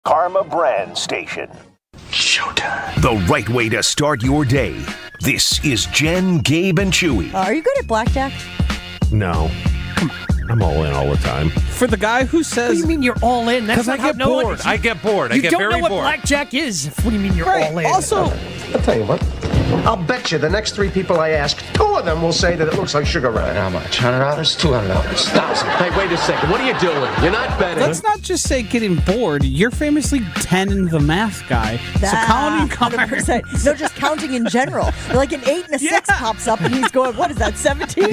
Karma brand station. Showtime. The right way to start your day. This is Jen, Gabe, and Chewy. Are you good at blackjack? No. I'm all in all the time. For the guy who says... What do you mean you're all in? That's not Because I get bored. I get bored. I get very bored. You don't know what blackjack is. What do you mean you're all in? Also, I'll tell you what. I'll bet you the next three people I ask, two of them will say that it looks like Sugar Ray. How much? $100? $200? $1,000? Hey, wait a second. What are you doing? You're not betting. let's not just say getting bored. You're famously 10 in the math guy. So counting cards. 100%. No, just counting in general. Like an 8 and a 6 pops up and he's going, what is that, 17?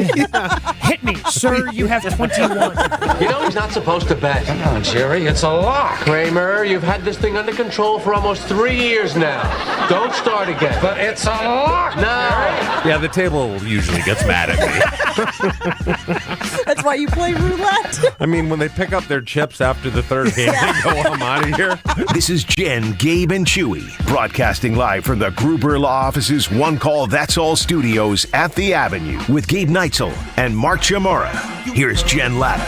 Hit me, sir. You have 21. You know he's not supposed to bet. Come on, Jerry. It's a lock. Kramer, you've had this thing under control for almost 3 years now. Don't start again. But it's a lock. No. Yeah, the table usually gets mad at me. That's why you play roulette. I mean, when they pick up their chips after the third hand, they go, I'm out of here. This is Jen, Gabe, and Chewy, broadcasting live from the Gruber Law Office's One Call That's All studios at the Avenue with Gabe Neitzel and Mark Chamorro. Here's Jen Latta.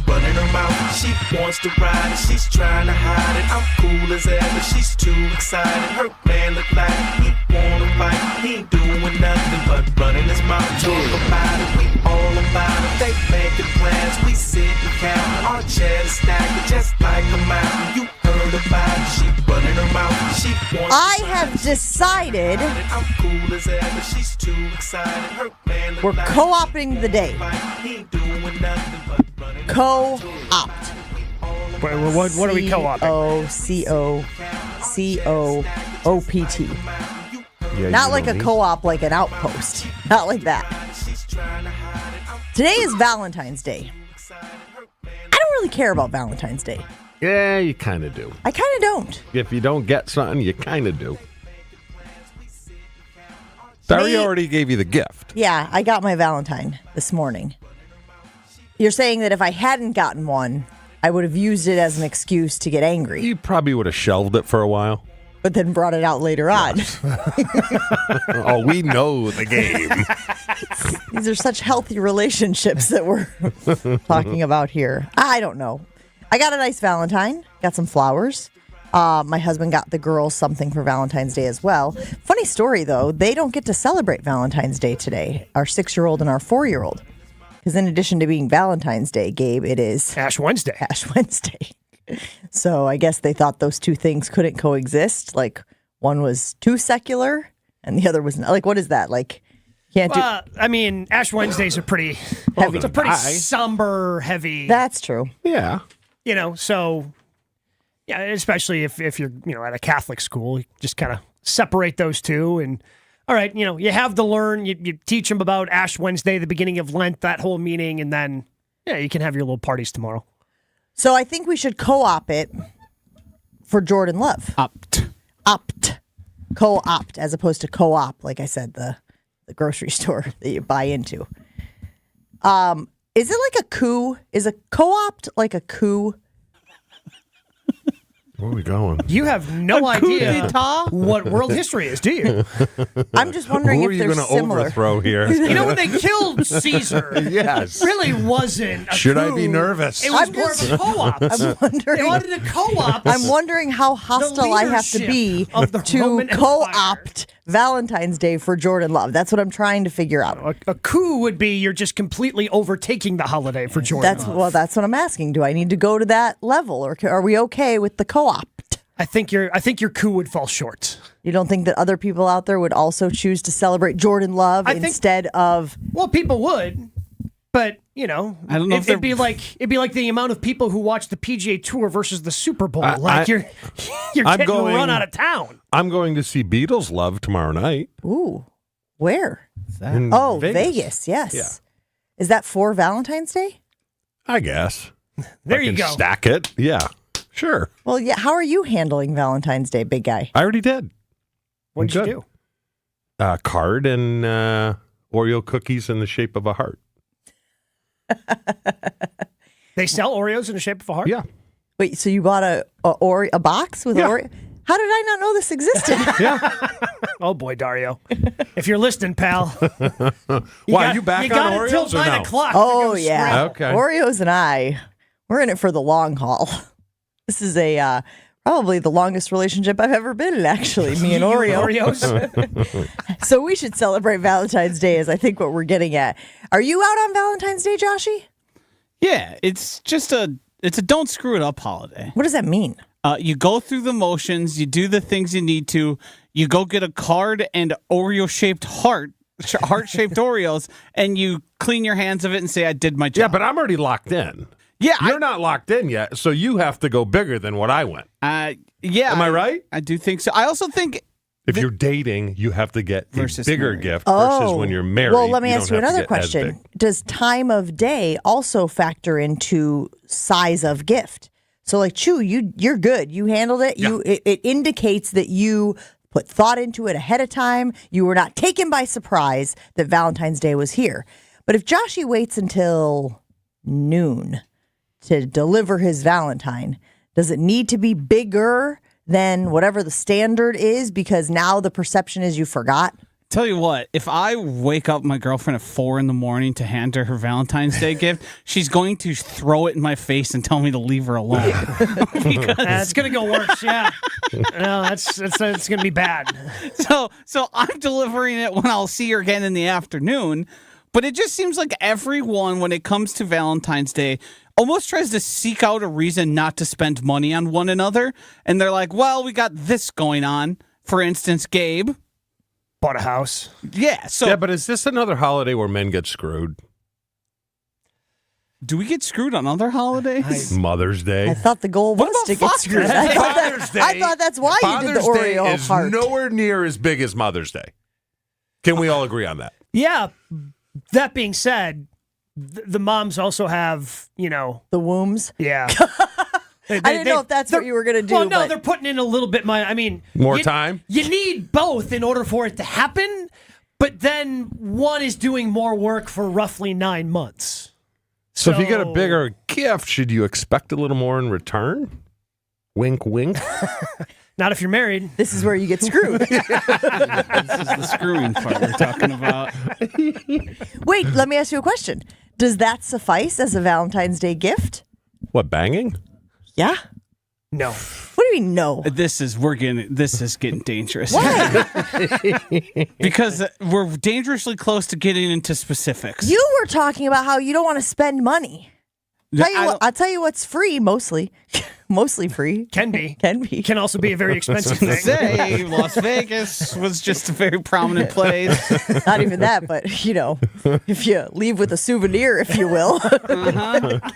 Running her mouth, she wants to ride it, she's trying to hide it. I'm cool as ever, she's too excited. Her man look like he wanna fight, he ain't doing nothing but running his mouth. Talk about it, we all about it. They making plans, we sit and count. Our chairs stacked just like a mountain. You heard about it, she running her mouth, she wants I have decided I'm cool as ever, she's too excited. Her man look we're like co-opting the day. he ain't doing nothing but running. Co-opt. What are we co-opting? C-O-C-O-O-P-T. Yeah, Not you like know a me. co-op, like an outpost. Not like that. Today is Valentine's Day. I don't really care about Valentine's Day. Yeah, you kind of do. I kind of don't. If you don't get something, you kind of do. Barry already gave you the gift. Yeah, I got my Valentine this morning. You're saying that if I hadn't gotten one, I would have used it as an excuse to get angry, You probably would have shelved it for a while. but then brought it out later on. Oh, we know the game. These are such healthy relationships that we're talking about here. I don't know. I got a nice Valentine, got some flowers. My husband got the girls something for Valentine's Day as well. Funny story, though, they don't get to celebrate Valentine's Day today, our 6-year-old and our 4-year-old. Because in addition to being Valentine's Day, Gabe, it is Ash Wednesday. Ash Wednesday. So I guess they thought those two things couldn't coexist. Like one was too secular and the other was not. Like, what is that? Like, can't do. I mean, Ash Wednesdays are pretty Heavy. It's a pretty somber, heavy. That's true. Yeah. So yeah, especially if you're at a Catholic school, you just kind of separate those two. And all right, you have to learn. You teach them about Ash Wednesday, the beginning of Lent, that whole meaning, and then you can have your little parties tomorrow. So I think we should co-op it for Jordan Love. Opt. Co-opt as opposed to co-op, like I said, the grocery store that you buy into. Is it like a coup? Is a co-opt like a coup? Where are we going? You have no idea what world history is, do you? I'm just wondering Who are if you they're going to similar. overthrow here? You know, when they killed Caesar, Yes. really wasn't a Should I coup. be nervous? It was I'm more just- of a co-op. I'm wondering. They wanted to co-opt. I'm wondering how hostile I have to be leadership of the to Roman co-opt Valentine's Day for Jordan Love. That's what I'm trying to figure out. A coup would be you're just completely overtaking the holiday for Jordan. That's what I'm asking. Do I need to go to that level, or are we okay with the co-opt? I think your coup would fall short. You don't think that other people out there would also choose to celebrate Jordan Love instead of? Well, people would, but I don't know. it'd be like the amount of people who watch the PGA Tour versus the Super Bowl. You're getting run out of town. I'm going to see Beatles Love tomorrow night. Ooh, where? In Vegas. Yes. Yeah. Is that for Valentine's Day? I guess. There I you can go. Stack it. Yeah. Sure. Well, yeah. How are you handling Valentine's Day, big guy? I already did. What'd you do? Card and Oreo cookies in the shape of a heart. They sell Oreos in the shape of a heart? Yeah. Wait, so you bought a box with Oreo? How did I not know this existed? Oh boy, Dario. If you're listening, pal. Why, are you back on Oreos until or 9 no? o'clock to Oh, go yeah. scramble. Okay. Oreos and we're in it for the long haul. This is Probably the longest relationship I've ever been in, actually, me and Oreo. Oreos. So we should celebrate Valentine's Day is I think what we're getting at. Are you out on Valentine's Day, Joshy? Yeah, it's a don't screw it up holiday. What does that mean? You go through the motions, you do the things you need to, you go get a card and Oreo-shaped heart-shaped Oreos, and you clean your hands of it and say, I did my job. Yeah, but I'm already locked in. Yeah, You're not locked in yet, so you have to go bigger than what I went. Yeah. Am I right? I do think so. I also think if you're dating, you have to get a bigger married. gift versus when you're married. Well, let me ask you don't have to another get as question. big. Does time of day also factor into size of gift? So, like, Chew, you're good. You handled it. Yeah. It indicates that you put thought into it ahead of time. You were not taken by surprise that Valentine's Day was here. But if Joshy waits until noon to deliver his Valentine, does it need to be bigger than whatever the standard is because now the perception is you forgot? Tell you what, if I wake up my girlfriend at 4 a.m. to hand her her Valentine's Day gift, she's going to throw it in my face and tell me to leave her alone. It's going to go worse, yeah. No, it's going to be bad. So I'm delivering it when I'll see her again in the afternoon. But it just seems like everyone, when it comes to Valentine's Day, almost tries to seek out a reason not to spend money on one another. And they're like, well, we got this going on. For instance, Gabe bought a house. Yeah. So Yeah, but is this another holiday where men get screwed? do we get screwed on other holidays? Mother's Day. I thought the goal was about to get Father's screwed. Day? I thought that's why you did the Father's Day Oreo is heart. nowhere near as big as Mother's Day. Can we all agree on that? Yeah. That being said, the moms also have, The wombs. yeah. I didn't know if that's what you were going to do. Well, no, but they're putting in a little bit More time? You need both in order for it to happen, but then one is doing more work for roughly 9 months. So if you get a bigger gift, should you expect a little more in return? Wink, wink. Not if you're married. This is where you get screwed. This is the screwing part we're talking about. Wait, let me ask you a question. Does that suffice as a Valentine's Day gift? What, banging? Yeah. No. What do you mean no? This is getting dangerous. Why? Because we're dangerously close to getting into specifics. You were talking about how you don't want to spend money. I'll tell you what's free, mostly. Mostly free. Can be. Can be. Can also be a very expensive thing. Say Las Vegas was just a very prominent place. Not even that, but, if you leave with a souvenir, if you will.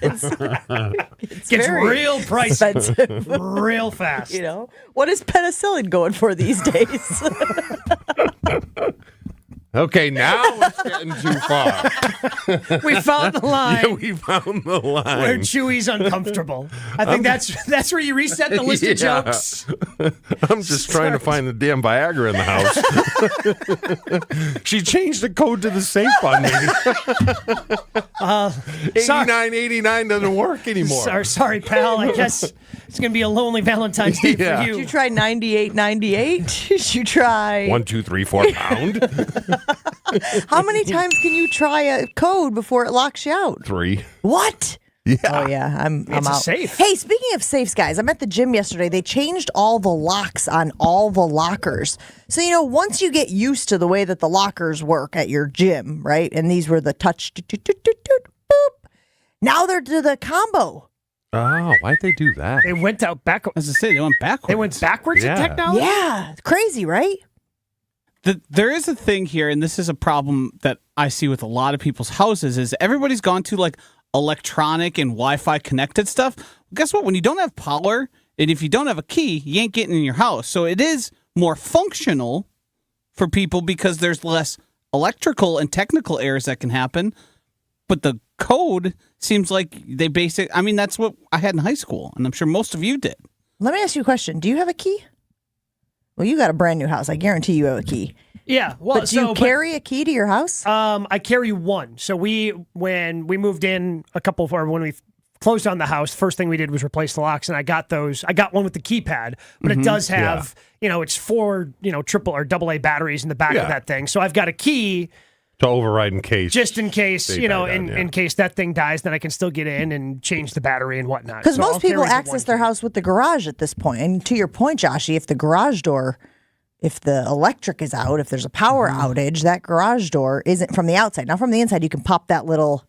It's Gets very real pricey. expensive. Real fast. What is penicillin going for these days? Okay, now it's getting too far. We found the line. Yeah, we found the line. Where Chewy's uncomfortable. I think that's where you reset the list of jokes. I'm just trying to find the damn Viagra in the house. She changed the code to the safe on me. 8989 doesn't work anymore. Sorry, pal. I guess it's going to be a lonely Valentine's Day Yeah. for Did you. you try 98.98? Did you try... 1, 2, 3, 4 pound. How many times can you try a code before it locks you out? 3. What? Yeah. Oh, yeah. I'm It's a out. safe. Hey, speaking of safes, guys, I'm at the gym yesterday. They changed all the locks on all the lockers. So, once you get used to the way that the lockers work at your gym, right? And these were the touch, boop. Now they're to the combo. Oh, why'd they do that? They went out backwards. As I say, they went backwards. They went backwards in Yeah. technology? Yeah. It's crazy, right? There is a thing here, and this is a problem that I see with a lot of people's houses, is everybody's gone to like electronic and Wi-Fi connected stuff. Guess what? When you don't have power, and if you don't have a key, you ain't getting in your house. So it is more functional for people because there's less electrical and technical errors that can happen. But the code seems like that's what I had in high school, and I'm sure most of you did. Let me ask you a question. Do you have a key? Well, you got a brand new house. I guarantee you have a key. Yeah. Well, But do you carry a key to your house? I carry one. So when we moved in when we closed on the house, first thing we did was replace the locks, and I got those. I got one with the keypad, but it does have, it's 4, triple or double A batteries in the back of that thing. So I've got a key To override in case. Just in case, they you know, die down, in case that thing dies, then I can still get in and change the battery and whatnot. Because So most I'll people carry the access one their key. house with the garage at this point. And to your point, Joshy, if the garage door, if the electric is out, if there's a power outage, that garage door isn't from the outside. Now, from the inside, you can pop that little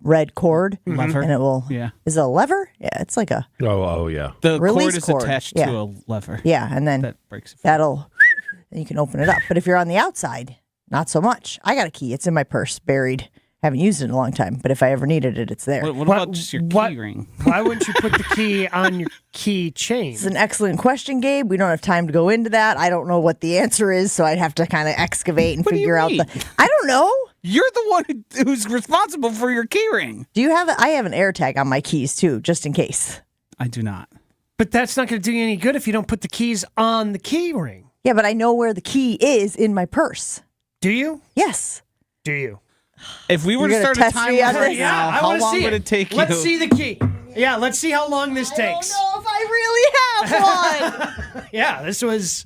red cord, Lever. and it will. Yeah. Is it a lever? Yeah, it's like a Oh, yeah. The Release cord is cord. attached Yeah. to a lever. yeah, and then That breaks it. that'll and you can open it up. But if you're on the outside, not so much. I got a key. It's in my purse, buried. Haven't used it in a long time, but if I ever needed it, it's there. What about just your key ring? Why wouldn't you put the key on your key chain? It's an excellent question, Gabe. We don't have time to go into that. I don't know what the answer is, so I'd have to kind of excavate and What do you figure out mean? I don't know. You're the one who's responsible for your key ring. Do you have I have an air tag on my keys too, just in case. I do not. But that's not going to do you any good if you don't put the keys on the key ring. Yeah, but I know where the key is in my purse. Do you? Yes. Do you? If we were You're to gonna start a test timer me on right this? now, I how wanna long see would it take you? Let's see the key. Yeah, let's see how long this takes. I don't know if I really have one. Yeah, this was.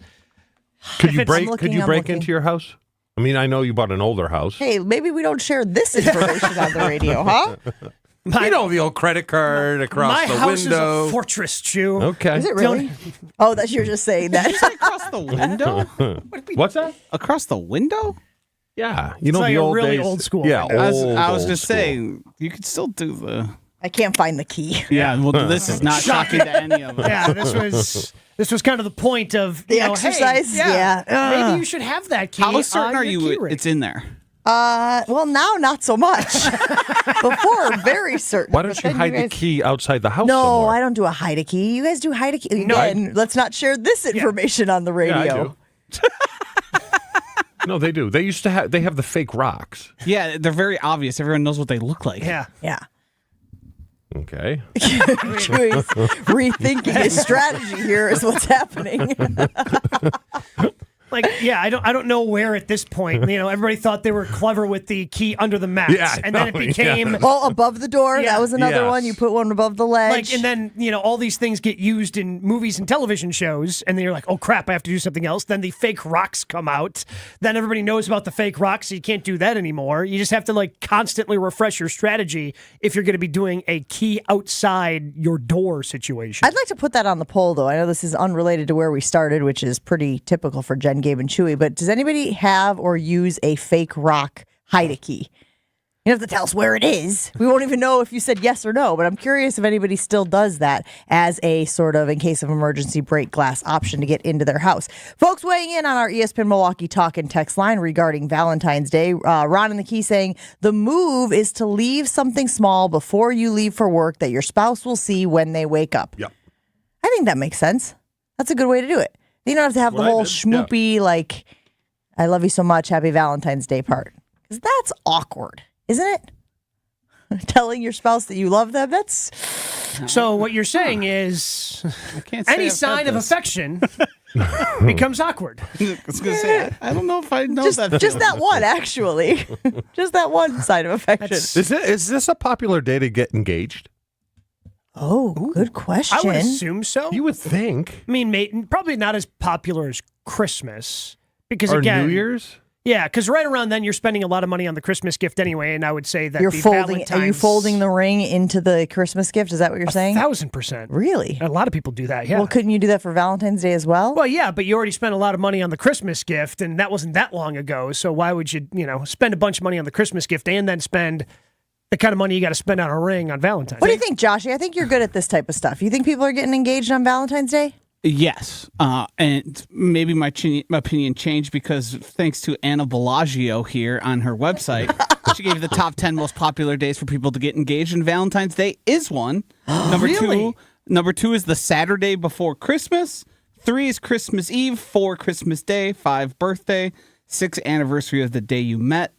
Could you it's- I'm break looking. into your house? I mean, I know you bought an older house. Hey, maybe we don't share this information on the radio, huh? You know, the old credit card across My the house window. is a fortress, Chew. Okay. Is it really? Oh, that's you're just saying that. Across the window? What's that? Across the window? Yeah. You know, like the a old really days. old school Yeah, window. I was old going to school. say, you could still do the... I can't find the key. Yeah, well, this is not shocking to any of us. Yeah, this was kind of the point of The you know, exercise? Hey, yeah. maybe you should have that key. How certain on are your you key ring. it's in there? Well, now not so much. Before, very certain. Why don't But you then hide the guys- key outside the house No, somewhere? I don't do a hide a key. You guys do hide a key. No. Again, let's not share this information on the Yeah, radio. I do. No, they do. They used to have. They have the fake rocks. Yeah, they're very obvious. Everyone knows what they look like. Yeah. Yeah. Okay. Chewy's rethinking his strategy here is what's happening. Like, yeah, I don't know where at this point. You know, everybody thought they were clever with the key under the mat, Yeah, I and then it know, became Oh, above the door. Yeah. That was another Yes. one. You put one above the ledge. like, and then you know all these things get used in movies and television shows, and then you're like, oh crap, I have to do something else. Then the fake rocks come out. Then everybody knows about the fake rocks, so you can't do that anymore. You just have to like constantly refresh your strategy if you're going to be doing a key outside your door situation. I'd like to put that on the poll, though. I know this is unrelated to where we started, which is pretty typical for Jen, Gabe, and Chewy. But does anybody have or use a fake rock hide-a-key? You don't have to tell us where it is. We won't even know if you said yes or no. But I'm curious if anybody still does that as a sort of, in case of emergency, break glass option to get into their house. Folks weighing in on our ESPN Milwaukee talk and text line regarding Valentine's Day. Ron in the Key saying, the move is to leave something small before you leave for work that your spouse will see when they wake up. Yep. I think that makes sense. That's a good way to do it. You don't have to have the What I whole did, schmoopy, like, I love you so much, happy Valentine's Day part. Because that's awkward, isn't it? Telling your spouse that you love them, that's... So what you're saying is I can't say any I've sign said of this. affection becomes awkward. I was going to say, I don't know if I know just that. that feeling. one, actually. Just that one sign of affection. Is this a popular day to get engaged? Oh, good question. I would assume so. You would think. I mean, probably not as popular as Christmas because Or again, New Year's? yeah, because right around then you're spending a lot of money on the Christmas gift anyway, and I would say that You're the folding. Are you Valentine's- folding the ring into the Christmas gift? Is that what you're saying? 1,000%. Really? A lot of people do that. Yeah. Well, couldn't you do that for Valentine's Day as well? Well, yeah, but you already spent a lot of money on the Christmas gift, and that wasn't that long ago. So why would you, spend a bunch of money on the Christmas gift and then spend the kind of money you got to spend on a ring on Valentine's? What do you think, Joshy? I think you're good at this type of stuff. You think people are getting engaged on Valentine's Day? Yes, and maybe my opinion changed because thanks to Anna Bellagio here on her website, she gave the top 10 most popular days for people to get engaged, and Valentine's Day is one. Number two is the Saturday before Christmas. 3 is Christmas Eve. 4, Christmas Day. 5, birthday. 6, anniversary of the day you met.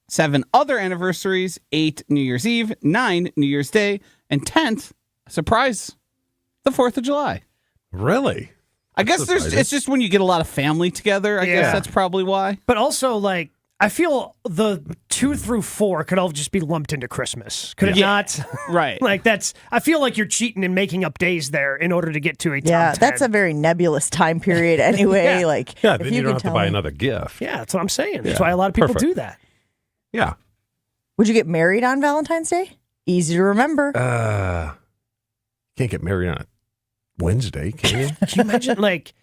7, other anniversaries. 8, New Year's Eve. 9, New Year's Day. And 10th, surprise, the 4th of July. Really? I guess it's just when you get a lot of family together. I guess Yeah. that's probably why. But also, like, I feel the 2 through 4 could all just be lumped into Christmas. Could it not? Right. Like I feel like you're cheating and making up days there in order to get to a top 10. That's a very nebulous time period anyway. Like, Yeah, if then you don't have to buy another gift. Yeah, that's what I'm saying. That's Yeah, why a lot of people perfect. do that. Yeah. Would you get married on Valentine's Day? Easy to remember. Can't get married on a Wednesday, can you? Can you imagine, like,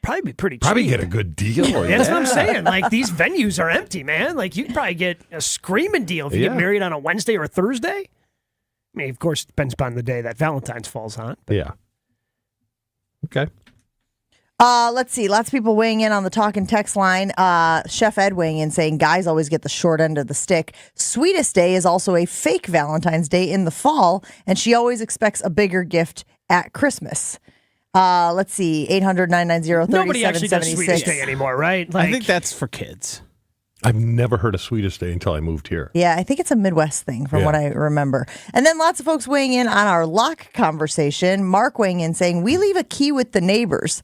probably be pretty cheap. Probably get a good deal. That's what I'm saying. Like, these venues are empty, man. Like, you could probably get a screaming deal if you get married on a Wednesday or a Thursday. I mean, of course, it depends upon the day that Valentine's falls on. Yeah. Okay. Let's see. Lots of people weighing in on the talk and text line. Chef Ed weighing in saying guys always get the short end of the stick. Sweetest Day is also a fake Valentine's Day in the fall, and she always expects a bigger gift at Christmas. Let's see. 800-990-3776. Nobody actually does Sweetest Day anymore, right? I think that's for kids. I've never heard of Sweetest Day until I moved here. Yeah, I think it's a Midwest thing from what I remember. And then lots of folks weighing in on our lock conversation. Mark weighing in saying, we leave a key with the neighbors.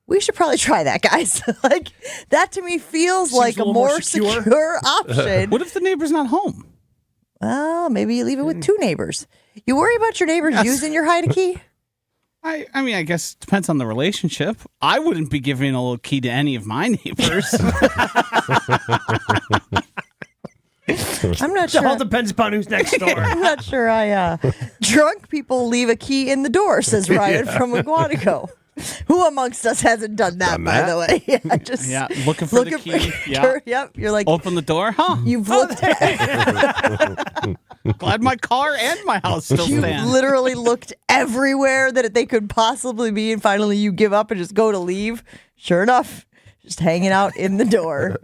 We should probably try that, guys. Like, that to me feels like a more secure option. What if the neighbor's not home? Well, maybe you leave it with 2 neighbors. You worry about your neighbors using your hide key? I mean, I guess it depends on the relationship. I wouldn't be giving a little key to any of my neighbors. I'm not It sure. all depends upon who's next door. I'm not sure drunk people leave a key in the door, says Ryan from Aguatico. Who amongst us hasn't done that, by the way? Yeah, looking for the key. Yeah. Yep. You're like, open the door, huh? You've looked Glad my car and my house still you stand. literally looked everywhere that they could possibly be, and finally you give up and just go to leave. Sure enough, just hanging out in the door.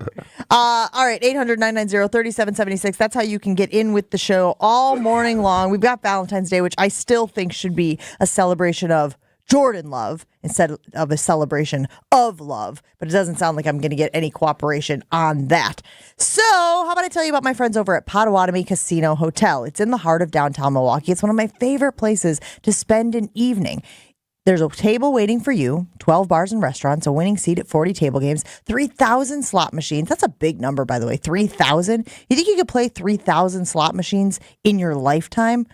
All right, 800-990-3776. That's how you can get in with the show all morning long. We've got Valentine's Day, which I still think should be a celebration of Jordan love instead of a celebration of love, but it doesn't sound like I'm going to get any cooperation on that. So how about I tell you about my friends over at Potawatomi Casino Hotel? It's in the heart of downtown Milwaukee. It's one of my favorite places to spend an evening. There's a table waiting for you, 12 bars and restaurants, a winning seat at 40 table games, 3,000 slot machines. That's a big number, by the way, 3,000. You think you could play 3,000 slot machines in your lifetime?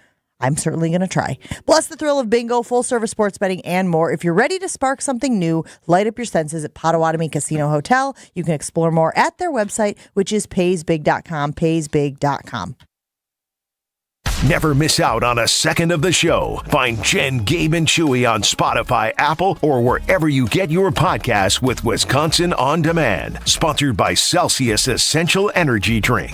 I'm certainly going to try. Plus the thrill of bingo, full-service sports betting, and more. If you're ready to spark something new, light up your senses at Potawatomi Casino Hotel. You can explore more at their website, which is paysbig.com, paysbig.com. Never miss out on a second of the show. Find Jen, Gabe, and Chewy on Spotify, Apple, or wherever you get your podcasts with Wisconsin On Demand. Sponsored by Celsius Essential Energy Drink.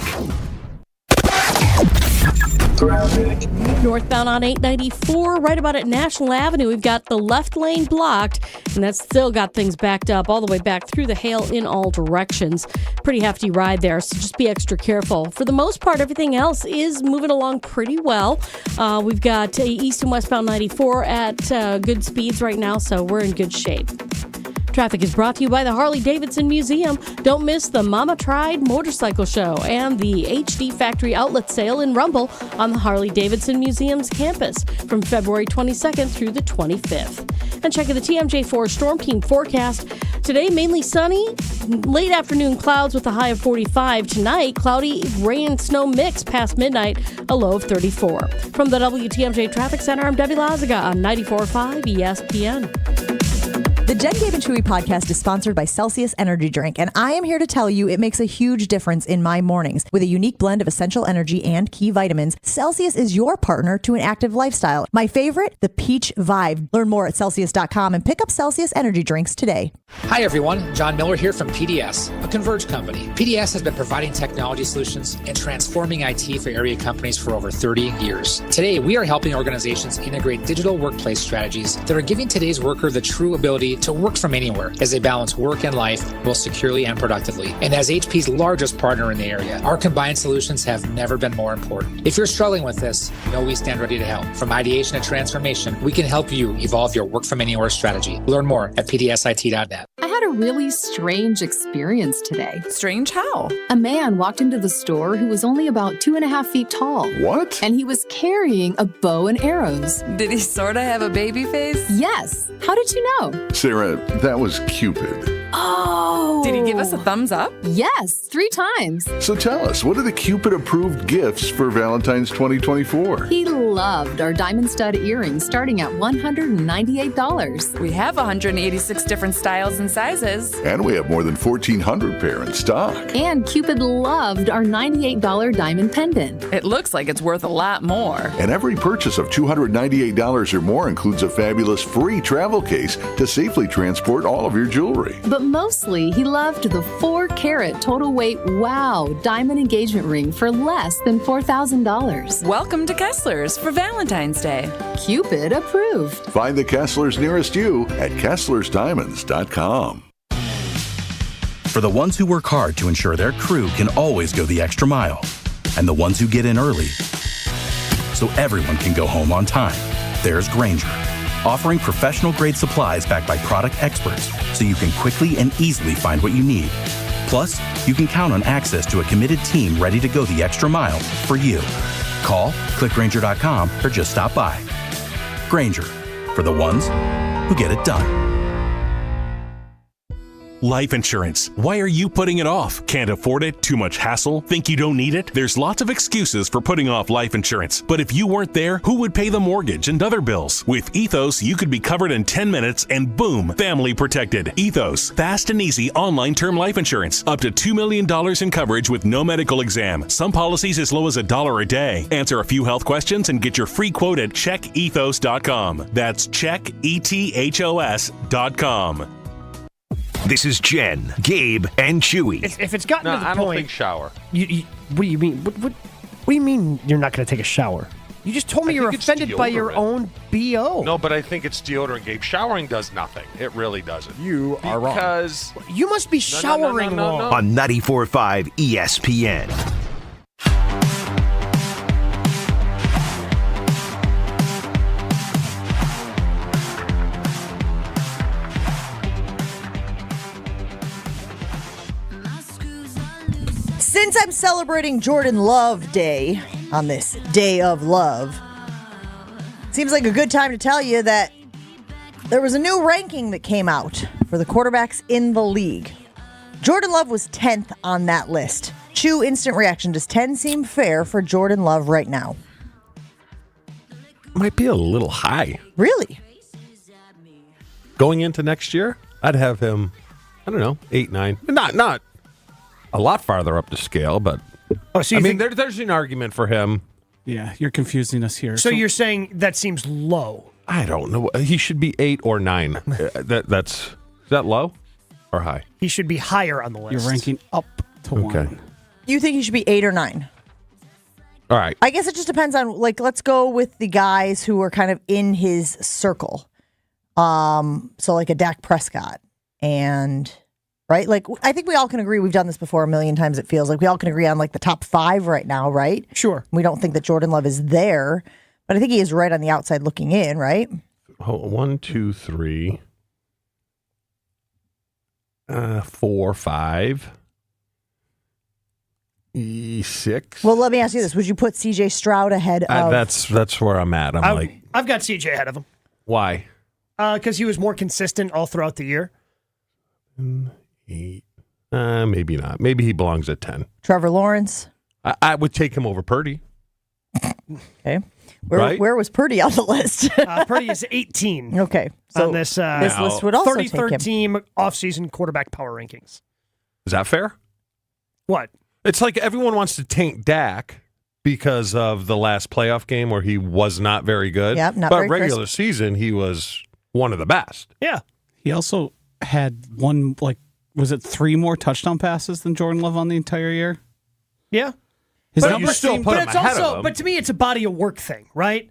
Northbound on 894, right about at National Avenue, we've got the left lane blocked, and that's still got things backed up all the way back through the hail in all directions. Pretty hefty ride there, so just be extra careful. For the most part, everything else is moving along pretty well. We've got east and westbound 94 at good speeds right now, so we're in good shape. Traffic is brought to you by the Harley-Davidson Museum. Don't miss the Mama Tried Motorcycle Show and the HD Factory Outlet Sale in Rumble on the Harley-Davidson Museum's campus from February 22nd through the 25th. And checking the TMJ4 Storm Team forecast. Today, mainly sunny, late afternoon clouds with a high of 45. Tonight, cloudy, rain and snow mix past midnight, a low of 34. From the WTMJ Traffic Center, I'm Debbie Lazaga on 94.5 ESPN. The Jen, Gabe, and Chewy podcast is sponsored by Celsius Energy Drink, and I am here to tell you it makes a huge difference in my mornings. With a unique blend of essential energy and key vitamins, Celsius is your partner to an active lifestyle. My favorite, the Peach Vibe. Learn more at Celsius.com and pick up Celsius Energy Drinks today. Hi, everyone. John Miller here from PDS, a Converge company. PDS has been providing technology solutions and transforming IT for area companies for over 30 years. Today, we are helping organizations integrate digital workplace strategies that are giving today's worker the true ability to work from anywhere as they balance work and life both securely and productively. And as HP's largest partner in the area, our combined solutions have never been more important. If you're struggling with this, know we stand ready to help. From ideation to transformation, we can help you evolve your work from anywhere strategy. Learn more at pdsit.net. I had a really strange experience today. Strange how? A man walked into the store who was only about 2.5 feet tall. What? And he was carrying a bow and arrows. Did he sort of have a baby face? Yes. How did you know? Sarah, that was Cupid. Oh! Did he give us a thumbs up? Yes, 3 times. So tell us, what are the Cupid-approved gifts for Valentine's 2024? He loved our diamond stud earrings starting at $198. We have 186 different styles and sizes. And we have more than 1,400 pair in stock. And Cupid loved our $98 diamond pendant. It looks like it's worth a lot more. And every purchase of $298 or more includes a fabulous free travel case to safely transport all of your jewelry. But mostly, he loved the 4-carat total weight wow diamond engagement ring for less than $4,000. Welcome to Kessler's for Valentine's Day. Cupid approved. Find the Kesslers nearest you at KesslersDiamonds.com. For the ones who work hard to ensure their crew can always go the extra mile, and the ones who get in early so everyone can go home on time, there's Grainger, offering professional-grade supplies backed by product experts so you can quickly and easily find what you need. Plus, you can count on access to a committed team ready to go the extra mile for you. Call, click Grainger.com, or just stop by. Grainger, for the ones who get it done. Life insurance. Why are you putting it off? Can't afford it? Too much hassle? Think you don't need it? There's lots of excuses for putting off life insurance. But if you weren't there, who would pay the mortgage and other bills? With Ethos, you could be covered in 10 minutes and boom, family protected. Ethos, fast and easy online term life insurance. Up to $2 million in coverage with no medical exam. Some policies as low as $1 a day. Answer a few health questions and get your free quote at checkethos.com. That's checkethos.com. This is Jen, Gabe, and Chewy. If it's gotten to the I point, don't think shower. What do you mean? What do you mean you're not going to take a shower? You just told me you're offended by your own BO. No, but I think it's deodorant, Gabe. Showering does nothing. It really doesn't. You are wrong. Because you must be showering wrong. On 94.5 ESPN. Since I'm celebrating Jordan Love Day on this Day of Love, seems like a good time to tell you that there was a new ranking that came out for the quarterbacks in the league. Jordan Love was 10th on that list. Chew, instant reaction. Does 10 seem fair for Jordan Love right now? might be a little high. Really? Going into next year, I'd have him, I don't know, 8, 9. Not a lot farther up the scale, but so I mean, there's an argument for him. Yeah, you're confusing us here. So you're saying that seems low? I don't know. He should be 8 or 9. Is that low or high? He should be higher on the list. You're ranking up to 1. You think he should be 8 or 9? All right. I guess it just depends on, let's go with the guys who are kind of in his circle. So like a Dak Prescott and, right? I think we all can agree, we've done this before a million times, it feels like we all can agree on the top 5 right now, right? Sure. We don't think that Jordan Love is there, but I think he is right on the outside looking in, right? 1, 2, 3, 4, 5, 6. Well, let me ask you this. Would you put C.J. Stroud ahead of... That's where I'm at. I've got C.J. ahead of him. Why? Because he was more consistent all throughout the year. 8. Maybe not. Maybe he belongs at 10. Trevor Lawrence? I would take him over Purdy. Okay. Where was Purdy on the list? Purdy is 18. Okay. So on this list would also 33rd take him. team offseason quarterback power rankings. Is that fair? What? It's like everyone wants to taint Dak because of the last playoff game where he was not very good. Yep, not but very regular crisp. season, he was one of the best. Yeah. He also had was it 3 more touchdown passes than Jordan Love on the entire year? Yeah. His but numbers still seem- but but it's it's ahead of also, him. but to me, it's a body of work thing, right?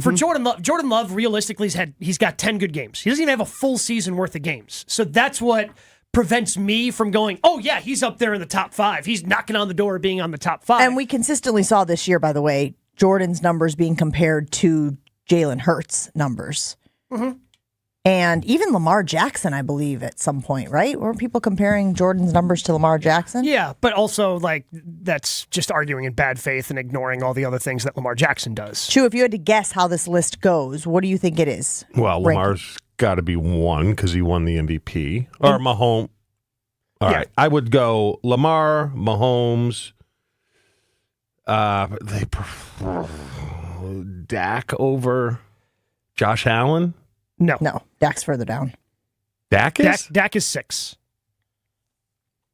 For Jordan Love realistically he's got 10 good games. He doesn't even have a full season worth of games. So that's what prevents me from going, oh yeah, he's up there in the top 5. He's knocking on the door of being on the top 5. And we consistently saw this year, by the way, Jordan's numbers being compared to Jalen Hurts' numbers. Mm-hmm. And even Lamar Jackson, I believe, at some point, right? Were people comparing Jordan's numbers to Lamar Jackson? Yeah, but also that's just arguing in bad faith and ignoring all the other things that Lamar Jackson does. Chew, if you had to guess how this list goes, what do you think it is? Well, Lamar's got to be one because he won the MVP. Or Mahomes. All right. I would go Lamar, Mahomes. They prefer Dak over Josh Allen? No. Dak's further down. Dak is? Dak is 6.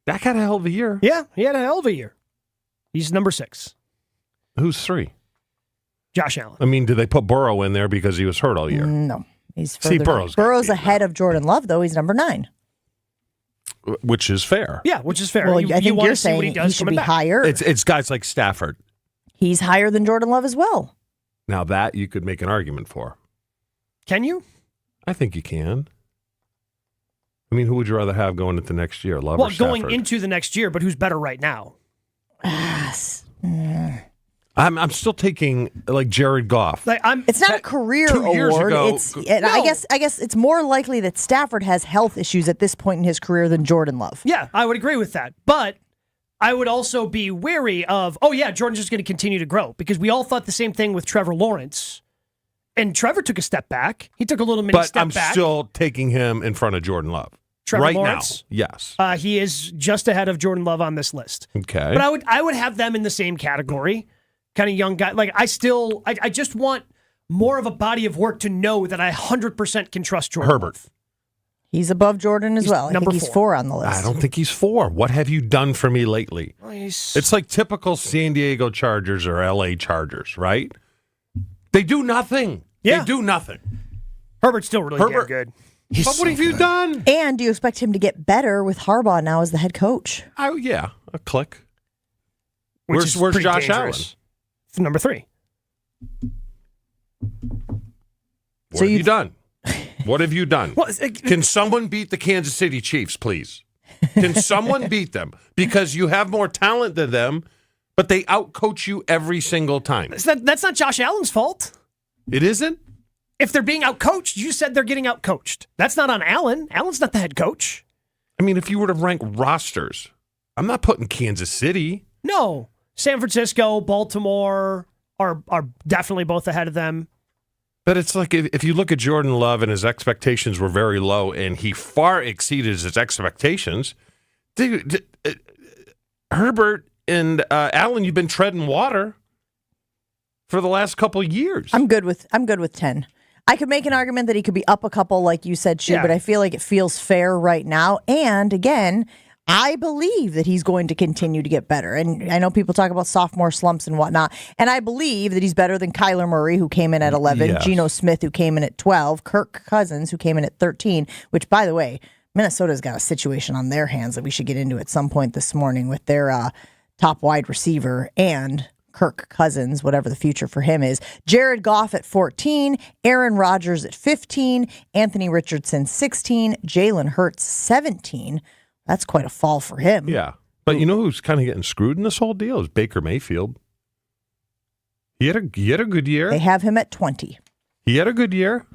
Dak had a hell of a year. Yeah, he had a hell of a year. He's number 6. Who's 3? Josh Allen. I mean, did they put Burrow in there because he was hurt all year? No. He's further down. Burrow's Burrow's ahead of Jordan Love, though. He's number 9. Which is fair. Yeah, which is fair. Well, you I think want you're to see what saying he does should coming be back. higher. It's guys like Stafford. He's higher than Jordan Love as well. Now that you could make an argument for. Can you? I think you can. I mean, who would you rather have going into next year, Love or Stafford? Going into the next year, but who's better right now? I'm still taking like Jared Goff. It's not a career 2 years award. ago- I guess it's more likely that Stafford has health issues at this point in his career than Jordan Love. Yeah, I would agree with that. But I would also be wary of, Jordan's just going to continue to grow because we all thought the same thing with Trevor Lawrence. And Trevor took a step back. He took a little mini step back. But I'm still taking him in front of Jordan Love. Trevor right Lawrence? now. Yes. He is just ahead of Jordan Love on this list. Okay. But I would have them in the same category. Kind of young guy. Like I just want more of a body of work to know that I 100% can trust Jordan. Herbert. Love. He's above Jordan as well. I think he's 4 on the list. I don't think he's 4. What have you done for me lately? Nice. It's like typical San Diego Chargers or LA Chargers, right? They do nothing. Yeah. They do nothing. Herbert's still really damn good. But what have you done? And do you expect him to get better with Harbaugh now as the head coach? Oh, yeah. A click. Where's Josh Allen? Number 3. What have you done? What have you done? Can someone beat the Kansas City Chiefs, please? Can someone beat them? Because you have more talent than them, but they outcoach you every single time. That's not Josh Allen's fault. It isn't? If they're being outcoached, you said they're getting outcoached. That's not on Allen. Allen's not the head coach. I mean, if you were to rank rosters, I'm not putting Kansas City. No. San Francisco, Baltimore are definitely both ahead of them. But it's like if you look at Jordan Love and his expectations were very low and he far exceeded his expectations, Herbert and Allen, you've been treading water for the last couple of years. I'm good with 10. I could make an argument that he could be up a couple, like you said, Shu, but I feel like it feels fair right now. And again, I believe that he's going to continue to get better. And I know people talk about sophomore slumps and whatnot. And I believe that he's better than Kyler Murray, who came in at 11, Yes. Geno Smith, who came in at 12, Kirk Cousins, who came in at 13, which, by the way, Minnesota's got a situation on their hands that we should get into at some point this morning with their top wide receiver and Kirk Cousins, whatever the future for him is. Jared Goff at 14, Aaron Rodgers at 15, Anthony Richardson 16, Jalen Hurts 17. That's quite a fall for him. Yeah. But you know who's kind of getting screwed in this whole deal is Baker Mayfield. He had a good year. They have him at 20. He had a good year.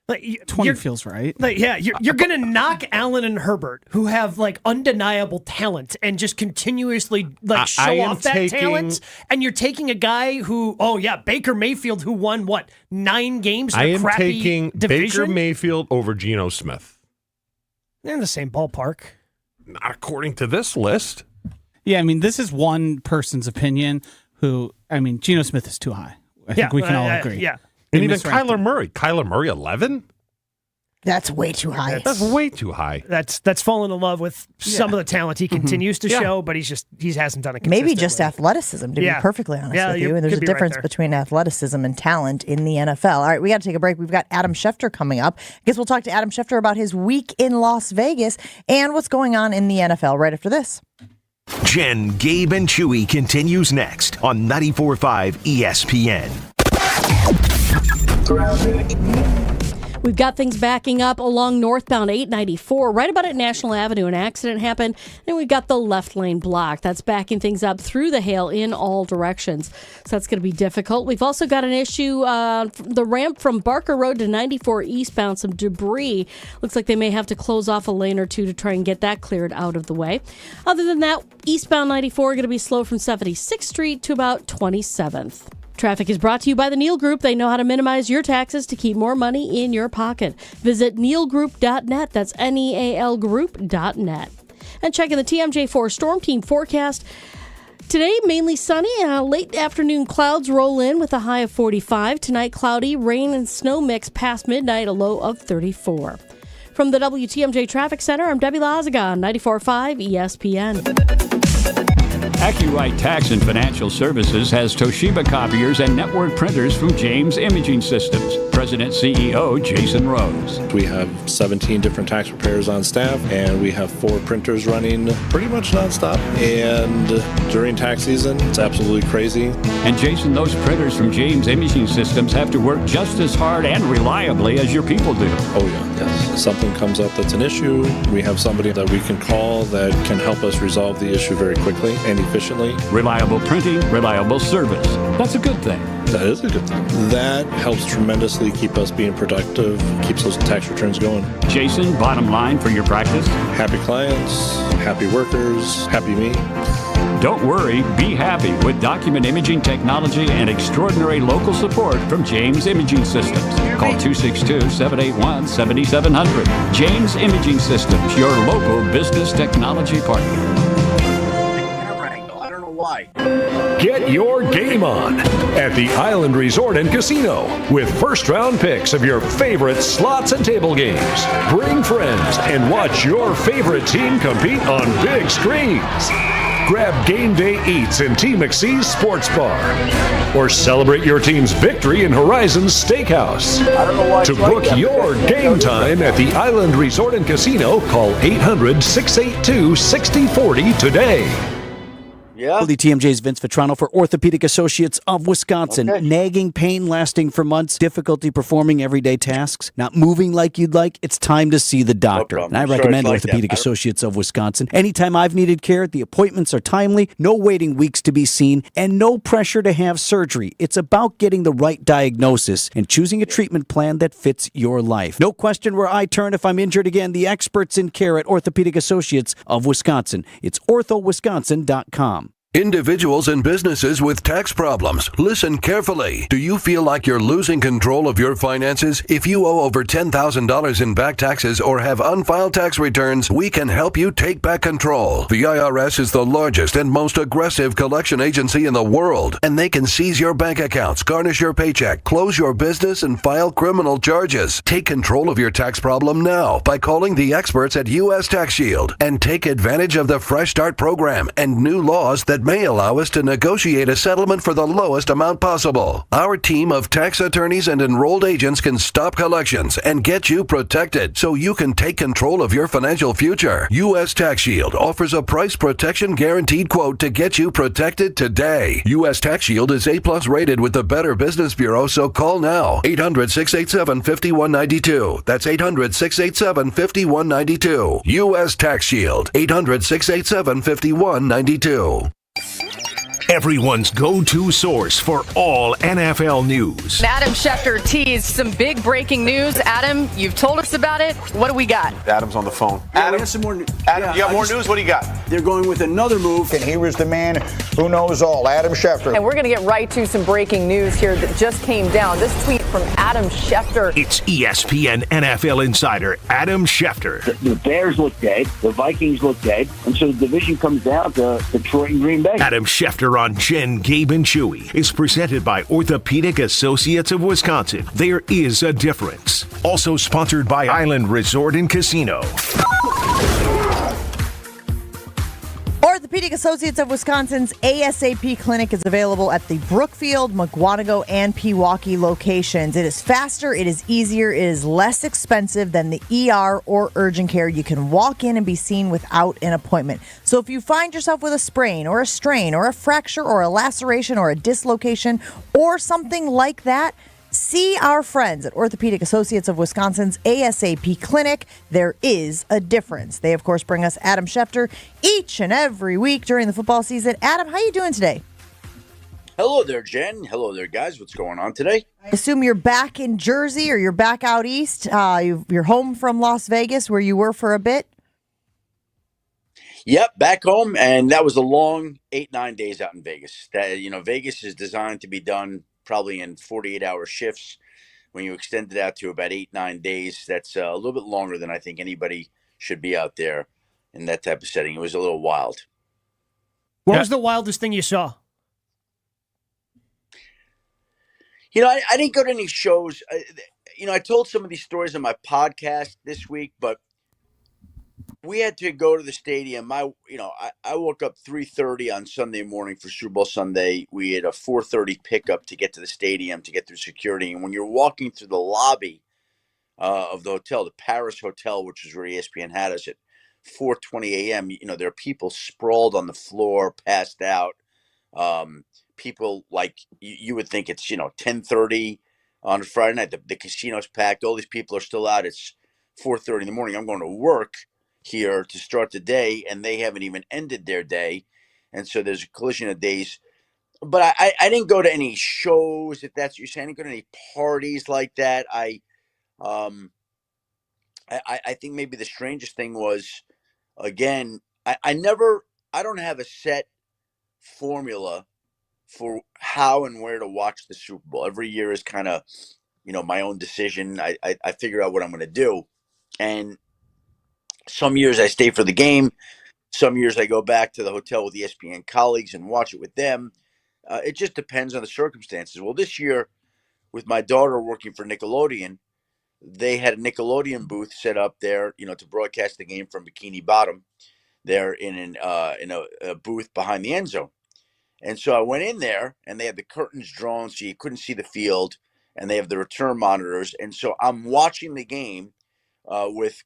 Like, 20 feels right. Like, yeah, you're going to knock Allen and Herbert, who have like undeniable talent, and just continuously show off that talent. And you're taking a guy who, Baker Mayfield, who won 9 games in a crappy taking division? Baker Mayfield over Geno Smith. They're in the same ballpark. Not according to this list. Yeah, I mean, this is one person's opinion Geno Smith is too high. I think we can all agree. Yeah. And even Kyler Murray. Kyler Murray, 11? That's way too high. That's way too high. That's fallen in love with some of the talent he continues to show, but he hasn't done it consistently. Maybe just athleticism, to be perfectly honest with you. And there's a difference between athleticism and talent in the NFL. All right, we got to take a break. We've got Adam Schefter coming up. I guess we'll talk to Adam Schefter about his week in Las Vegas and what's going on in the NFL right after this. Jen, Gabe, and Chewy continues next on 94.5 ESPN. We've got things backing up along northbound 894. Right about at National Avenue, an accident happened, and we've got the left lane blocked. That's backing things up through the hail in all directions. So that's going to be difficult. We've also got an issue, the ramp from Barker Road to 94 eastbound, some debris. Looks like they may have to close off a lane or two to try and get that cleared out of the way. Other than that, eastbound 94 going to be slow from 76th Street to about 27th. Traffic is brought to you by the Neal Group. They know how to minimize your taxes to keep more money in your pocket. Visit nealgroup.net. That's NEAL group.net. And checking the TMJ4 Storm Team forecast. Today, mainly sunny. Late afternoon clouds roll in with a high of 45. Tonight, cloudy, rain and snow mix past midnight, a low of 34. From the WTMJ Traffic Center, I'm Debbie Lazaga on 94.5 ESPN. AccuRite Tax and Financial Services has Toshiba copiers and network printers from James Imaging Systems. President CEO Jason Rose. We have 17 different tax preparers on staff, and we have 4 printers running pretty much nonstop. And during tax season, it's absolutely crazy. And Jason, those printers from James Imaging Systems have to work just as hard and reliably as your people do. Oh yeah, yes. If something comes up that's an issue, we have somebody that we can call that can help us resolve the issue very quickly and efficiently. Reliable printing, reliable service. That's a good thing. That is a good thing. That helps tremendously keep us being productive, keeps those tax returns going. Jason, bottom line for your practice? Happy clients, happy workers, happy me. Don't worry, be happy with document imaging technology and extraordinary local support from James Imaging Systems. Call 262-781-7700. James Imaging Systems, your local business technology partner. Get your game on at the Island Resort and Casino with first-round picks of your favorite slots and table games. Bring friends and watch your favorite team compete on big screens. Grab game day eats in T. McSee's Sports Bar. Or celebrate your team's victory in Horizon's Steakhouse. To book your game time at the Island Resort and Casino, call 800-682-6040 today. Yeah. TMJ's Vince Vitrano for Orthopedic Associates of Wisconsin. Okay. Nagging pain lasting for months, difficulty performing everyday tasks, not moving like you'd like. It's time to see the doctor. No and I recommend Orthopedic Associates of Wisconsin. Anytime I've needed care, the appointments are timely, no waiting weeks to be seen, and no pressure to have surgery. It's about getting the right diagnosis and choosing a treatment plan that fits your life. No question where I turn if I'm injured again. The experts in care at Orthopedic Associates of Wisconsin. It's orthowisconsin.com. Individuals and businesses with tax problems, listen carefully. Do you feel like you're losing control of your finances? If you owe over $10,000 in back taxes or have unfiled tax returns, we can help you take back control. The IRS is the largest and most aggressive collection agency in the world, and they can seize your bank accounts, garnish your paycheck, close your business, and file criminal charges. Take control of your tax problem now by calling the experts at U.S. Tax Shield and take advantage of the Fresh Start program and new laws that may allow us to negotiate a settlement for the lowest amount possible. Our team of tax attorneys and enrolled agents can stop collections and get you protected so you can take control of your financial future. U.S. Tax Shield offers a price protection guaranteed quote to get you protected today. U.S. Tax Shield is A+ rated with the Better Business Bureau, so call now. 800-687-5192. That's 800-687-5192. U.S. Tax Shield. 800-687-5192. Everyone's go-to source for all NFL news. Adam Schefter teased some big breaking news. Adam, you've told us about it. What do we got? Adam's on the phone. Yeah, Adam, we have some more, Adam, you got more news? What do you got? They're going with another move. And here is the man who knows all, Adam Schefter. And we're going to get right to some breaking news here that just came down. This tweet from Adam Schefter. It's ESPN NFL insider Adam Schefter. The Bears look dead. The Vikings look dead. And so the division comes down to Detroit and Green Bay. Adam Schefter on Jen, Gabe, and Chewy is presented by Orthopedic Associates of Wisconsin. There is a difference. Also sponsored by Island Resort and Casino. Orthopedic Associates of Wisconsin's ASAP clinic is available at the Brookfield, Mukwonago, and Pewaukee locations. It is faster, it is easier, it is less expensive than the ER or urgent care. You can walk in and be seen without an appointment. So if you find yourself with a sprain or a strain or a fracture or a laceration or a dislocation or something like that, see our friends at Orthopedic Associates of Wisconsin's ASAP Clinic. There is a difference. They, of course, bring us Adam Schefter each and every week during the football season. Adam, how you doing today? Hello there, Jen. Hello there, guys. What's going on today? I assume you're back in Jersey or you're back out east. You're home from Las Vegas where you were for a bit. Yep, back home, and that was a long 8-9 days out in Vegas. Vegas is designed to be done probably in 48-hour shifts. When you extend it out to about 8-9 days, that's a little bit longer than I think anybody should be out there in that type of setting. It was a little wild. What was the wildest thing you saw? I didn't go to any shows. I told some of these stories on my podcast this week, but we had to go to the stadium. I woke up 3:30 on Sunday morning for Super Bowl Sunday. We had a 4:30 pickup to get to the stadium to get through security. And when you're walking through the lobby of the hotel, the Paris Hotel, which is where ESPN had us at 4:20 a.m., there are people sprawled on the floor, passed out. People like you would think it's 10:30 on Friday night. The casino's packed. All these people are still out. It's 4:30 in the morning. I'm going to work here to start the day, and they haven't even ended their day, and so there's a collision of days. But I didn't go to any shows, if that's what you're saying. I didn't go to any parties like that. I think maybe the strangest thing was, again, I don't have a set formula for how and where to watch the Super Bowl. Every year is kind of, my own decision. I figure out what I'm going to do. And some years I stay for the game. Some years I go back to the hotel with ESPN colleagues and watch it with them. It just depends on the circumstances. Well, this year, with my daughter working for Nickelodeon, they had a Nickelodeon booth set up there, to broadcast the game from Bikini Bottom. They're in a booth behind the end zone. And so I went in there, and they had the curtains drawn so you couldn't see the field, and they have the return monitors. And so I'm watching the game with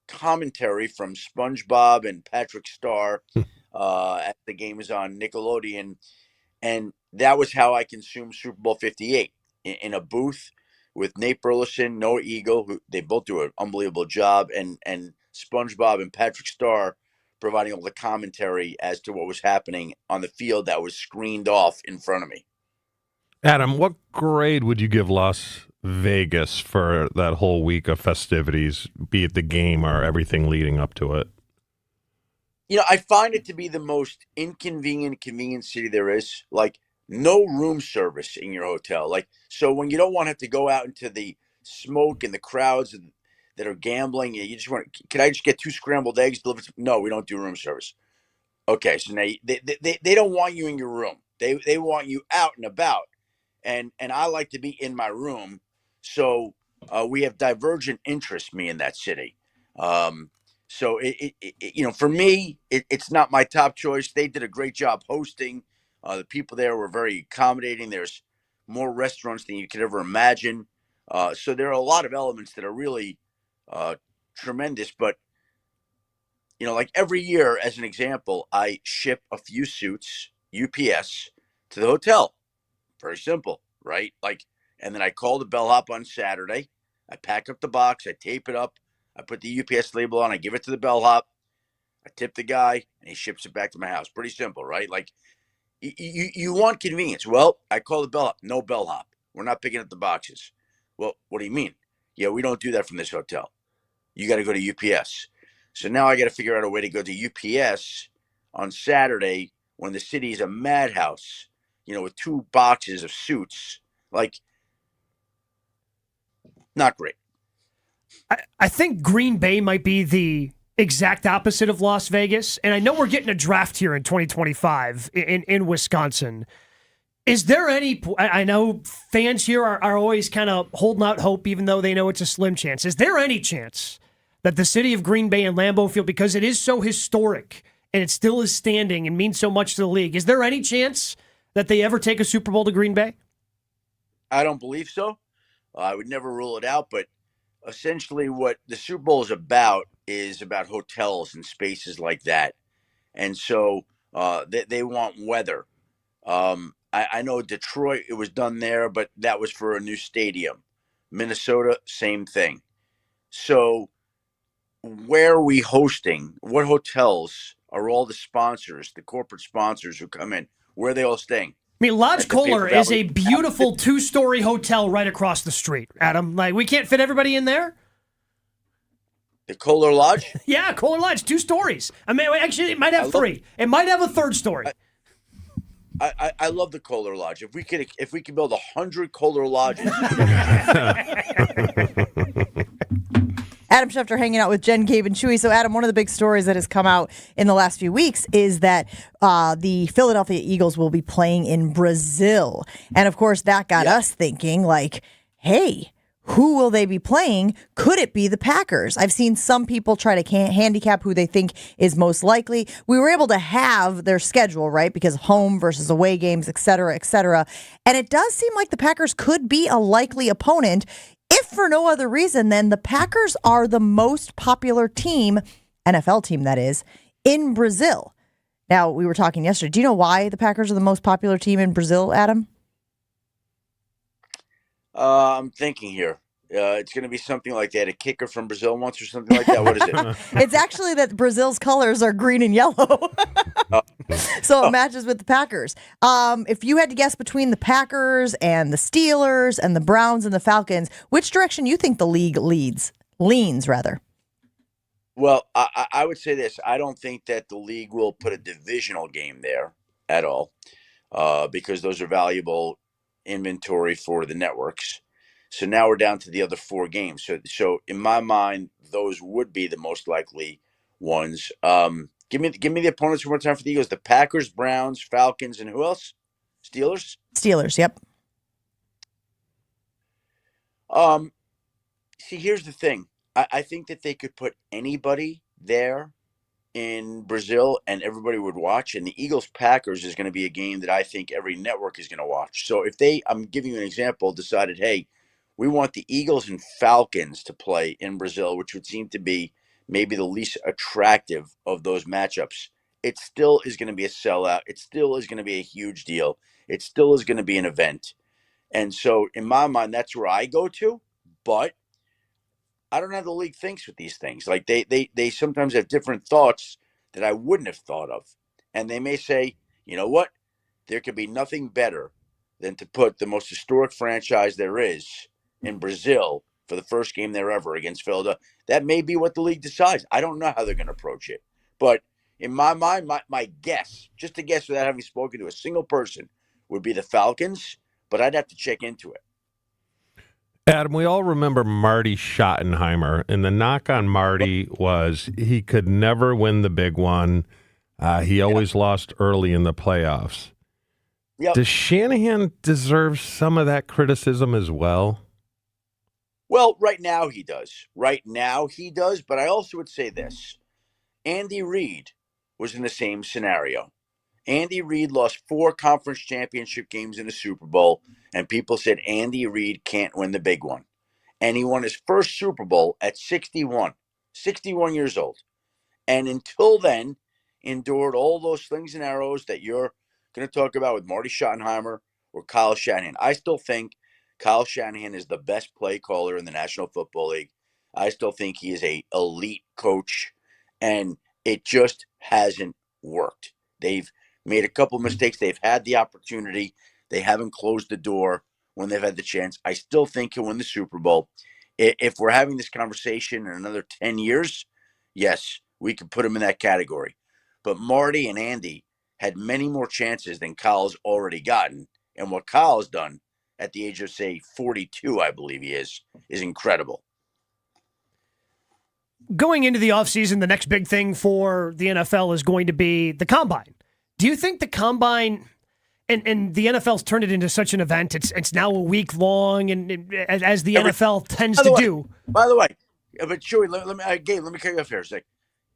commentary from SpongeBob and Patrick Star as the game is on Nickelodeon. And that was how I consumed Super Bowl 58, in a booth with Nate Burleson, Noah Eagle, who they both do an unbelievable job, and SpongeBob and Patrick Star providing all the commentary as to what was happening on the field that was screened off in front of me. Adam, what grade would you give Las Vegas for that whole week of festivities, be it the game or everything leading up to it? I find it to be the most convenient city there is. Like, no room service in your hotel. Like, so when you don't want to have to go out into the smoke and the crowds that are gambling, you just want, can I just get 2 scrambled eggs delivered? No, we don't do room service. Okay, so now they don't want you in your room. They want you out and about. And I like to be in my room. So we have divergent interests, me in that city. So for me, it's not my top choice. They did a great job hosting. The people there were very accommodating. There's more restaurants than you could ever imagine. So there are a lot of elements that are really tremendous. But like every year, as an example, I ship a few suits, UPS, to the hotel. Very simple, right? And then I call the bellhop on Saturday. I pack up the box. I tape it up. I put the UPS label on. I give it to the bellhop. I tip the guy, and he ships it back to my house. Pretty simple, right? You want convenience. Well, I call the bellhop. No bellhop. We're not picking up the boxes. Well, what do you mean? Yeah, we don't do that from this hotel. You got to go to UPS. So now I got to figure out a way to go to UPS on Saturday when the city is a madhouse, with 2 boxes of suits. Not great. I think Green Bay might be the exact opposite of Las Vegas. And I know we're getting a draft here in 2025 in Wisconsin. Is there any, I know fans here are always kind of holding out hope, even though they know it's a slim chance. Is there any chance that the city of Green Bay and Lambeau Field, because it is so historic and it still is standing and means so much to the league, is there any chance that they ever take a Super Bowl to Green Bay? I don't believe so. I would never rule it out, but essentially what the Super Bowl is about hotels and spaces like that. And so they want weather. I know Detroit, it was done there, but that was for a new stadium. Minnesota, same thing. So where are we hosting? What hotels are all the sponsors, the corporate sponsors who come in? Where are they all staying? I mean, Lodge Kohler is a beautiful 2-story hotel right across the street, Adam. We can't fit everybody in there? The Kohler Lodge? Yeah, Kohler Lodge, 2 stories. I mean, actually, it might have 3. It might have a 3rd story. I love the Kohler Lodge. If we could build 100 Kohler Lodges. Adam Schefter hanging out with Jen, Gabe, and Chewy. So, Adam, one of the big stories that has come out in the last few weeks is that the Philadelphia Eagles will be playing in Brazil. And, of course, that got us thinking, like, hey, who will they be playing? Could it be the Packers? I've seen some people try to handicap who they think is most likely. We were able to have their schedule, right? Because home versus away games, et cetera, et cetera. And it does seem like the Packers could be a likely opponent. If for no other reason, then the Packers are the most popular team, NFL team that is, in Brazil. Now, we were talking yesterday. Do you know why the Packers are the most popular team in Brazil, Adam? I'm thinking here. It's going to be something like they had a kicker from Brazil once or something like that. What is it? It's actually that Brazil's colors are green and yellow. So it matches with the Packers. If you had to guess between the Packers and the Steelers and the Browns and the Falcons, which direction you think the league leans rather? Well, I would say this. I don't think that the league will put a divisional game there at all because those are valuable inventory for the networks. So now we're down to the other 4 games. So in my mind, those would be the most likely ones. Give me the opponents one more time for the Eagles. The Packers, Browns, Falcons, and who else? Steelers? Steelers, yep. See, here's the thing. I think that they could put anybody there in Brazil and everybody would watch. And the Eagles-Packers is going to be a game that I think every network is going to watch. So if they, I'm giving you an example, decided, hey, we want the Eagles and Falcons to play in Brazil, which would seem to be maybe the least attractive of those matchups. It still is going to be a sellout. It still is going to be a huge deal. It still is going to be an event. And so in my mind, that's where I go to. But I don't know how the league thinks with these things. Like they sometimes have different thoughts that I wouldn't have thought of. And they may say, you know what? There could be nothing better than to put the most historic franchise there is in Brazil for the first game there ever against Philadelphia. That may be what the league decides. I don't know how they're going to approach it. But in my mind, my guess, just to guess without having spoken to a single person, would be the Falcons. But I'd have to check into it. Adam, we all remember Marty Schottenheimer, and the knock on Marty was he could never win the big one. He always lost early in the playoffs. Yep. Does Shanahan deserve some of that criticism as well? Well, right now he does. But I also would say this. Andy Reid was in the same scenario. Andy Reid lost 4 conference championship games in the Super Bowl, and people said Andy Reid can't win the big one. And he won his first Super Bowl at 61 years old. And until then, endured all those slings and arrows that you're going to talk about with Marty Schottenheimer or Kyle Shanahan. I still think Kyle Shanahan is the best play caller in the National Football League. I still think he is an elite coach, and it just hasn't worked. They've made a couple mistakes. They've had the opportunity. They haven't closed the door when they've had the chance. I still think he'll win the Super Bowl. If we're having this conversation in another 10 years, yes, we could put him in that category. But Marty and Andy had many more chances than Kyle's already gotten. And what Kyle's done at the age of, say, 42, I believe he is incredible. Going into the offseason, the next big thing for the NFL is going to be the Combine. Do you think the Combine, and the NFL's turned it into such an event, it's now a week long, and as the NFL tends to do. By the way, but Chewy, Gabe, let me cut you off here a sec.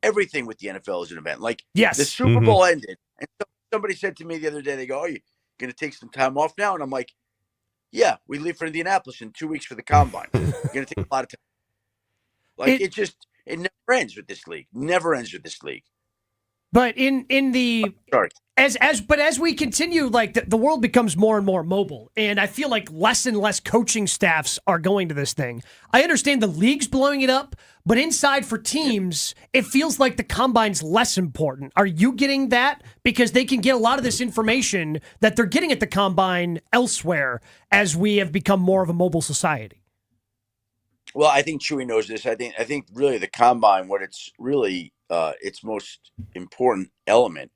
Everything with the NFL is an event. Like, yes. The Super Bowl ended, and somebody said to me the other day, they go, "Oh, you going to take some time off now?" And I'm like, "Yeah, we leave for Indianapolis in 2 weeks for the Combine. You're going to take a lot of time." Like, it never ends with this league. Never ends with this league. But in the as we continue, like the world becomes more and more mobile, and I feel like less and less coaching staffs are going to this thing. I understand the league's blowing it up, but inside for teams, it feels like the Combine's less important. Are you getting that? Because they can get a lot of this information that they're getting at the Combine elsewhere as we have become more of a mobile society. Well, I think Chewy knows this. I think really the Combine, what it's really its most important element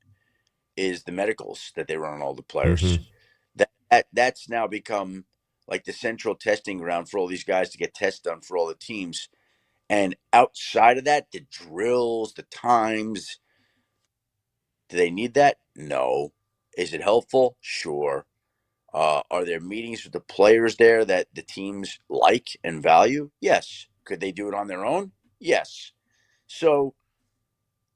is the medicals that they run on all the players. That's now become like the central testing ground for all these guys to get tests done for all the teams. And outside of that, the drills, the times, do they need that? No. Is it helpful? Sure. Are there meetings with the players there that the teams like and value? Yes. Could they do it on their own? Yes. So,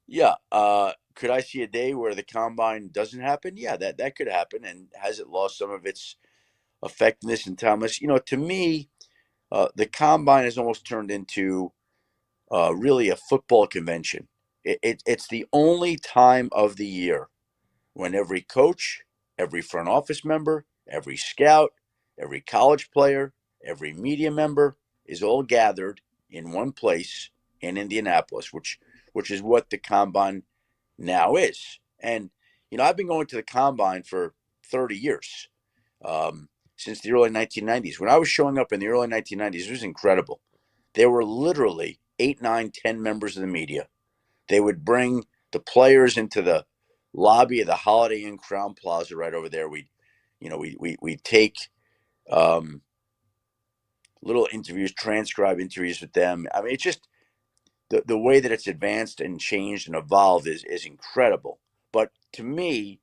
yeah. Could I see a day where the combine doesn't happen? Yeah, that could happen. And has it lost some of its effectiveness and timeless? To me, the combine has almost turned into really a football convention. It's the only time of the year when every coach, every front office member, every scout, every college player, every media member is all gathered in one place in Indianapolis, which is what the combine now is. And, I've been going to the combine for 30 years, since the early 1990s. When I was showing up in the early 1990s, it was incredible. There were literally 8, 9, 10 members of the media. They would bring the players into the lobby of the Holiday Inn Crowne Plaza right over there. We'd take little interviews, transcribe interviews with them. I mean, it's just the way that it's advanced and changed and evolved is incredible. But to me,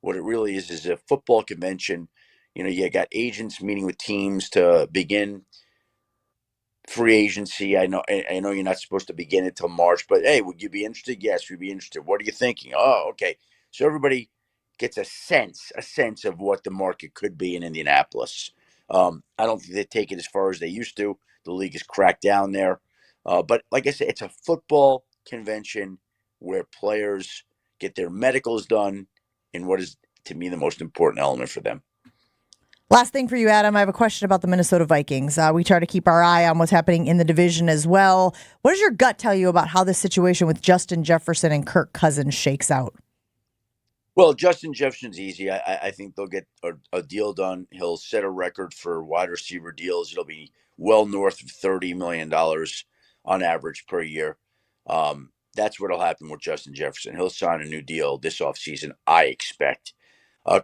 what it really is a football convention. You got agents meeting with teams to begin free agency. I know you're not supposed to begin until March, but hey, would you be interested? Yes, we'd be interested. What are you thinking? Oh, okay. So everybody gets a sense of what the market could be in Indianapolis. I don't think they take it as far as they used to. The league has cracked down there. But like I said, it's a football convention where players get their medicals done in what is, to me, the most important element for them. Last thing for you, Adam, I have a question about the Minnesota Vikings. We try to keep our eye on what's happening in the division as well. What does your gut tell you about how this situation with Justin Jefferson and Kirk Cousins shakes out? Well, Justin Jefferson's easy. I think they'll get a deal done. He'll set a record for wide receiver deals. It'll be well north of $30 million on average per year. That's what'll happen with Justin Jefferson. He'll sign a new deal this offseason, I expect.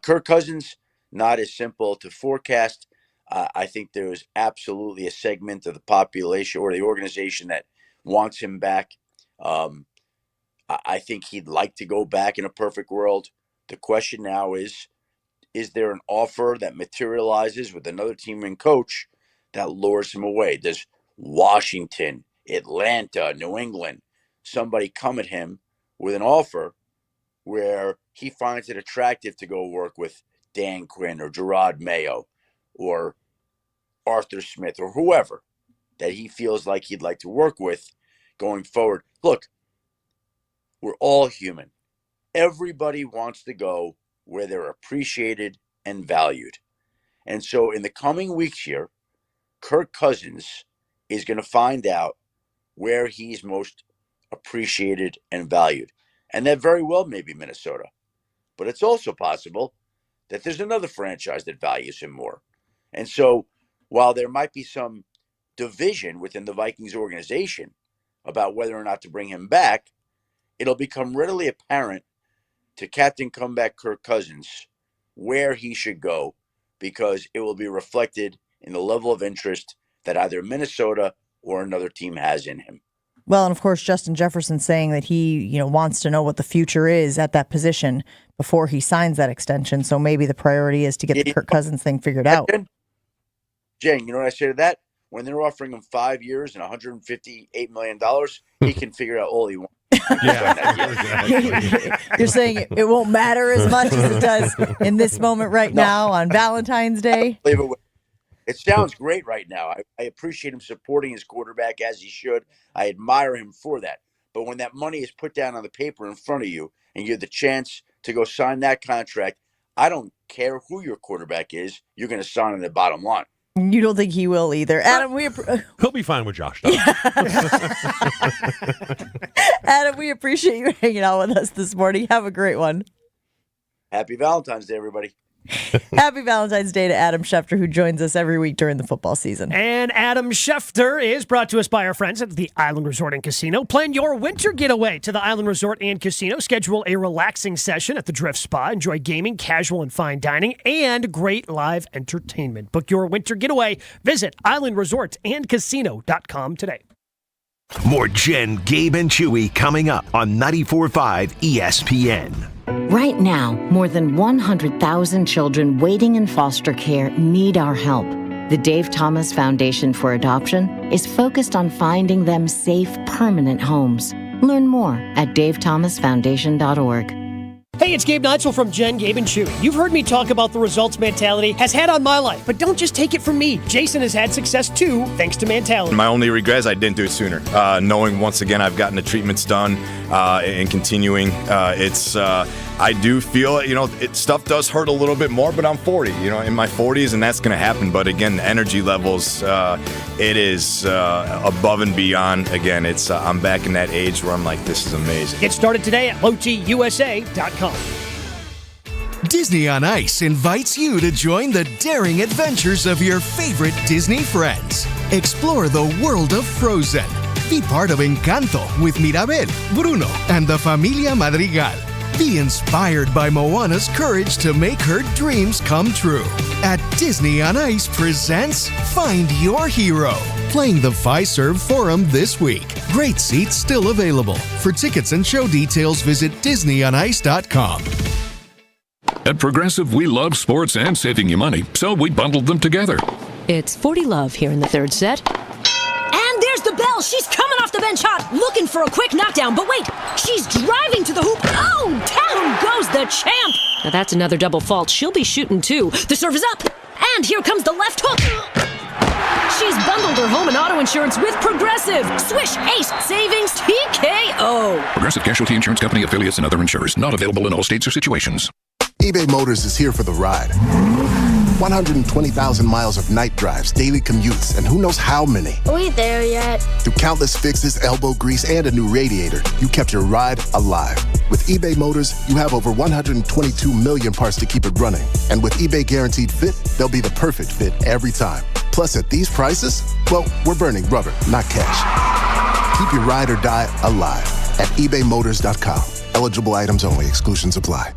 Kirk Cousins, not as simple to forecast. I think there is absolutely a segment of the population or the organization that wants him back. I think he'd like to go back in a perfect world. The question now is there an offer that materializes with another team and coach that lures him away? Does Washington, Atlanta, New England, somebody come at him with an offer where he finds it attractive to go work with Dan Quinn or Gerard Mayo or Arthur Smith or whoever that he feels like he'd like to work with going forward? Look, we're all human. Everybody wants to go where they're appreciated and valued. And so in the coming weeks here, Kirk Cousins is going to find out where he's most appreciated and valued. And that very well may be Minnesota. But it's also possible that there's another franchise that values him more. And so while there might be some division within the Vikings organization about whether or not to bring him back, it'll become readily apparent to Captain Comeback Kirk Cousins where he should go, because it will be reflected in the level of interest that either Minnesota or another team has in him. Well, and of course, Justin Jefferson saying that he, wants to know what the future is at that position before he signs that extension. So maybe the priority is to get the Kirk Cousins thing figured out. Jen, you know what I say to that? When they're offering him 5 years and $158 million, he can figure out all he wants. Yeah. You're saying it won't matter as much as it does in this moment right now on Valentine's Day? It sounds great right now. I appreciate him supporting his quarterback as he should. I admire him for that. But when that money is put down on the paper in front of you and you have the chance to go sign that contract, I don't care who your quarterback is. You're going to sign on the bottom line. You don't think he will either. Adam, he'll be fine with Josh, though. Adam, we appreciate you hanging out with us this morning. Have a great one. Happy Valentine's Day, everybody. Happy Valentine's Day to Adam Schefter, who joins us every week during the football season. And Adam Schefter is brought to us by our friends at the Island Resort and Casino. Plan your winter getaway to the Island Resort and Casino. Schedule a relaxing session at the Drift Spa. Enjoy gaming, casual and fine dining, and great live entertainment. Book your winter getaway. Visit islandresortandcasino.com today. More Jen, Gabe, and Chewy coming up on 94.5 ESPN. Right now, more than 100,000 children waiting in foster care need our help. The Dave Thomas Foundation for Adoption is focused on finding them safe, permanent homes. Learn more at davethomasfoundation.org. Hey, it's Gabe Neitzel from Jen, Gabe, and Chewy. You've heard me talk about the results mentality has had on my life, but don't just take it from me. Jason has had success too, thanks to mentality. My only regret is I didn't do it sooner. Knowing once again I've gotten the treatments done and continuing, I do feel, stuff does hurt a little bit more, but I'm 40, in my 40s, and that's going to happen. But again, the energy levels, it is above and beyond. Again, I'm back in that age where I'm like, this is amazing. Get started today at lowtusa.com. Disney on Ice invites you to join the daring adventures of your favorite Disney friends. Explore the world of Frozen. Be part of Encanto with Mirabel, Bruno, and the Familia Madrigal. Be inspired by Moana's courage to make her dreams come true. At Disney on Ice presents Find Your Hero. Playing the Fiserv Forum this week. Great seats still available. For tickets and show details, visit DisneyOnIce.com. At Progressive, we love sports and saving you money, so we bundled them together. It's 40 love here in the third set. And there's the bell. She's coming off the bench hot, looking for a quick knockdown. But wait, she's driving to the hoop. Oh, down goes the champ. Now that's another double fault. She'll be shooting too. The serve is up. And here comes the left hook. She's bundled her home and auto insurance with Progressive. Swish, ace, savings, TKO. Progressive Casualty Insurance Company, affiliates, and other insurers. Not available in all states or situations. eBay Motors is here for the ride. 120,000 miles of night drives, daily commutes, and who knows how many. Are we there yet? Through countless fixes, elbow grease, and a new radiator, you kept your ride alive. With eBay Motors, you have over 122 million parts to keep it running. And with eBay Guaranteed Fit, they'll be the perfect fit every time. Plus, at these prices, well, we're burning rubber, not cash. Keep your ride or die alive at ebaymotors.com. Eligible items only. Exclusions apply.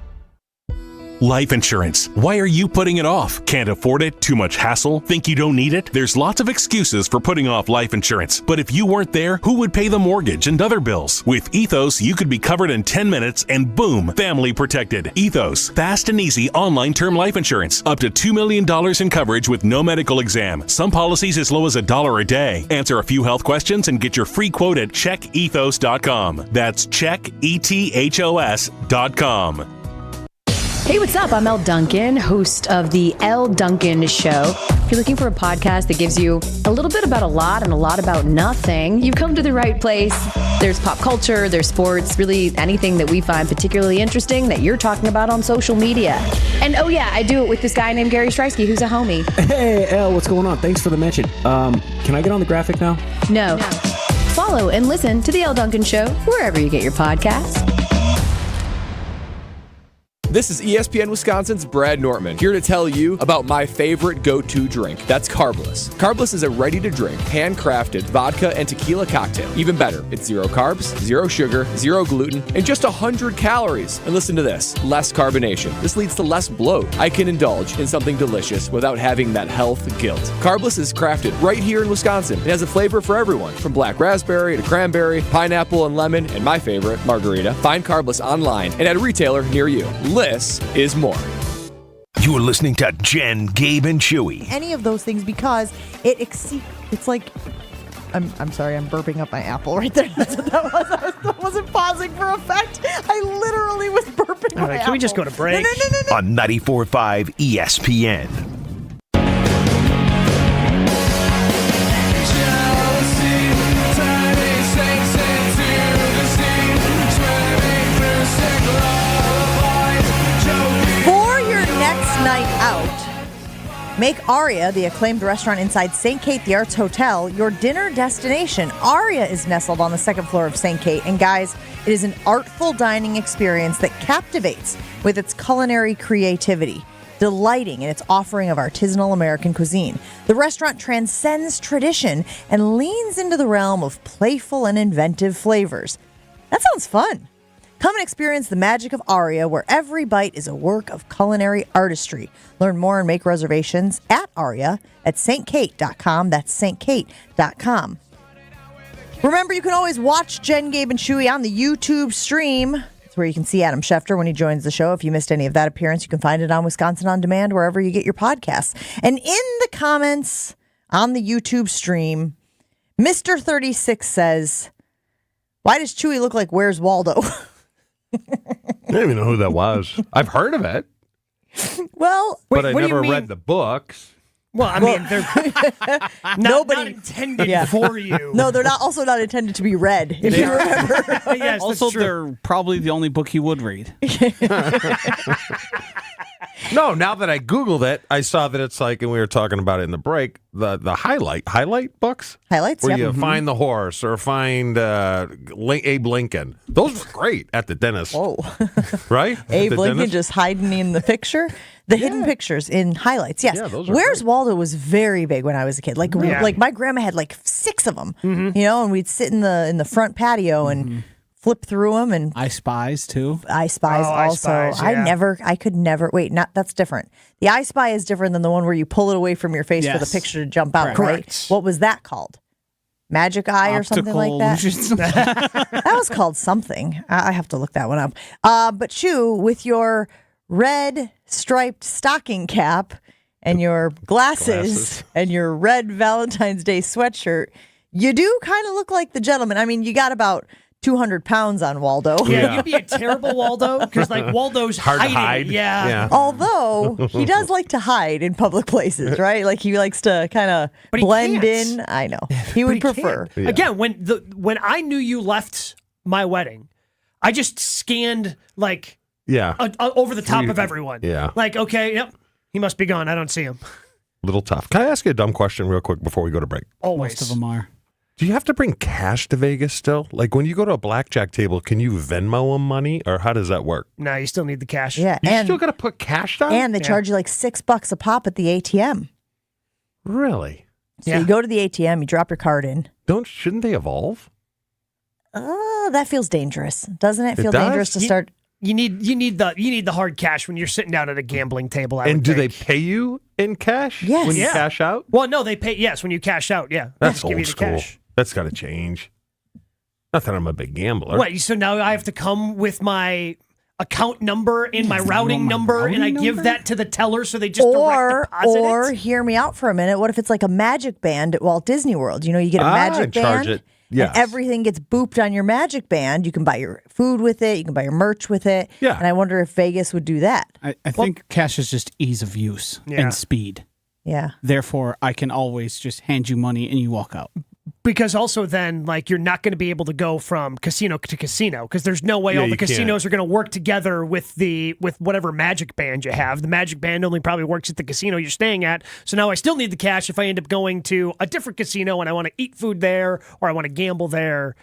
Life insurance. Why are you putting it off? Can't afford it? Too much hassle? Think you don't need it? There's lots of excuses for putting off life insurance. But if you weren't there, who would pay the mortgage and other bills? With Ethos, you could be covered in 10 minutes and boom, family protected. Ethos. Fast and easy online term life insurance. Up to $2 million in coverage with no medical exam. Some policies as low as $1 a day. Answer a few health questions and get your free quote at checkethos.com. That's checkethos.com. Hey, what's up? I'm Elle Duncan, host of The Elle Duncan Show. If you're looking for a podcast that gives you a little bit about a lot and a lot about nothing, you've come to the right place. There's pop culture, there's sports, really anything that we find particularly interesting that you're talking about on social media. And oh yeah, I do it with this guy named Gary Streisky, who's a homie. Hey, Elle, what's going on? Thanks for the mention. Can I get on the graphic now? No. Follow and listen to The Elle Duncan Show wherever you get your podcasts. This is ESPN Wisconsin's Brad Nortman, here to tell you about my favorite go-to drink. That's Carbless. Carbless is a ready-to-drink, handcrafted vodka and tequila cocktail. Even better, it's 0 carbs, 0 sugar, 0 gluten, and just 100 calories. And listen to this, less carbonation. This leads to less bloat. I can indulge in something delicious without having that health guilt. Carbless is crafted right here in Wisconsin. It has a flavor for everyone, from black raspberry to cranberry, pineapple and lemon, and my favorite, margarita. Find Carbless online and at a retailer near you. Less is more. You're listening to Jen, Gabe, and Chewy. Any of those things because it's like, I'm sorry, I'm burping up my apple right there. That's what that was. I wasn't pausing for effect. I literally was burping All right, can we just go to break? No. On 94.5 ESPN. Night out. Make Aria, the acclaimed restaurant inside St. Kate the Arts Hotel, your dinner destination. Aria is nestled on the second floor of St. Kate, and guys, it is an artful dining experience that captivates with its culinary creativity. delighting in its offering of artisanal American cuisine. The restaurant transcends tradition and leans into the realm of playful and inventive flavors. That sounds fun. Come and experience the magic of Aria, where every bite is a work of culinary artistry. Learn more and make reservations at Aria at stkate.com. That's stkate.com. Remember, you can always watch Jen, Gabe, and Chewy on the YouTube stream. It's where you can see Adam Schefter when he joins the show. If you missed any of that appearance, you can find it on Wisconsin On Demand, wherever you get your podcasts. And in the comments on the YouTube stream, Mr. 36 says, "Why does Chewy look like Where's Waldo?" I don't even know who that was. I've heard of it. Well, but I never read the books. Well, I mean, they're not intended for you. No, they're also not intended to be read, if you remember. Yes, also, they're probably the only book he would read. No, now that I Googled it, I saw that it's like, and we were talking about it in the break, the highlight books? Highlights, where yep. you find the horse or find Abe Lincoln. Those were great at the dentist. Whoa. Right? Abe Lincoln just hiding in the picture. The hidden pictures in highlights, yes. Yeah, those are Where's great. Waldo was very big when I was a kid. Like my grandma had like 6 of them, and we'd sit in the front patio and flip through them. And I Spies too. I Spies also. I Spies, yeah. I could never wait. That's different. The I Spy is different than the one where you pull it away from your face for the Yes. picture to jump out. Correct. Right? What was that called? Magic Eye or something like that? That was called something. I have to look that one up. But Chew, with your red striped stocking cap and your glasses and your red Valentine's Day sweatshirt, you do kind of look like the gentleman. I mean, you got about 200 pounds on Waldo. Yeah, you'd be a terrible Waldo because like Waldo's hard to hiding. hide. Yeah. Although he does like to hide in public places, right? Like he likes to kind of But he blend can't. in. I know. He would But he prefer. can't. Again, when I knew you left my wedding, I just scanned like over the top of everyone. Yeah. Like, okay, yep, he must be gone. I don't see him. Little tough. Can I ask you a dumb question real quick before we go to break? Always. Most of them are. Do you have to bring cash to Vegas still? Like when you go to a blackjack table, can you Venmo them money or how does that work? No, you still need the cash. Yeah. You and still got to put cash down? and they charge you like $6 a pop at the ATM. Really? So you go to the ATM, you drop your card in. Shouldn't they evolve? That feels dangerous. Doesn't it feel does? dangerous to start? You need the hard cash when you're sitting down at a gambling table. And do they pay you in cash Yes. when you Yeah. cash out? Well, no, they pay. Yes, when you cash out. Yeah, That's Just give old you the school. cash. That's got to change. Not that I'm a big gambler. Wait, so now I have to come with my account number and my routing number, and I give that to the teller so they just direct deposit Or it? hear me out for a minute. What if it's like a magic band at Walt Disney World? You know, you get a magic charge band. it. Yes. And everything gets booped on your magic band. You can buy your food with it. You can buy your merch with it. Yeah. And I wonder if Vegas would do that. I think cash is just ease of use and speed. Yeah. Therefore, I can always just hand you money and you walk out. Because also then, like, you're not going to be able to go from casino to casino because there's no way all the you can't. casinos are going to work together with whatever magic band you have. The magic band only probably works at the casino you're staying at. So now I still need the cash if I end up going to a different casino and I want to eat food there or I want to gamble there.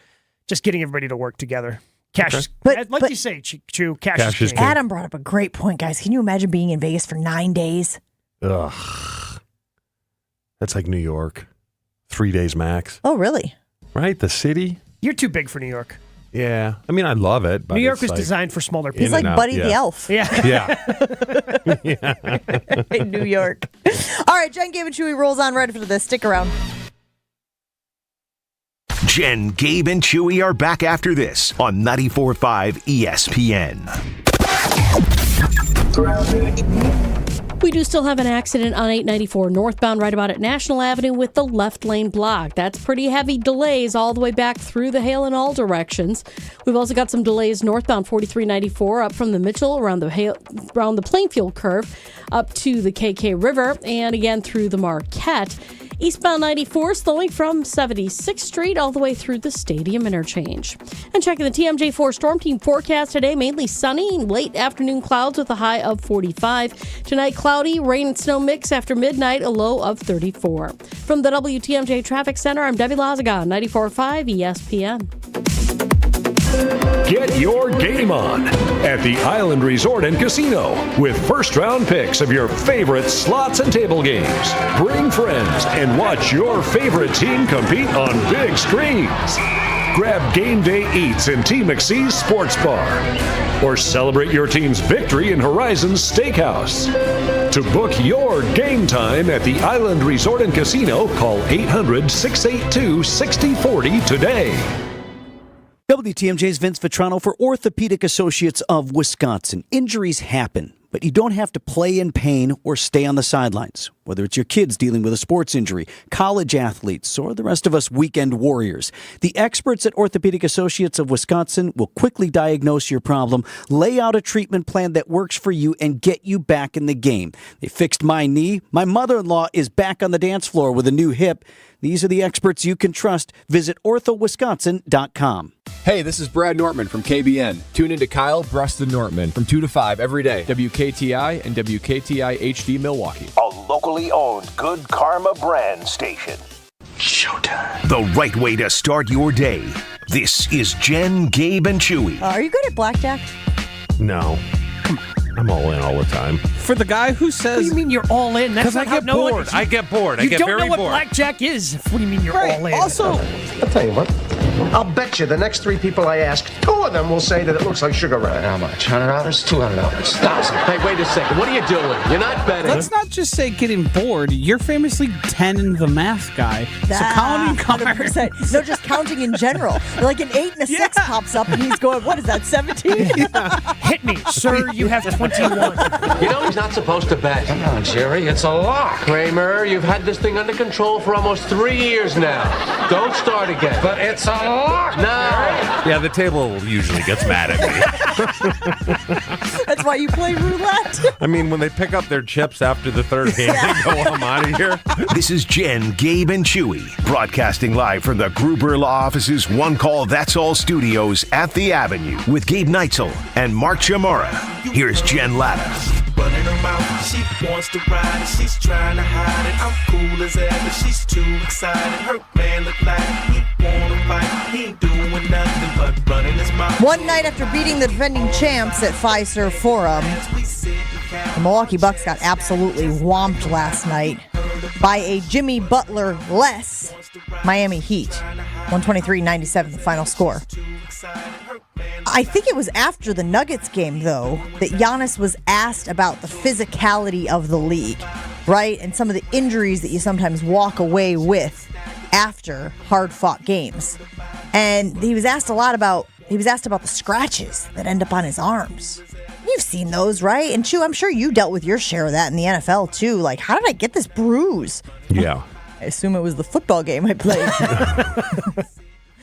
Just getting everybody to work together. Cash, is, But- like but- you say, Chew, cash Cash is is king. king. Adam brought up a great point, guys. Can you imagine being in Vegas for 9 days? Ugh. That's like New York. 3 days max. Oh, really? Right? The city? You're too big for New York. Yeah. I mean, I love it. But New York it's was like designed for smaller people. He's like and out, Buddy yeah. the Elf Yeah. in New York. All right, Jen, Gabe, and Chewy rolls on right after this. Stick around. Jen, Gabe, and Chewy are back after this on 94.5 ESPN. We do still have an accident on 894 northbound right about at National Avenue with the left lane blocked. That's pretty heavy delays all the way back through the Hale in all directions. We've also got some delays northbound 4394 up from the Mitchell around the Plainfield curve up to the KK River and again through the Marquette. Eastbound 94 slowing from 76th Street all the way through the Stadium interchange. And checking the TMJ4 Storm Team forecast today, mainly sunny, late afternoon clouds with a high of 45. Tonight, cloudy, rain and snow mix after midnight, a low of 34. From the WTMJ Traffic Center, I'm Debbie Lazaga, 94.5 ESPN. Get your game on at the Island Resort and Casino with first-round picks of your favorite slots and table games. Bring friends and watch your favorite team compete on big screens. Grab game day eats in T. McSee's Sports Bar. Or celebrate your team's victory in Horizon's Steakhouse. To book your game time at the Island Resort and Casino, call 800-682-6040 today. WTMJ's Vince Vitrano for Orthopedic Associates of Wisconsin. Injuries happen, but you don't have to play in pain or stay on the sidelines. Whether it's your kids dealing with a sports injury, college athletes, or the rest of us weekend warriors, the experts at Orthopedic Associates of Wisconsin will quickly diagnose your problem, lay out a treatment plan that works for you, and get you back in the game. They fixed my knee. My mother-in-law is back on the dance floor with a new hip. These are the experts you can trust. Visit orthowisconsin.com. Hey, this is Brad Nortman from KBN. Tune in to Kyle, Brust, and Nortman from 2 to 5 every day. WKTI and WKTI HD Milwaukee. A locally owned Good Karma brand station. Showtime. The right way to start your day. This is Jen, Gabe, and Chewy. Are you good at blackjack? No. I'm all in all the time. For the guy who says... What do you mean you're all in? Because I get bored. I get bored. I get very bored. You don't know what blackjack is. What do you mean you're all in? Also, I'll tell you what. I'll bet you the next 3 people I ask, 2 of them will say that it looks like Sugar Ray. How much? $100? $200? $1,000. Hey, wait a second. What are you doing? You're not betting. Let's not just say getting bored. You're famously 10 in the math guy. So counting cards. 100%. No, just counting in general. Like an 8 and a 6 pops up and he's going, what is that, 17? Hit me, sir. You have 21. You know he's not supposed to bet. Come on, Jerry. It's a lock. Kramer, you've had this thing under control for almost 3 years now. Don't start again. But it's a lock. No. Yeah, the table usually gets mad at me. That's why you play roulette. I mean, when they pick up their chips after the third hand, they go, I'm out of here. This is Jen, Gabe, and Chewy, broadcasting live from the Gruber Law Office's One Call That's All studios at the Avenue with Gabe Neitzel and Mark Chamora. Here's Jen Latta. Running her mouth, she wants to ride it, she's trying to hide it. I'm cool as ever, she's too excited. Her man look like he wanna fight, he ain't doing nothing but running his mouth. One night after beating the defending champs at Fiserv Forum, the Milwaukee Bucks got absolutely whomped last night by a Jimmy Butler-less Miami Heat. 123-97, the final score. I think it was after the Nuggets game, though, that Giannis was asked about the physicality of the league, right? And some of the injuries that you sometimes walk away with after hard-fought games. And he was asked about the scratches that end up on his arms. You've seen those, right? And Chew, I'm sure you dealt with your share of that in the NFL, too. Like, how did I get this bruise? Yeah. I assume it was the football game I played.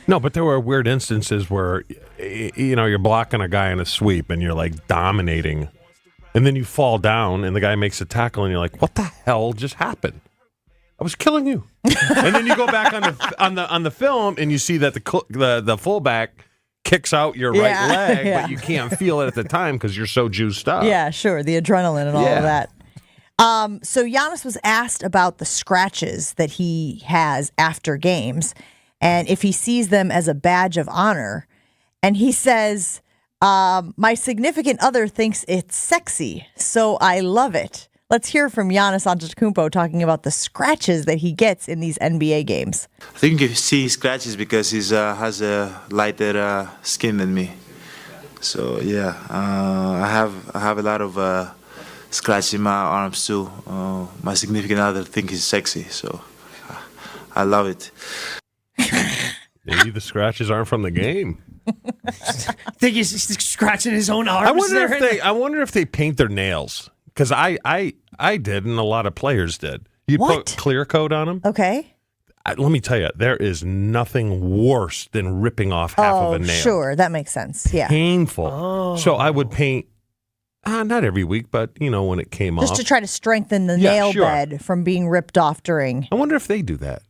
No, but there were weird instances where, you know, you're blocking a guy in a sweep and you're like dominating, and then you fall down and the guy makes a tackle and you're like, what the hell just happened? I was killing you. And then you go back on the film and you see that the fullback kicks out your right leg, but you can't feel it at the time because you're so juiced up. Yeah, sure. The adrenaline and all of that. So Giannis was asked about the scratches that he has after games and if he sees them as a badge of honor. And he says, my significant other thinks it's sexy, so I love it. Let's hear from Giannis Antetokounmpo talking about the scratches that he gets in these NBA games. I think you see scratches because he has a lighter skin than me. So yeah, I have a lot of scratches in my arms too. My significant other thinks it's sexy, so I love it. Maybe the scratches aren't from the game. Think he's scratching his own arms. I wonder if they paint their nails, because I did, and a lot of players did. You put clear coat on them. Okay. Let me tell you, there is nothing worse than ripping off half of a nail. Sure, that makes sense. Yeah. Painful. Oh. So I would paint, not every week, but when it came off, just to try to strengthen the nail bed from being ripped off during. I wonder if they do that.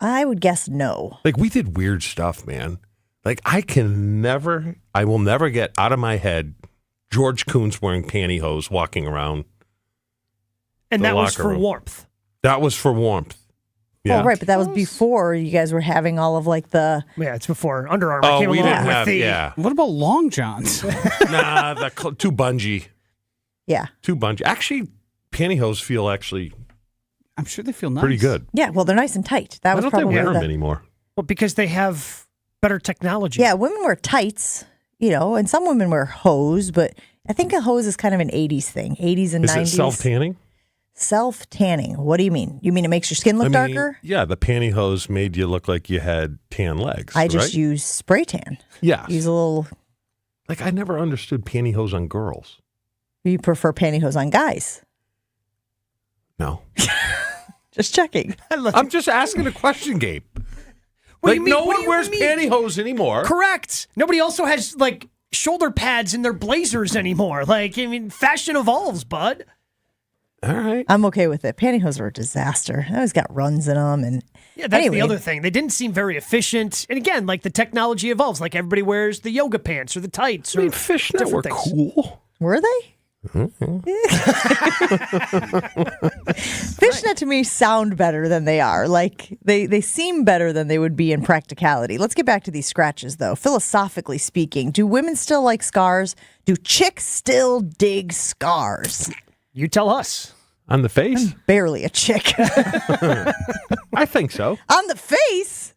I would guess no. Like, we did weird stuff, man. Like, I will never get out of my head George Kuntz wearing pantyhose walking around. And that was for warmth. That was for warmth. Yeah. Oh, right, but that was before you guys were having all of like the. Yeah, it's before Under Armour Oh, came we along didn't with have. the. Yeah. What about long johns? Nah, too bungee. Yeah. Too bungee. Actually, pantyhose feel actually. I'm sure they feel nice. Pretty good. Yeah, well, they're nice and tight. That was I don't probably think we wear the- them anymore. Well, because they have better technology. Yeah, women wear tights, and some women wear hose, but I think a hose is kind of an 80s thing. 80s and Is 90s. it self-tanning? Self-tanning. What do you mean? You mean it makes your skin look darker? Yeah, the pantyhose made you look like you had tan legs. I just right? use spray tan. Yeah. Use a little. Like, I never understood pantyhose on girls. You prefer pantyhose on guys? No. Just checking. I'm just asking a question, Gabe. What do Like, you mean? no What one do you wears mean? pantyhose anymore. Correct. Nobody also has like shoulder pads in their blazers anymore. Like, I mean, fashion evolves, bud. All right. I'm okay with it. Pantyhose are a disaster. I always got runs in them. And Yeah, that's anyway, the other thing. They didn't seem very efficient. And again, like the technology evolves. Like everybody wears the yoga pants or the tights. Or fishnet were different things. cool. Were they? Fishnet to me sound better than they are. Like they seem better than they would be in practicality. Let's get back to these scratches though. Philosophically speaking, do women still like scars? Do chicks still dig scars? You tell us. On the face? Barely a chick. I think so. On the face?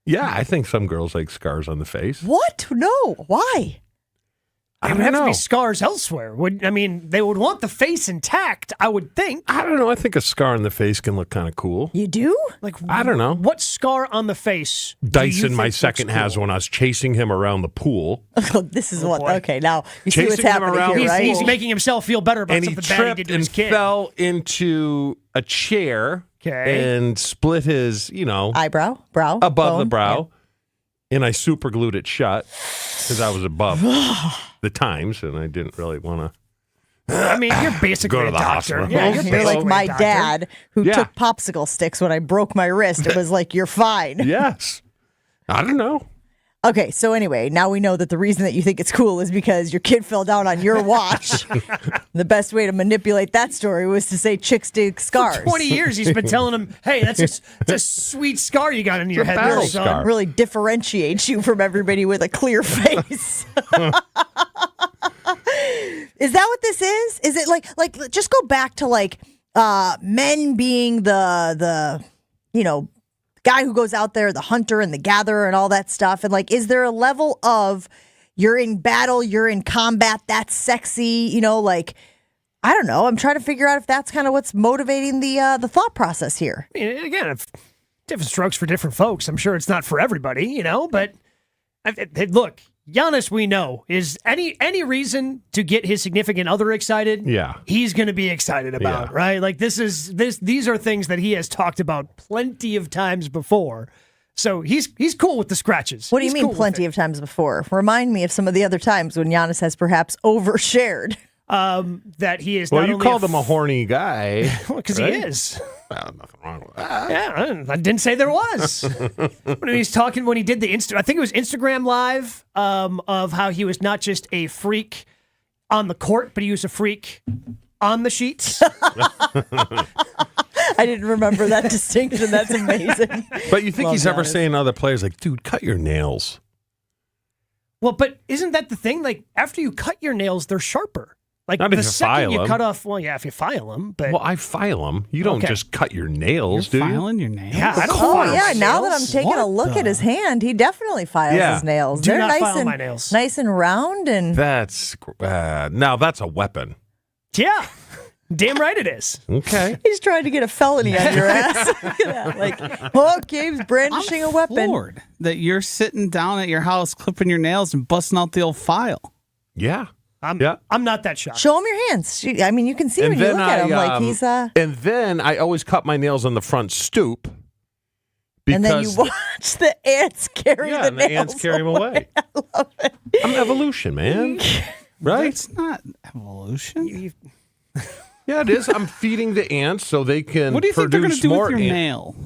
Yeah, I think some girls like scars on the face. What? No. Why? It would have to be scars elsewhere. They would want the face intact, I would think. I don't know. I think a scar on the face can look kind of cool. You do? Like, I don't know. What scar on the face? do you Dyson, my think second, looks has cool? when I was chasing him around the pool. This is what. boy. Okay, now you see Chasing what's him happening around here, the right? He's making himself feel better about And he something bad he tripped did to and his kid. fell into a chair and split his, Eyebrow, brow, above bone. the brow. And I super glued it shut because I was above the times and I didn't really want to. I mean, you're basically Go to a the doctor. hospital. Yeah, You're like my dad who Yeah. took popsicle sticks when I broke my wrist. It was like, you're fine. Yes. I don't know. Okay, so anyway, now we know that the reason that you think it's cool is because your kid fell down on your watch. The best way to manipulate that story was to say chicks dig scars. For 20 years, he's been telling him, hey, that's a sweet scar you got in your head there, son. Really differentiates you from everybody with a clear face. Is that what this is? Is it like just go back to like men being the guy who goes out there, the hunter and the gatherer and all that stuff, and like, is there a level of you're in battle, you're in combat, that's sexy, like, I don't know. I'm trying to figure out if that's kind of what's motivating the thought process here. I mean, again, if different strokes for different folks. I'm sure it's not for everybody, but look, Giannis, we know, is any reason to get his significant other excited. Yeah, he's going to be excited about, right? Like these are things that he has talked about plenty of times before. So he's cool with the scratches. What do you mean plenty of times before? Remind me of some of the other times when Giannis has perhaps overshared. That he is. Well, not you only called him a horny guy. because right? he is. Well, nothing wrong with that. Yeah, I didn't say there was. When he's talking, when he did the I think it was Instagram Live, of how he was not just a freak on the court, but he was a freak on the sheets. I didn't remember that distinction. That's amazing. But you think Love he's ever Giannis. saying to other players, like, dude, cut your nails? Well, but isn't that the thing? Like, after you cut your nails, they're sharper. Like, Not if the you second file you them. cut off, well, yeah, if you file them, but Well, I file them. You don't Okay. just cut your nails, do you? Filing your nails? yeah, I don't Oh, file yeah. my Now that I'm nails. taking a look at his hand, he definitely files Yeah. his nails. Do They're not nice file and my nails. nice and round. And That's now that's a weapon. Yeah, damn right it is. Okay. he's trying to get a felony on your ass. Look at that. Like, oh, Gabe's brandishing a weapon. Floored that you're sitting down at your house clipping your nails and busting out the old file. Yeah. I'm not that shocked. Show him your hands. I mean, you can see when you look at him. Like he's And then I always cut my nails on the front stoop. Because, and then you watch the ants carry the and the nails ants carry them away. I love it. I'm evolution, man. Right? It's not evolution. Yeah, it is. I'm feeding the ants so they can What do you think they're going to produce do more with your ant- nail?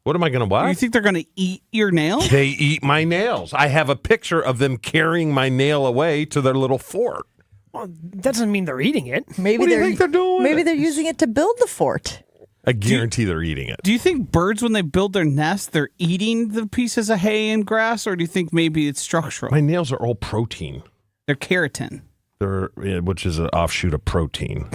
What am I going to watch? You think they're going to eat your nail? They eat my nails. I have a picture of them carrying my nail away to their little fort. Well, that doesn't mean they're eating it. Maybe What do you think they're doing? Maybe they're using it to build the fort. I guarantee they're eating it. Do you think birds, when they build their nest, they're eating the pieces of hay and grass, or do you think maybe it's structural? My nails are all protein. They're keratin. Which is an offshoot of protein.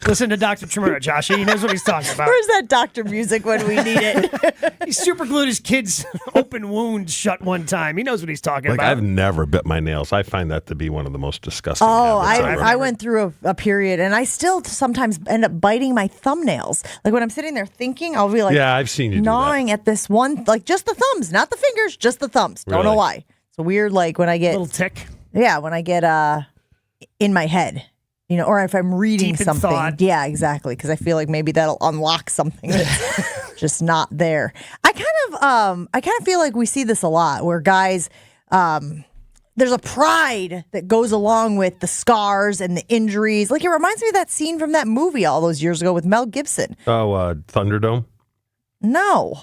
Listen to Dr. Chimera, Josh. He knows what he's talking about. Where's that doctor music when we need it? He super glued his kid's open wound shut one time. He knows what he's talking about. I've never bit my nails. I find that to be one of the most disgusting habits ever. I went through a period, and I still sometimes end up biting my thumbnails. Like when I'm sitting there thinking, I'll be like, yeah, I've seen you gnawing at this one, like just the thumbs, not the fingers, just the thumbs. Don't know why. It's a weird, like when I get little tick. Yeah, when I get in my head. Or if I'm reading something. Thought. Yeah, exactly. Because I feel like maybe that'll unlock something that's just not there. I kind of feel like we see this a lot where guys, there's a pride that goes along with the scars and the injuries. Like it reminds me of that scene from that movie all those years ago with Mel Gibson. Oh, Thunderdome? No.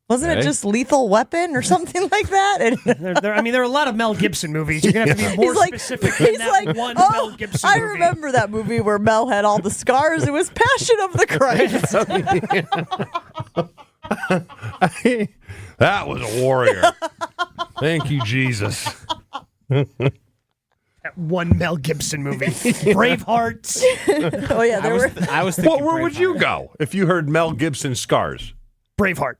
Wasn't it just Lethal Weapon or something like that? There are a lot of Mel Gibson movies. You're going to have to be more specific than that one Mel Gibson movie. I remember that movie where Mel had all the scars. It was Passion of the Christ. That was a warrior. Thank you, Jesus. That one Mel Gibson movie. Braveheart. Oh, yeah. I was thinking where would you go if you heard Mel Gibson's scars? Braveheart.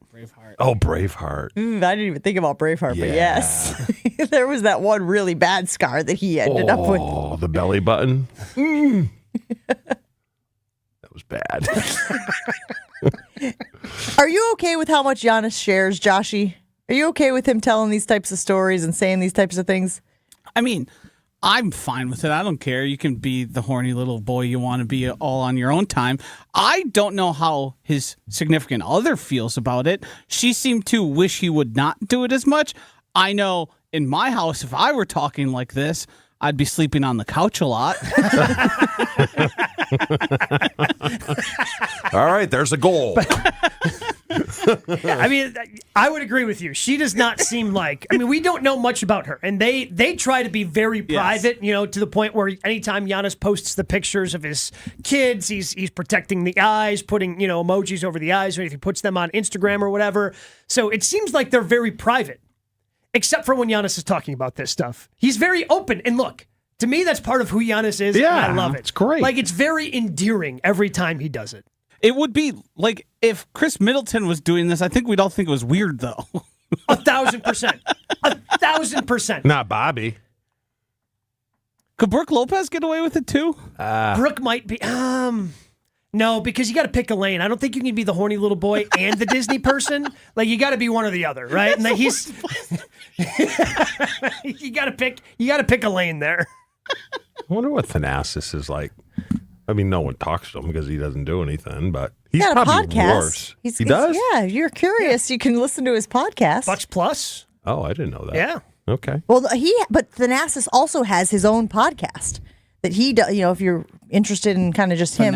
Oh, Braveheart. I didn't even think about Braveheart, but yes. There was that one really bad scar that he ended up with. Oh, the belly button. That was bad. Are you okay with how much Giannis shares, Joshy? Are you okay with him telling these types of stories and saying these types of things? I mean, I'm fine with it. I don't care. You can be the horny little boy you want to be all on your own time. I don't know how his significant other feels about it. She seemed to wish he would not do it as much. I know in my house, if I were talking like this, I'd be sleeping on the couch a lot. All right, there's a goal. I mean, I would agree with you. She does not seem like. I mean, we don't know much about her, and they try to be very private. To the point where anytime Giannis posts the pictures of his kids, he's protecting the eyes, putting emojis over the eyes, or if he puts them on Instagram or whatever. So it seems like they're very private, except for when Giannis is talking about this stuff. He's very open, and look. To me, that's part of who Giannis is. Yeah, and I love it. It's great. Like, it's very endearing every time he does it. It would be like if Chris Middleton was doing this. I think we'd all think it was weird, though. 1,000%. 1,000%. Not Bobby. Could Brooke Lopez get away with it too? Brooke might be. No, because you got to pick a lane. I don't think you can be the horny little boy and the Disney person. Like you got to be one or the other, right? And he's. you got to pick. You got to pick a lane there. I wonder what Thanasis is like. I mean, no one talks to him because he doesn't do anything, but he's got a probably podcast. worse. He does? Yeah, you're curious. You can listen to his podcast. Bucks Plus. Oh, I didn't know that. Yeah. Okay. Well, but Thanasis also has his own podcast that he does. If you're interested in kind of just him.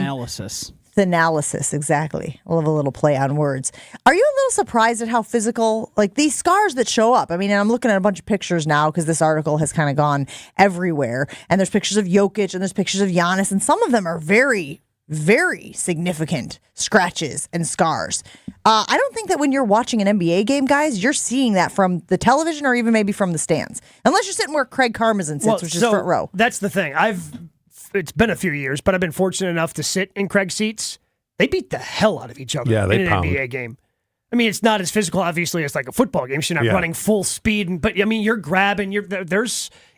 Thanalysis, exactly. I love a little play on words. Are you a little surprised at how physical, like these scars that show up? I mean, I'm looking at a bunch of pictures now because this article has kind of gone everywhere. And there's pictures of Jokic and there's pictures of Giannis, and some of them are very, very significant scratches and scars. I don't think that when you're watching an NBA game, guys, you're seeing that from the television or even maybe from the stands. Unless you're sitting where Craig Karmazin sits, which is front row. That's the thing. It's been a few years, but I've been fortunate enough to sit in Craig's seats. They beat the hell out of each other in an NBA game. I mean, it's not as physical, obviously, as like a football game. So you're not running full speed, but I mean, you're grabbing. It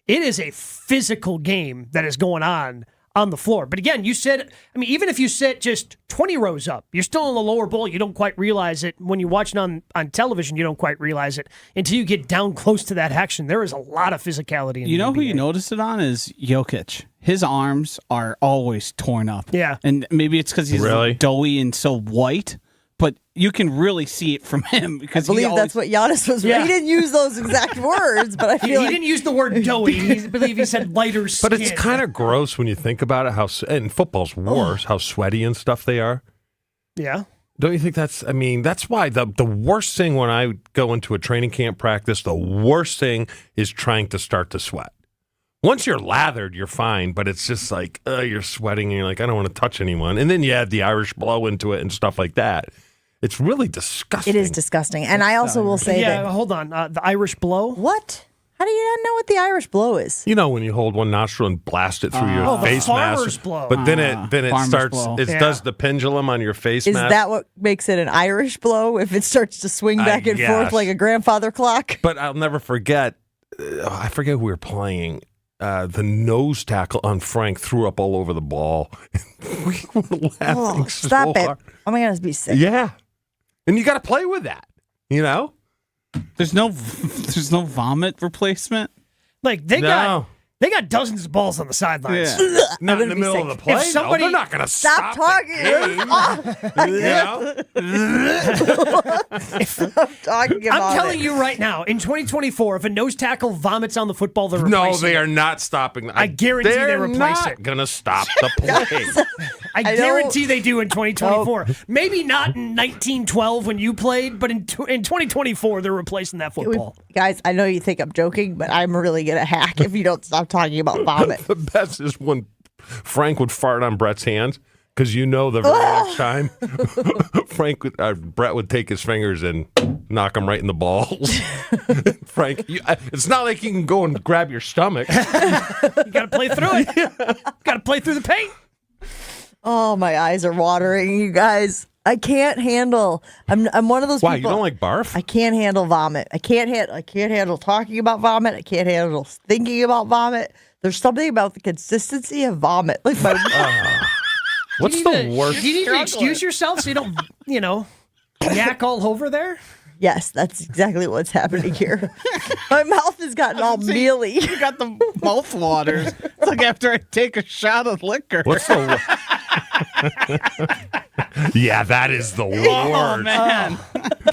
is a physical game that is going on the floor. But again, even if you sit just 20 rows up, you're still in the lower bowl. You don't quite realize it. When you're watching on television, you don't quite realize it until you get down close to that action. There is a lot of physicality in the NBA. Who you notice it on is Jokic. His arms are always torn up. Yeah. And maybe it's because he's doughy and so white, but you can really see it from him. Because I believe that's what Giannis was. Yeah. He didn't use those exact words, but I feel he didn't use the word doughy. I believe he said lighter skin. But it's kind of gross when you think about it. And football's worse, how sweaty and stuff they are. Yeah. Don't you think that's why the worst thing when I go into a training camp practice, the worst thing is trying to start to sweat. Once you're lathered, you're fine, but it's just like you're sweating and you're like, I don't want to touch anyone. And then you add the Irish blow into it and stuff like that. It's really disgusting. It is disgusting. And I also will say that... hold on. The Irish blow? What? How do you not know what the Irish blow is? You know when you hold one nostril and blast it through your face the mask. farmer's blow. But then it starts, blow. it does the pendulum on your face Is mask. that what makes it an Irish blow if it starts to swing back and forth like a grandfather clock? But I'll never forget, I forget who we were playing. The nose tackle on Frank threw up all over the ball. We were laughing Stop so it. hard. Oh my God, it's be sick. Yeah. And you got to play with that, you know? There's no vomit replacement. Like they got dozens of balls on the sidelines. Yeah. Not in the middle of the play. If somebody, they're not going to Stop talking. Stop talking about I'm telling it. you right now, in 2024, if a nose tackle vomits on the football, they're No, replacing they it. are not stopping that. I guarantee they replace not it. going to stop the play. I guarantee they do in 2024. Maybe not in 1912 when you played, but in 2024 they're replacing that football. Guys, I know you think I'm joking, but I'm really going to hack if you don't stop talking about vomit. The best is when Frank would fart on Brett's hands because you know the very next time Brett would take his fingers and knock him right in the balls. Frank, it's not like you can go and grab your stomach. You got to play through it. Got to play through the paint. Oh, my eyes are watering, you guys. I can't handle. I'm one of those Why, people. you don't like barf? I can't handle vomit. I can't handle talking about vomit. I can't handle thinking about vomit. There's something about the consistency of vomit. Like my What's the worst? Do you need to excuse yourself so you don't, yak all over there? Yes, that's exactly what's happening here. My mouth has gotten all mealy. You got the mouth waters. It's like after I take a shot of liquor. What's the Yeah, that is the worst. Oh, man.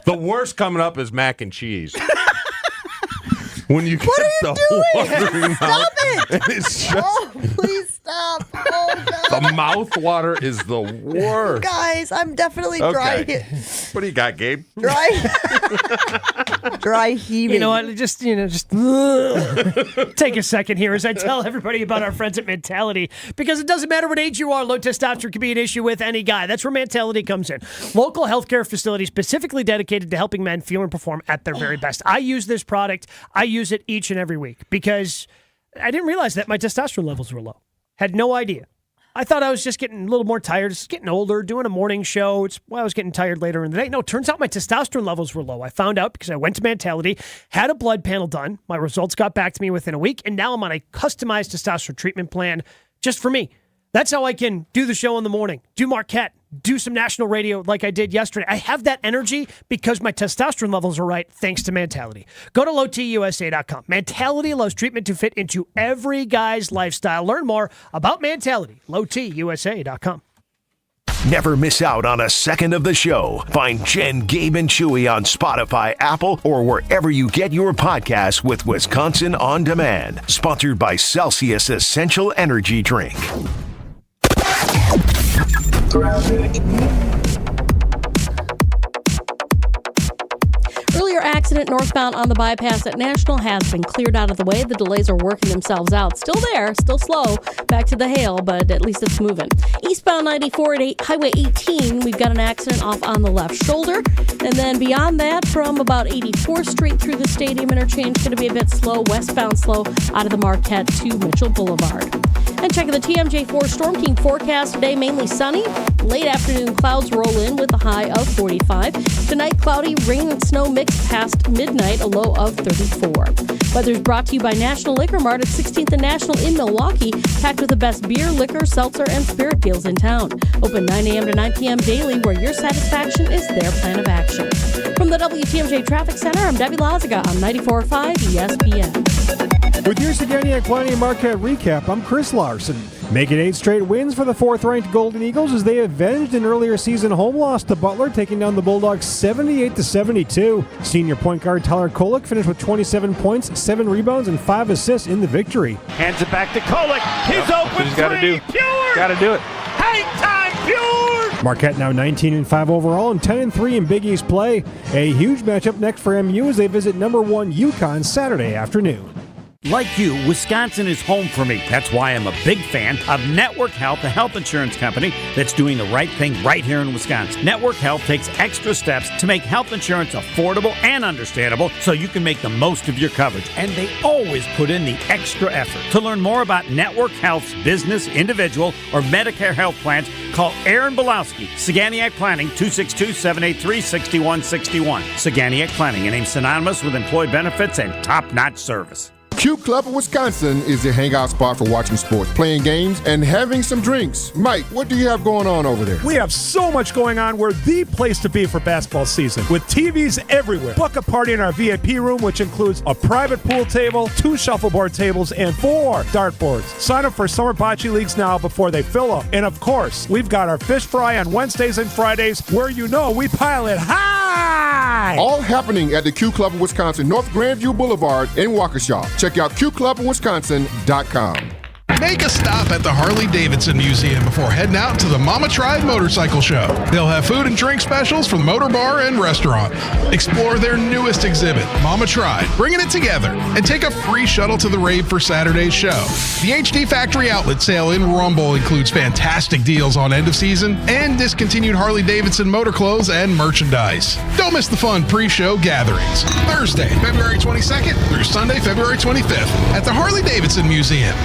The worst coming up is mac and cheese. When you get What are you the doing? watering Stop mouth, it! and it's just, Oh, please stop. Oh, God. the mouth water is the worst. Guys, I'm definitely dry. Okay. What do you got, Gabe? Dry heaving. You know what? Just take a second here as I tell everybody about our friends at Mentality, because it doesn't matter what age you are, low testosterone can be an issue with any guy. That's where Mentality comes in. Local healthcare facilities specifically dedicated to helping men feel and perform at their very best. I use this product. I use it each and every week because I didn't realize that my testosterone levels were low. Had no idea. I thought I was just getting a little more tired, just getting older, doing a morning show. It's why I was getting tired later in the day. No, turns out my testosterone levels were low. I found out because I went to Mentality, had a blood panel done. My results got back to me within a week, and now I'm on a customized testosterone treatment plan just for me. That's how I can do the show in the morning, do Marquette, do some national radio like I did yesterday. I have that energy because my testosterone levels are right thanks to Mentality. Go to lowtusa.com. Mentality allows treatment to fit into every guy's lifestyle. Learn more about Mentality. lowtusa.com. Never miss out on a second of the show. Find Jen, Gabe, and Chewy on Spotify, Apple, or wherever you get your podcasts with Wisconsin On Demand. Sponsored by Celsius Essential Energy Drink. Earlier accident northbound on the bypass at National has been cleared out of the way. The delays are working themselves out. Still there, still slow. Back to the hail, but at least it's moving. Eastbound 94 at Highway 18, we've got an accident off on the left shoulder. And then beyond that, from about 84th Street through the Stadium interchange, going to be a bit slow. Westbound slow out of the Marquette to Mitchell Boulevard. And checking the TMJ4 Storm King forecast today, mainly sunny. Late afternoon clouds roll in with a high of 45. Tonight, cloudy, rain and snow mixed past midnight, a low of 34. Weather's brought to you by National Liquor Mart at 16th and National in Milwaukee, packed with the best beer, liquor, seltzer, and spirit deals in town. Open 9 a.m. to 9 p.m. daily, where your satisfaction is their plan of action. From the WTMJ Traffic Center, I'm Debbie Lazaga on 94.5 ESPN. With your Sagani Equine Marquette recap, I'm Chris Larson. Making 8 straight wins for the 4th-ranked Golden Eagles as they avenged an earlier season home loss to Butler, taking down the Bulldogs 78-72. Senior point guard Tyler Kolek finished with 27 points, 7 rebounds, and 5 assists in the victory. Hands it back to Kolek. He's open three. Pure. Got to do it. Hang time, Pure. Marquette now 19-5 overall and 10-3 in Big East play. A huge matchup next for MU as they visit number 1 UConn Saturday afternoon. Like you, Wisconsin is home for me. That's why I'm a big fan of Network Health, a health insurance company that's doing the right thing right here in Wisconsin. Network Health takes extra steps to make health insurance affordable and understandable so you can make the most of your coverage. And they always put in the extra effort. To learn more about Network Health's business, individual, or Medicare health plans, call Aaron Belowski, Saganiac Planning, 262-783-6161. Saganiac Planning, a name synonymous with employee benefits and top-notch service. Q Club of Wisconsin is your hangout spot for watching sports, playing games, and having some drinks. Mike, what do you have going on over there? We have so much going on. We're the place to be for basketball season, with TVs everywhere. Book a party in our VIP room, which includes a private pool table, 2 shuffleboard tables, and 4 dartboards. Sign up for summer bocce leagues now before they fill up. And of course, we've got our fish fry on Wednesdays and Fridays, where we pile it high! All happening at the Q Club of Wisconsin, North Grandview Boulevard in Waukesha. Check out QClubofWisconsin.com. Make a stop at the Harley-Davidson Museum before heading out to the Mama Tried Motorcycle Show. They'll have food and drink specials from the motor bar and restaurant. Explore their newest exhibit, Mama Tried, bringing it together, and take a free shuttle to the rave for Saturday's show. The HD Factory Outlet Sale in Rumble includes fantastic deals on end-of-season and discontinued Harley-Davidson motor clothes and merchandise. Don't miss the fun pre-show gatherings. Thursday, February 22nd through Sunday, February 25th at the Harley-Davidson Museum.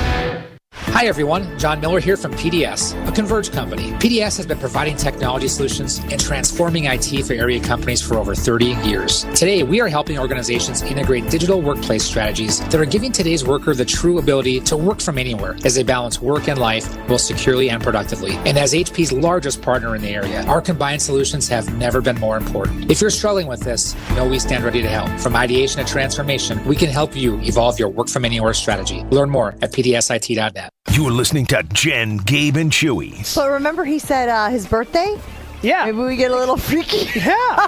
Hi everyone, John Miller here from PDS, a Converge company. PDS has been providing technology solutions and transforming IT for area companies for over 30 years. Today, we are helping organizations integrate digital workplace strategies that are giving today's worker the true ability to work from anywhere as they balance work and life both securely and productively. And as HP's largest partner in the area, our combined solutions have never been more important. If you're struggling with this, know we stand ready to help. From ideation to transformation, we can help you evolve your work from anywhere strategy. Learn more at pdsit.net. You're listening to Jen, Gabe, and Chewy. So remember he said his birthday? Yeah. Maybe we get a little freaky. Yeah.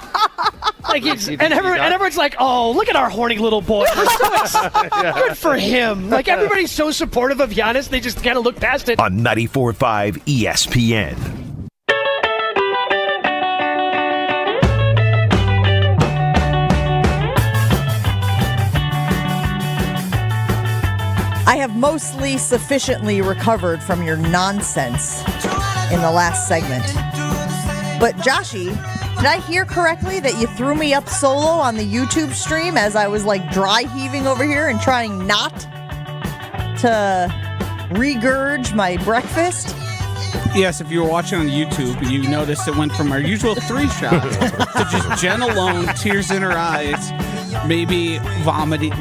Everyone's like, oh, look at our horny little boy. Good for him. Like, everybody's so supportive of Giannis, they just kind of look past it. On 94.5 ESPN. I have mostly sufficiently recovered from your nonsense in the last segment. But Joshy, did I hear correctly that you threw me up solo on the YouTube stream as I was like dry heaving over here and trying not to regurge my breakfast? Yes, if you were watching on YouTube, you noticed it went from our usual 3 shots to just Jen alone, tears in her eyes, maybe vomiting.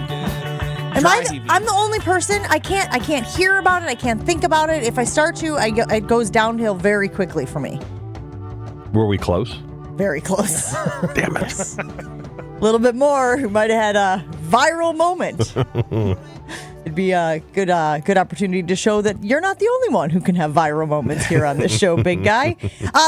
I'm the only person. I can't hear about it. I can't think about it. If I start to, it goes downhill very quickly for me. Were we close? Very close. Damn it. A little bit more, we might have had a viral moment. It'd be a good opportunity to show that you're not the only one who can have viral moments here on this show, big guy.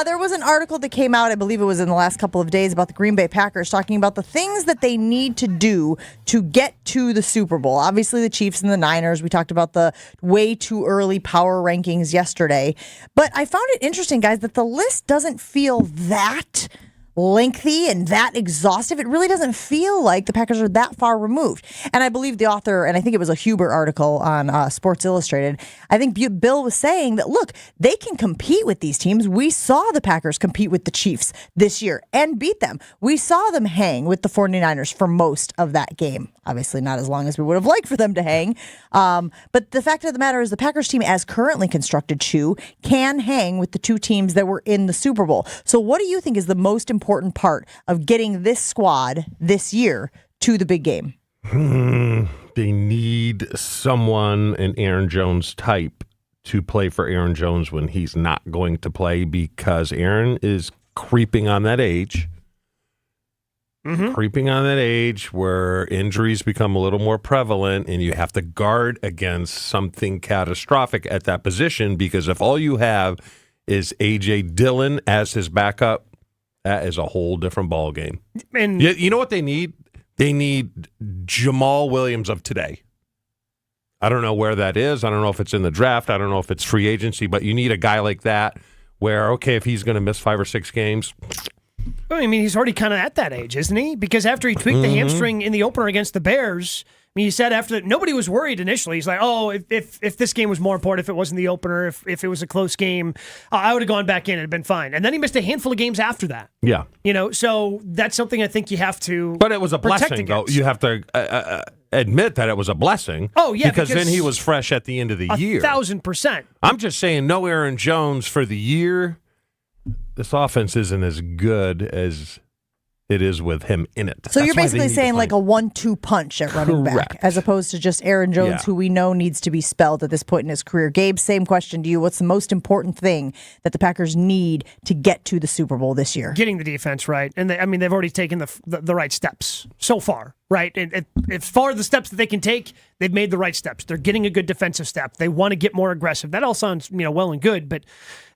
There was an article that came out, I believe it was in the last couple of days, about the Green Bay Packers, talking about the things that they need to do to get to the Super Bowl. Obviously, the Chiefs and the Niners. We talked about the way too early power rankings yesterday. But I found it interesting, guys, that the list doesn't feel that lengthy and that exhaustive. It really doesn't feel like the Packers are that far removed. And I believe the author, and I think it was a Huber article on Sports Illustrated, I think Bill was saying that, look, they can compete with these teams. We saw the Packers compete with the Chiefs this year and beat them. We saw them hang with the 49ers for most of that game. Obviously not as long as we would have liked for them to hang. But the fact of the matter is the Packers team, as currently constructed, Chew, can hang with the 2 teams that were in the Super Bowl. So what do you think is the most important part of getting this squad this year to the big game? They need someone, an Aaron Jones type, to play for Aaron Jones when he's not going to play, because Aaron is creeping on that age. Creeping on that age where injuries become a little more prevalent and you have to guard against something catastrophic at that position, because if all you have is A.J. Dillon as his backup, that is a whole different ball game. And you know what they need? They need Jamal Williams of today. I don't know where that is. I don't know if it's in the draft. I don't know if it's free agency, but you need a guy like that where, okay, if he's going to miss 5 or 6 games, I mean, he's already kind of at that age, isn't he? Because after he tweaked the hamstring in the opener against the Bears, I mean, he said after that, nobody was worried initially. He's like, oh, if this game was more important, if it wasn't the opener, if it was a close game, I would have gone back in and it'd been fine. And then he missed a handful of games after that. Yeah. So that's something I think you have to But it was a protect blessing, though. against. You have to admit that it was a blessing. Oh, yeah. Because then he was fresh at the end of the year. 1,000%. I'm just saying, no Aaron Jones for the year. This offense isn't as good as it is with him in it. So you're basically saying like a 1-2 punch at running back, as opposed to just Aaron Jones, who we know needs to be spelled at this point in his career. Gabe, same question to you. What's the most important thing that the Packers need to get to the Super Bowl this year? Getting the defense right. And they've already taken the right steps so far, right? And as far as the steps that they can take, they've made the right steps. They're getting a good defensive step. They want to get more aggressive. That all sounds well and good, but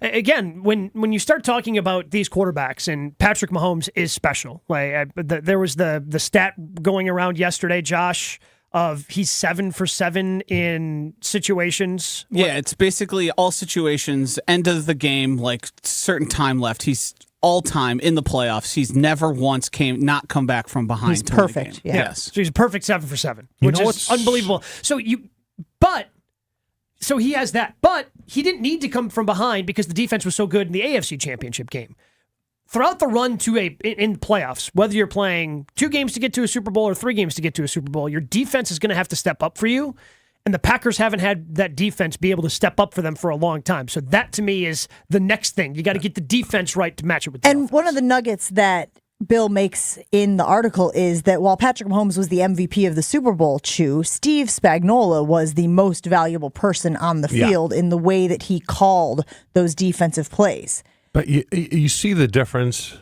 again, when you start talking about these quarterbacks, and Patrick Mahomes is special. Like there was the stat going around yesterday, Josh, of he's 7 for 7 in situations. Yeah, it's basically all situations, end of the game, like certain time left. He's all time in the playoffs. He's never once come back from behind. He's perfect. Yeah. Yes. So he's a perfect 7 for 7, which is unbelievable. So he has that, but he didn't need to come from behind because the defense was so good in the AFC Championship game. Throughout the run in playoffs, whether you're playing 2 games to get to a Super Bowl or 3 games to get to a Super Bowl, your defense is going to have to step up for you. And the Packers haven't had that defense be able to step up for them for a long time. So that, to me, is the next thing. You got to get the defense right to match it with the offense. One of the nuggets that Bill makes in the article is that while Patrick Mahomes was the MVP of the Super Bowl, Steve Spagnuolo was the most valuable person on the field in the way that he called those defensive plays. But you see the difference.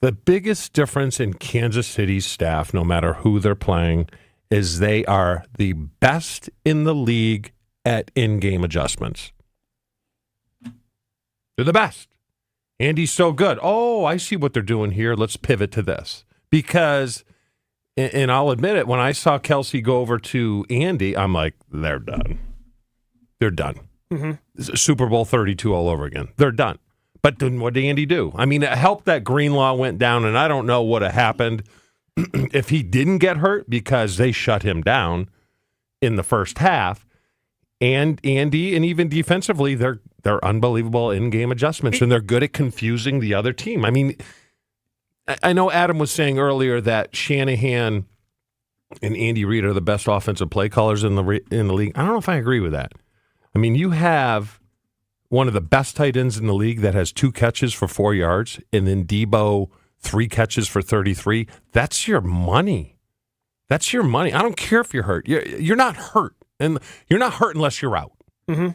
The biggest difference in Kansas City's staff, no matter who they're playing, is they are the best in the league at in-game adjustments. They're the best. Andy's so good. Oh, I see what they're doing here. Let's pivot to this. Because, and I'll admit it, when I saw Kelsey go over to Andy, I'm like, they're done. They're done. Mm-hmm. Super Bowl 32 all over again. They're done. But then what did Andy do? I mean, it helped that Greenlaw went down, and I don't know what had happened if he didn't get hurt because they shut him down in the first half. And Andy, and even defensively, they're unbelievable in-game adjustments, and they're good at confusing the other team. I mean, I know Adam was saying earlier that Shanahan and Andy Reid are the best offensive play callers in the league. I don't know if I agree with that. I mean, you have one of the best tight ends in the league that has 2 catches for 4 yards, and then Debo 3 catches for 33. That's your money. That's your money. I don't care if you're hurt. You're not hurt, and you're not hurt unless you're out. Mm-hmm.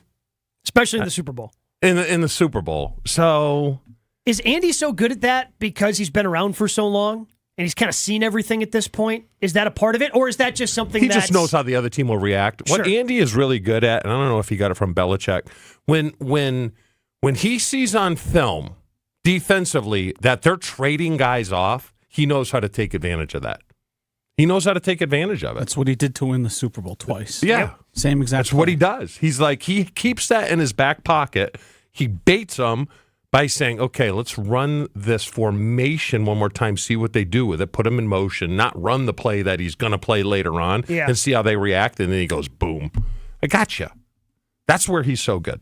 Especially in the Super Bowl. In the Super Bowl. So is Andy so good at that because he's been around for so long? And he's kind of seen everything at this point. Is that a part of it, or is that just something he just knows how the other team will react? What Andy is really good at, and I don't know if he got it from Belichick, when he sees on film defensively that they're trading guys off, he knows how to take advantage of that. He knows how to take advantage of it. That's what he did to win the Super Bowl twice. Yeah, yep. Same exact. That's what he does. He's like he keeps that in his back pocket. He baits them by saying, okay, let's run this formation one more time, see what they do with it, put them in motion, not run the play that he's going to play later on, and see how they react, and then he goes, boom. I got you. That's where he's so good.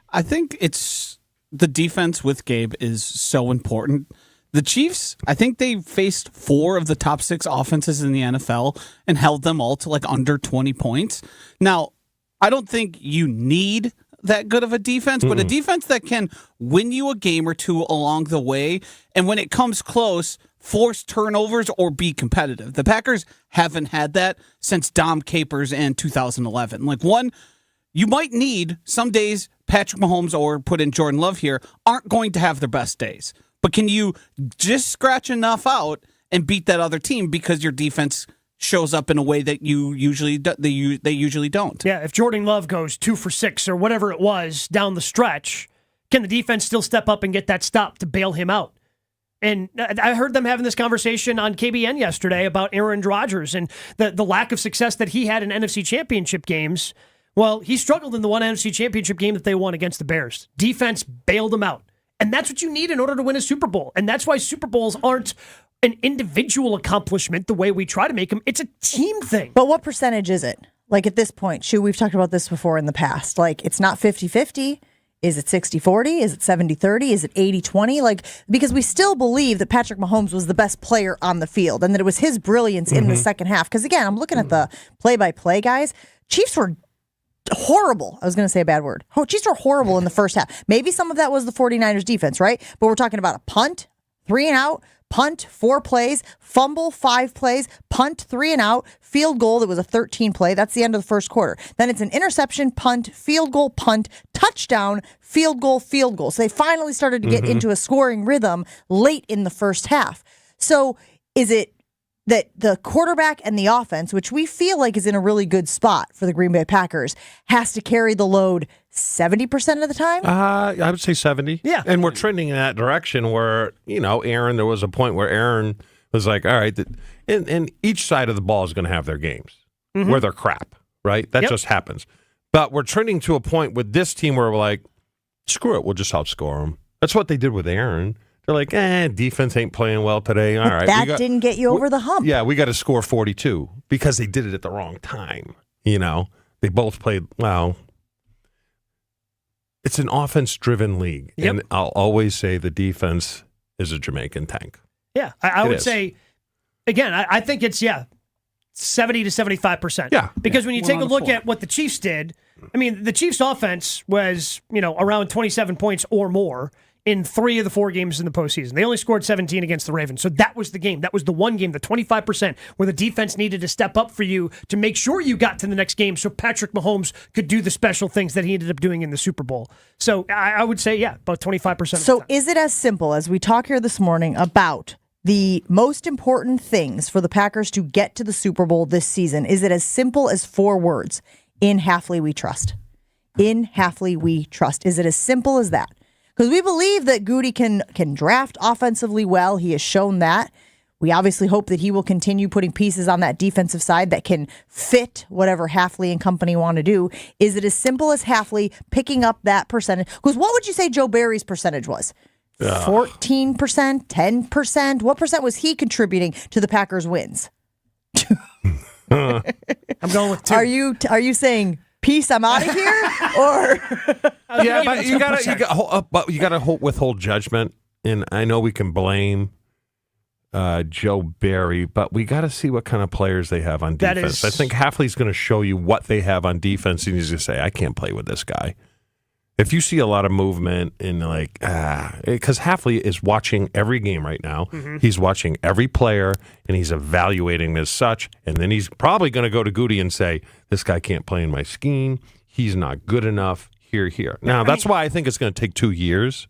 I think it's the defense with Gabe is so important. The Chiefs, I think they faced 4 of the top 6 offenses in the NFL and held them all to like under 20 points. Now, I don't think you need that good of a defense, but a defense that can win you a game or 2 along the way, and when it comes close, force turnovers or be competitive. The Packers haven't had that since Dom Capers and 2011. Like, you might need some days Patrick Mahomes, or put in Jordan Love here, aren't going to have their best days. But can you just scratch enough out and beat that other team because your defense shows up in a way that they usually don't? Yeah, if Jordan Love goes 2 for 6 or whatever it was down the stretch, can the defense still step up and get that stop to bail him out? And I heard them having this conversation on KBN yesterday about Aaron Rodgers and the lack of success that he had in NFC Championship games. Well, he struggled in the one NFC Championship game that they won against the Bears. Defense bailed him out. And that's what you need in order to win a Super Bowl. And that's why Super Bowls aren't an individual accomplishment the way we try to make them. It's a team thing. But what percentage is it? Like at this point, Shu, we've talked about this before in the past. Like it's not 50-50. Is it 60-40? Is it 70-30? Is it 80-20? Like, because we still believe that Patrick Mahomes was the best player on the field and that it was his brilliance in the second half. Because again, I'm looking at the play-by-play guys. Chiefs were horrible. I was going to say a bad word. Chiefs were horrible in the first half. Maybe some of that was the 49ers defense, right? But we're talking about a punt, 3 and out, punt, 4 plays, fumble, 5 plays, punt, 3 and out, field goal that was a 13 play. That's the end of the first quarter. Then it's an interception, punt, field goal, punt, touchdown, field goal, field goal. So they finally started to get into a scoring rhythm late in the first half. So is it that the quarterback and the offense, which we feel like is in a really good spot for the Green Bay Packers, has to carry the load 70% of the time? I would say 70. Yeah. And we're trending in that direction where, Aaron, there was a point where Aaron was like, all right, and each side of the ball is going to have their games where they're crap, right? That just happens. But we're trending to a point with this team where we're like, screw it, we'll just outscore them. That's what they did with Aaron. They're like, defense ain't playing well today. All right. That didn't get you over the hump. Yeah, we got to score 42 because they did it at the wrong time. They both played, well, it's an offense-driven league. Yep. And I'll always say the defense is a Jamaican tank. Yeah, I would say, again, I think it's, 70 to 75%. Yeah. Because when you take a look at what the Chiefs did, I mean, the Chiefs' offense was, around 27 points or more in 3 of the 4 games in the postseason. They only scored 17 against the Ravens. So that was the game. That was the one game, the 25%, where the defense needed to step up for you to make sure you got to the next game so Patrick Mahomes could do the special things that he ended up doing in the Super Bowl. So I would say, about 25%. So is it as simple as we talk here this morning about the most important things for the Packers to get to the Super Bowl this season? Is it as simple as 4 words? In Hafley we trust. In Hafley we trust. Is it as simple as that? Because we believe that Goody can draft offensively well. He has shown that. We obviously hope that he will continue putting pieces on that defensive side that can fit whatever Hafley and company want to do. Is it as simple as Hafley picking up that percentage? Because what would you say Joe Barry's percentage was? 14%, 10%? What percent was he contributing to the Packers' wins? I'm going with 2. Are you saying peace, I'm out of here? Or but you gotta withhold judgment. And I know we can blame Joe Barry, but we got to see what kind of players they have on defense. I think Hafley's going to show you what they have on defense, and he's going to say, I can't play with this guy. If you see a lot of movement and because Hafley is watching every game right now. He's watching every player, and he's evaluating as such, and then he's probably going to go to Goody and say, this guy can't play in my scheme. He's not good enough. Here. Now, that's why I think it's going to take 2 years.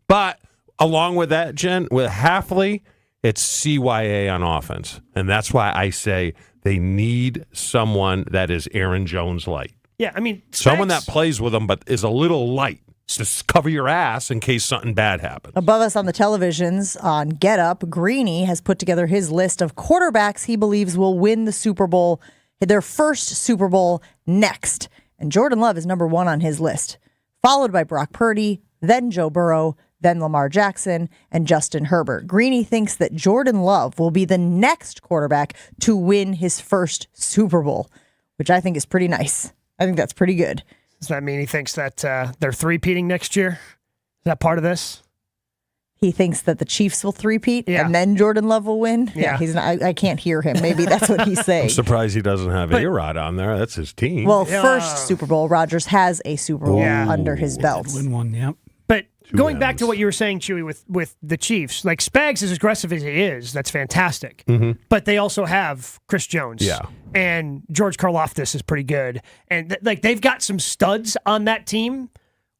But along with that, Jen, with Hafley, it's CYA on offense. And that's why I say they need someone that is Aaron Jones light. Yeah, I mean, someone that plays with them but is a little light. Just cover your ass in case something bad happens. Above us on the televisions on Get Up, Greeny has put together his list of quarterbacks he believes will win the Super Bowl, their first Super Bowl next. And Jordan Love is number 1 on his list, followed by Brock Purdy, then Joe Burrow, then Lamar Jackson, and Justin Herbert. Greeny thinks that Jordan Love will be the next quarterback to win his first Super Bowl, which I think is pretty nice. I think that's pretty good. Does that mean he thinks that they're three-peating next year? Is that part of this? He thinks that the Chiefs will three-peat and then Jordan Love will win? Yeah, he's not, I can't hear him. Maybe that's what he's saying. I'm surprised he doesn't have A-Rod on there. That's his team. Well, first Super Bowl, Rodgers has a Super Bowl under his belt. Win one, yep. But going back to what you were saying, Chewy, with the Chiefs, like Spags, as aggressive as he is, that's fantastic. But they also have Chris Jones. Yeah. And George Karlaftis is pretty good. And they've got some studs on that team.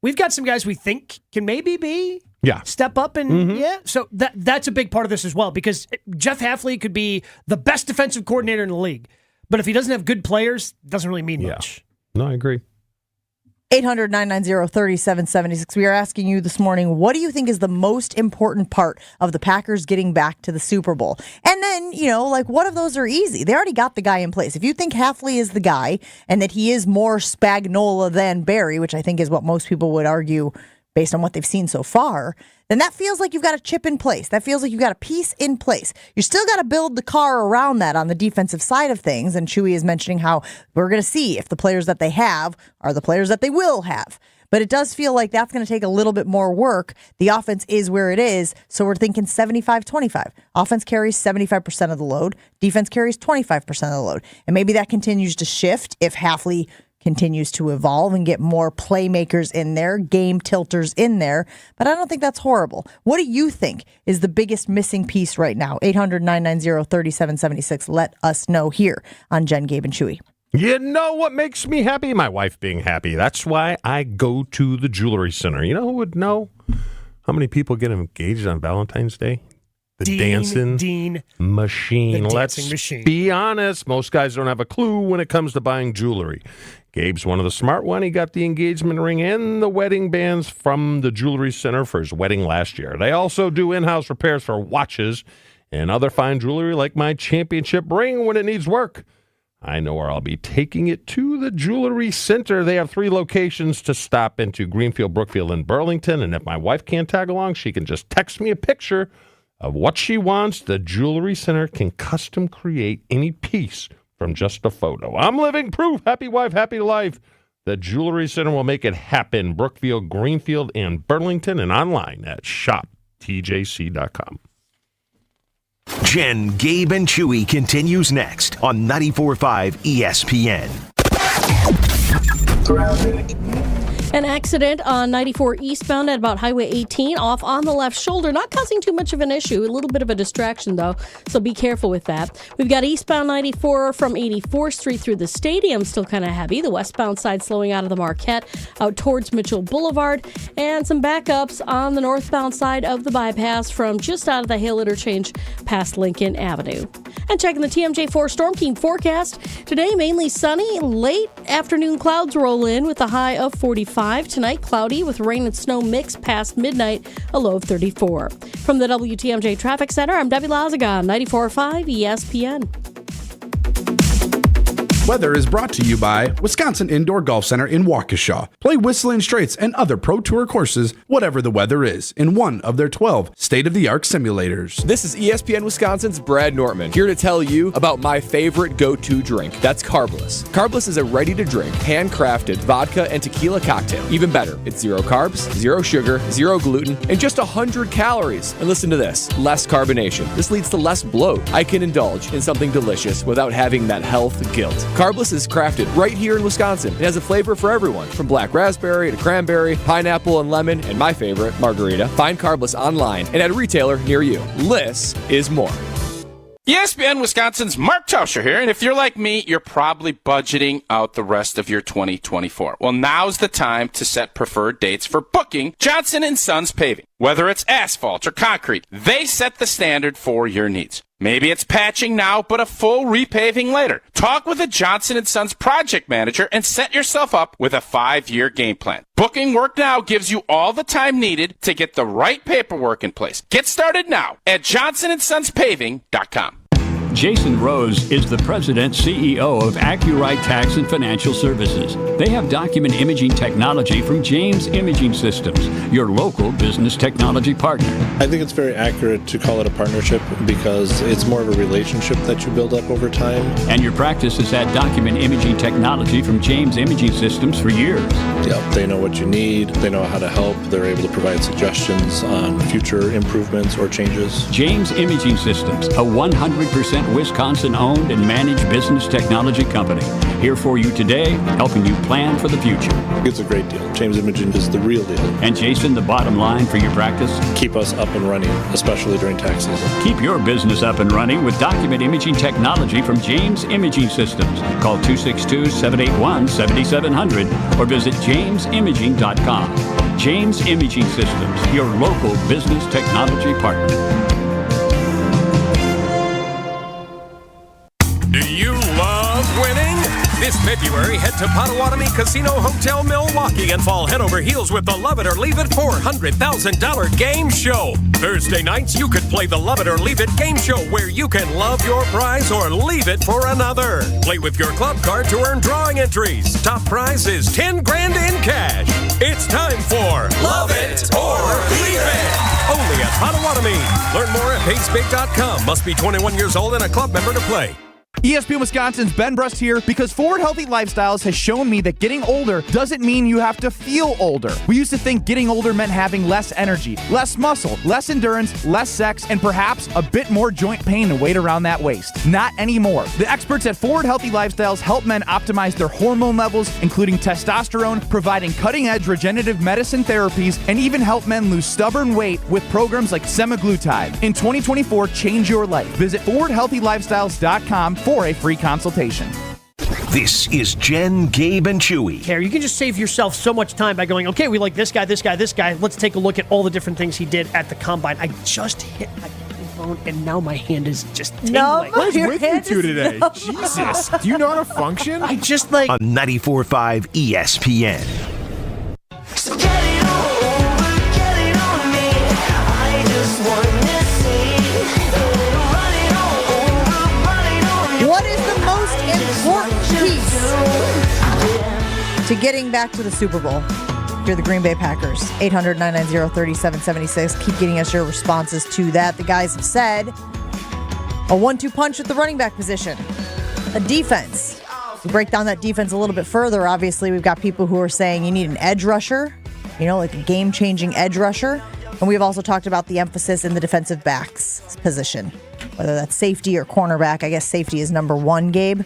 We've got some guys we think can maybe be step up and so that's a big part of this as well, because Jeff Hafley could be the best defensive coordinator in the league, but if he doesn't have good players, it doesn't really mean much. No, I agree. 800-990-3776. We are asking you this morning, what do you think is the most important part of the Packers getting back to the Super Bowl? And then, what of those are easy? They already got the guy in place. If you think Hafley is the guy and that he is more Spagnola than Barry, which I think is what most people would argue based on what they've seen so far, then that feels like you've got a chip in place. That feels like you've got a piece in place. You still got to build the car around that on the defensive side of things. And Chewy is mentioning how we're going to see if the players that they have are the players that they will have. But it does feel like that's going to take a little bit more work. The offense is where it is, so we're thinking 75-25. Offense carries 75% of the load. Defense carries 25% of the load. And maybe that continues to shift if Hafley continues to evolve and get more playmakers in there, game tilters in there. But I don't think that's horrible. What do you think is the biggest missing piece right now? 800-990-3776. Let us know here on Jen, Gabe, and Chewy. You know what makes me happy? My wife being happy. That's why I go to the jewelry center. You know who would know how many people get engaged on Valentine's Day? The dancing machine. Let's be honest. Most guys don't have a clue when it comes to buying jewelry. Gabe's one of the smart one. He got the engagement ring and the wedding bands from the jewelry center for his wedding last year. They also do in-house repairs for watches and other fine jewelry like my championship ring when it needs work. I know where I'll be taking it to the Jewelry Center. They have 3 locations to stop into: Greenfield, Brookfield, and Burlington. And if my wife can't tag along, she can just text me a picture of what she wants. The Jewelry Center can custom create any piece from just a photo. I'm living proof. Happy wife, happy life. The Jewelry Center will make it happen. Brookfield, Greenfield, and Burlington, and online at shoptjc.com. Jen, Gabe, and Chewy continues next on 94.5 ESPN. An accident on 94 eastbound at about Highway 18 off on the left shoulder, not causing too much of an issue. A little bit of a distraction, though, so be careful with that. We've got eastbound 94 from 84th Street through the stadium, still kind of heavy. The westbound side slowing out of the Marquette out towards Mitchell Boulevard, and some backups on the northbound side of the bypass from just out of the Hale interchange past Lincoln Avenue. And checking the TMJ4 Storm Team forecast, today mainly sunny, late afternoon clouds roll in with a high of 45. Tonight, cloudy with rain and snow mix past midnight, a low of 34. From the WTMJ Traffic Center, I'm Debbie Lazagon, 94.5 ESPN. Weather is brought to you by Wisconsin Indoor Golf Center in Waukesha. Play Whistling Straits and other Pro Tour courses, whatever the weather is, in one of their 12 state-of-the-art simulators. This is ESPN Wisconsin's Brad Nortman, here to tell you about my favorite go-to drink. That's Carbless. Carbless is a ready-to-drink, handcrafted vodka and tequila cocktail. Even better, it's 0 carbs, 0 sugar, 0 gluten, and just 100 calories. And listen to this, less carbonation. This leads to less bloat. I can indulge in something delicious without having that health guilt. Carbless is crafted right here in Wisconsin. It has a flavor for everyone, from black raspberry to cranberry, pineapple and lemon, and my favorite, margarita. Find Carbless online and at a retailer near you. Less is more. ESPN Wisconsin's Mark Tauscher here, and if you're like me, you're probably budgeting out the rest of your 2024. Well, now's the time to set preferred dates for booking Johnson & Sons Paving. Whether it's asphalt or concrete, they set the standard for your needs. Maybe it's patching now, but a full repaving later. Talk with a Johnson & Sons project manager and set yourself up with a 5-year game plan. Booking work now gives you all the time needed to get the right paperwork in place. Get started now at johnsonsonspaving.com. Jason Rose is the president CEO of Accurite Tax and Financial Services. They have document imaging technology from James Imaging Systems, your local business technology partner. I think it's very accurate to call it a partnership because it's more of a relationship that you build up over time. And your practice has had document imaging technology from James Imaging Systems for years. Yep, they know what you need, they know how to help, they're able to provide suggestions on future improvements or changes. James Imaging Systems, a 100% Wisconsin-owned and managed business technology company. Here for you today, helping you plan for the future. It's a great deal. James Imaging is the real deal. And Jason, the bottom line for your practice? Keep us up and running, especially during tax season. Keep your business up and running with document imaging technology from James Imaging Systems. Call 262-781-7700 or visit jamesimaging.com. James Imaging Systems, your local business technology partner. Do you love winning? This February, head to Potawatomi Casino Hotel Milwaukee and fall head over heels with the Love It or Leave It $400,000 game show. Thursday nights, you could play the Love It or Leave It game show where you can love your prize or leave it for another. Play with your club card to earn drawing entries. Top prize is $10,000 in cash. It's time for Love It or Leave It. Only at Potawatomi. Learn more at pacebig.com. Must be 21 years old and a club member to play. ESPN Wisconsin's Ben Brust here because Forward Healthy Lifestyles has shown me that getting older doesn't mean you have to feel older. We used to think getting older meant having less energy, less muscle, less endurance, less sex, and perhaps a bit more joint pain and weight around that waist. Not anymore. The experts at Forward Healthy Lifestyles help men optimize their hormone levels, including testosterone, providing cutting-edge regenerative medicine therapies, and even help men lose stubborn weight with programs like semaglutide. In 2024, change your life. Visit forwardhealthylifestyles.com for a free consultation. This is Jen, Gabe, and Chewy. Here, you can just save yourself so much time by going, okay, we like this guy, this guy, this guy. Let's take a look at all the different things he did at the combine. I just hit my phone, and now my hand is just tingling. No, what is with you two today? no. Jesus. Do you know how to function? I just like... On 94.5 ESPN. So get it on me. I just want to see. What is the most important piece to getting back to the Super Bowl? If you're the Green Bay Packers, 800-990-3776. Keep getting us your responses to that. The guys have said a 1-2 punch at the running back position. A defense. To break down that defense a little bit further, obviously we've got people who are saying you need an edge rusher, like a game-changing edge rusher. And we've also talked about the emphasis in the defensive backs position, whether that's safety or cornerback. I guess safety is number one, Gabe.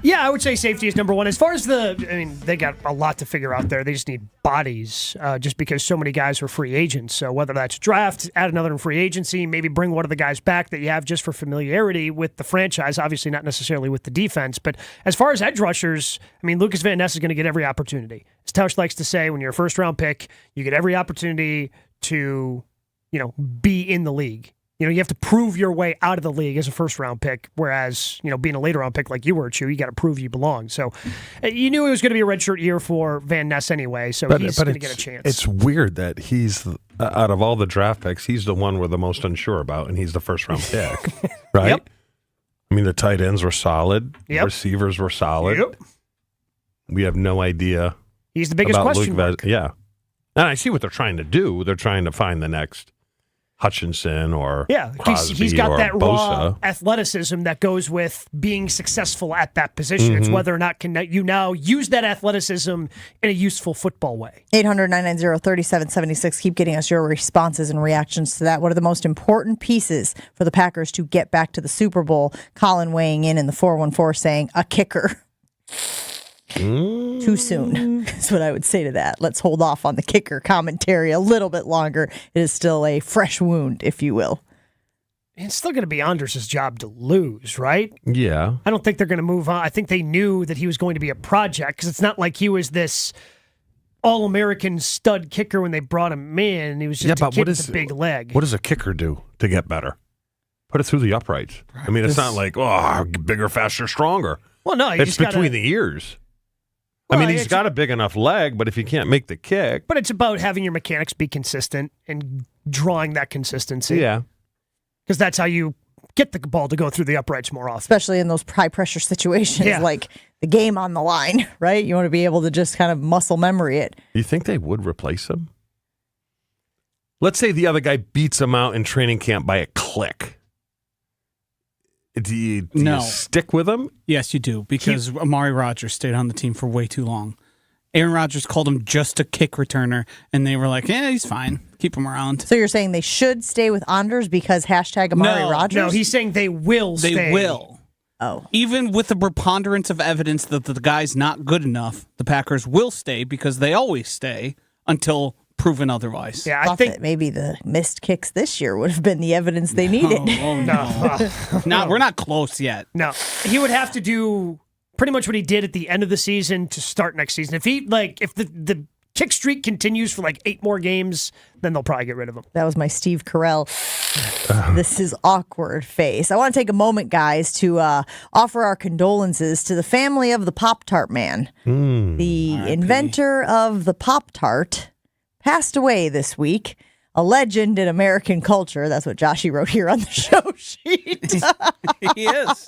Yeah, I would say safety is number one. As far as they got a lot to figure out there. They just need bodies, just because so many guys are free agents. So whether that's draft, add another in free agency, maybe bring one of the guys back that you have just for familiarity with the franchise, obviously not necessarily with the defense. But as far as edge rushers, Lucas Van Ness is going to get every opportunity. As Tausch likes to say, when you're a first-round pick, you get every opportunity to, be in the league. You have to prove your way out of the league as a first-round pick, whereas, being a later-round pick like you were, Chew, you got to prove you belong. So you knew it was going to be a redshirt year for Van Ness anyway, so he's going to get a chance. It's weird that he's, out of all the draft picks, he's the one we're the most unsure about, and he's the first-round pick, right? Yep. The tight ends were solid. Yep. Receivers were solid. Yep. We have no idea. He's the biggest question mark. Yeah. And I see what they're trying to do. They're trying to find the next Hutchinson or Crosby he's got or that Bosa. raw athleticism that goes with being successful at that position. It's whether or not can you now use that athleticism in a useful football way. 800-990-3776. Keep getting us your responses and reactions to that. What are the most important pieces for the Packers to get back to the Super Bowl? Colin weighing in the 414 saying a kicker. Too soon is what I would say to that. Let's hold off on the kicker commentary a little bit longer. It is still a fresh wound, if you will. It's still going to be Anders' job to lose, right? Yeah. I don't think they're going to move on. I think they knew that he was going to be a project because it's not like he was this All-American stud kicker when they brought him in. He was just a kid with a big leg. What does a kicker do to get better? Put it through the uprights. It's not like, bigger, faster, stronger. Well, no. It's between the ears. Well, he's got a big enough leg, but if you can't make the kick. But it's about having your mechanics be consistent and drawing that consistency. Yeah. Because that's how you get the ball to go through the uprights more often. Especially in those high-pressure situations, like the game on the line, right? You want to be able to just kind of muscle memory it. You think they would replace him? Let's say the other guy beats him out in training camp by a click. Do you stick with him? Yes, you do, because Amari Rodgers stayed on the team for way too long. Aaron Rodgers called him just a kick returner, and they were like, he's fine. Keep him around. So you're saying they should stay with Anders because hashtag Amari Rodgers? No, he's saying they will stay. They will. Oh. Even with the preponderance of evidence that the guy's not good enough, the Packers will stay because they always stay until proven otherwise. Yeah, I think that maybe the missed kicks this year would have been the evidence they needed. No, we're not close yet. No, he would have to do pretty much what he did at the end of the season to start next season. If he if the kick streak continues for like 8 more games, then they'll probably get rid of him. That was my Steve Carell. This is awkward face. I want to take a moment, guys, to offer our condolences to the family of the Pop-Tart man. The inventor of the Pop-Tart passed away this week. A legend in American culture. That's what Joshy wrote here on the show sheet. He is.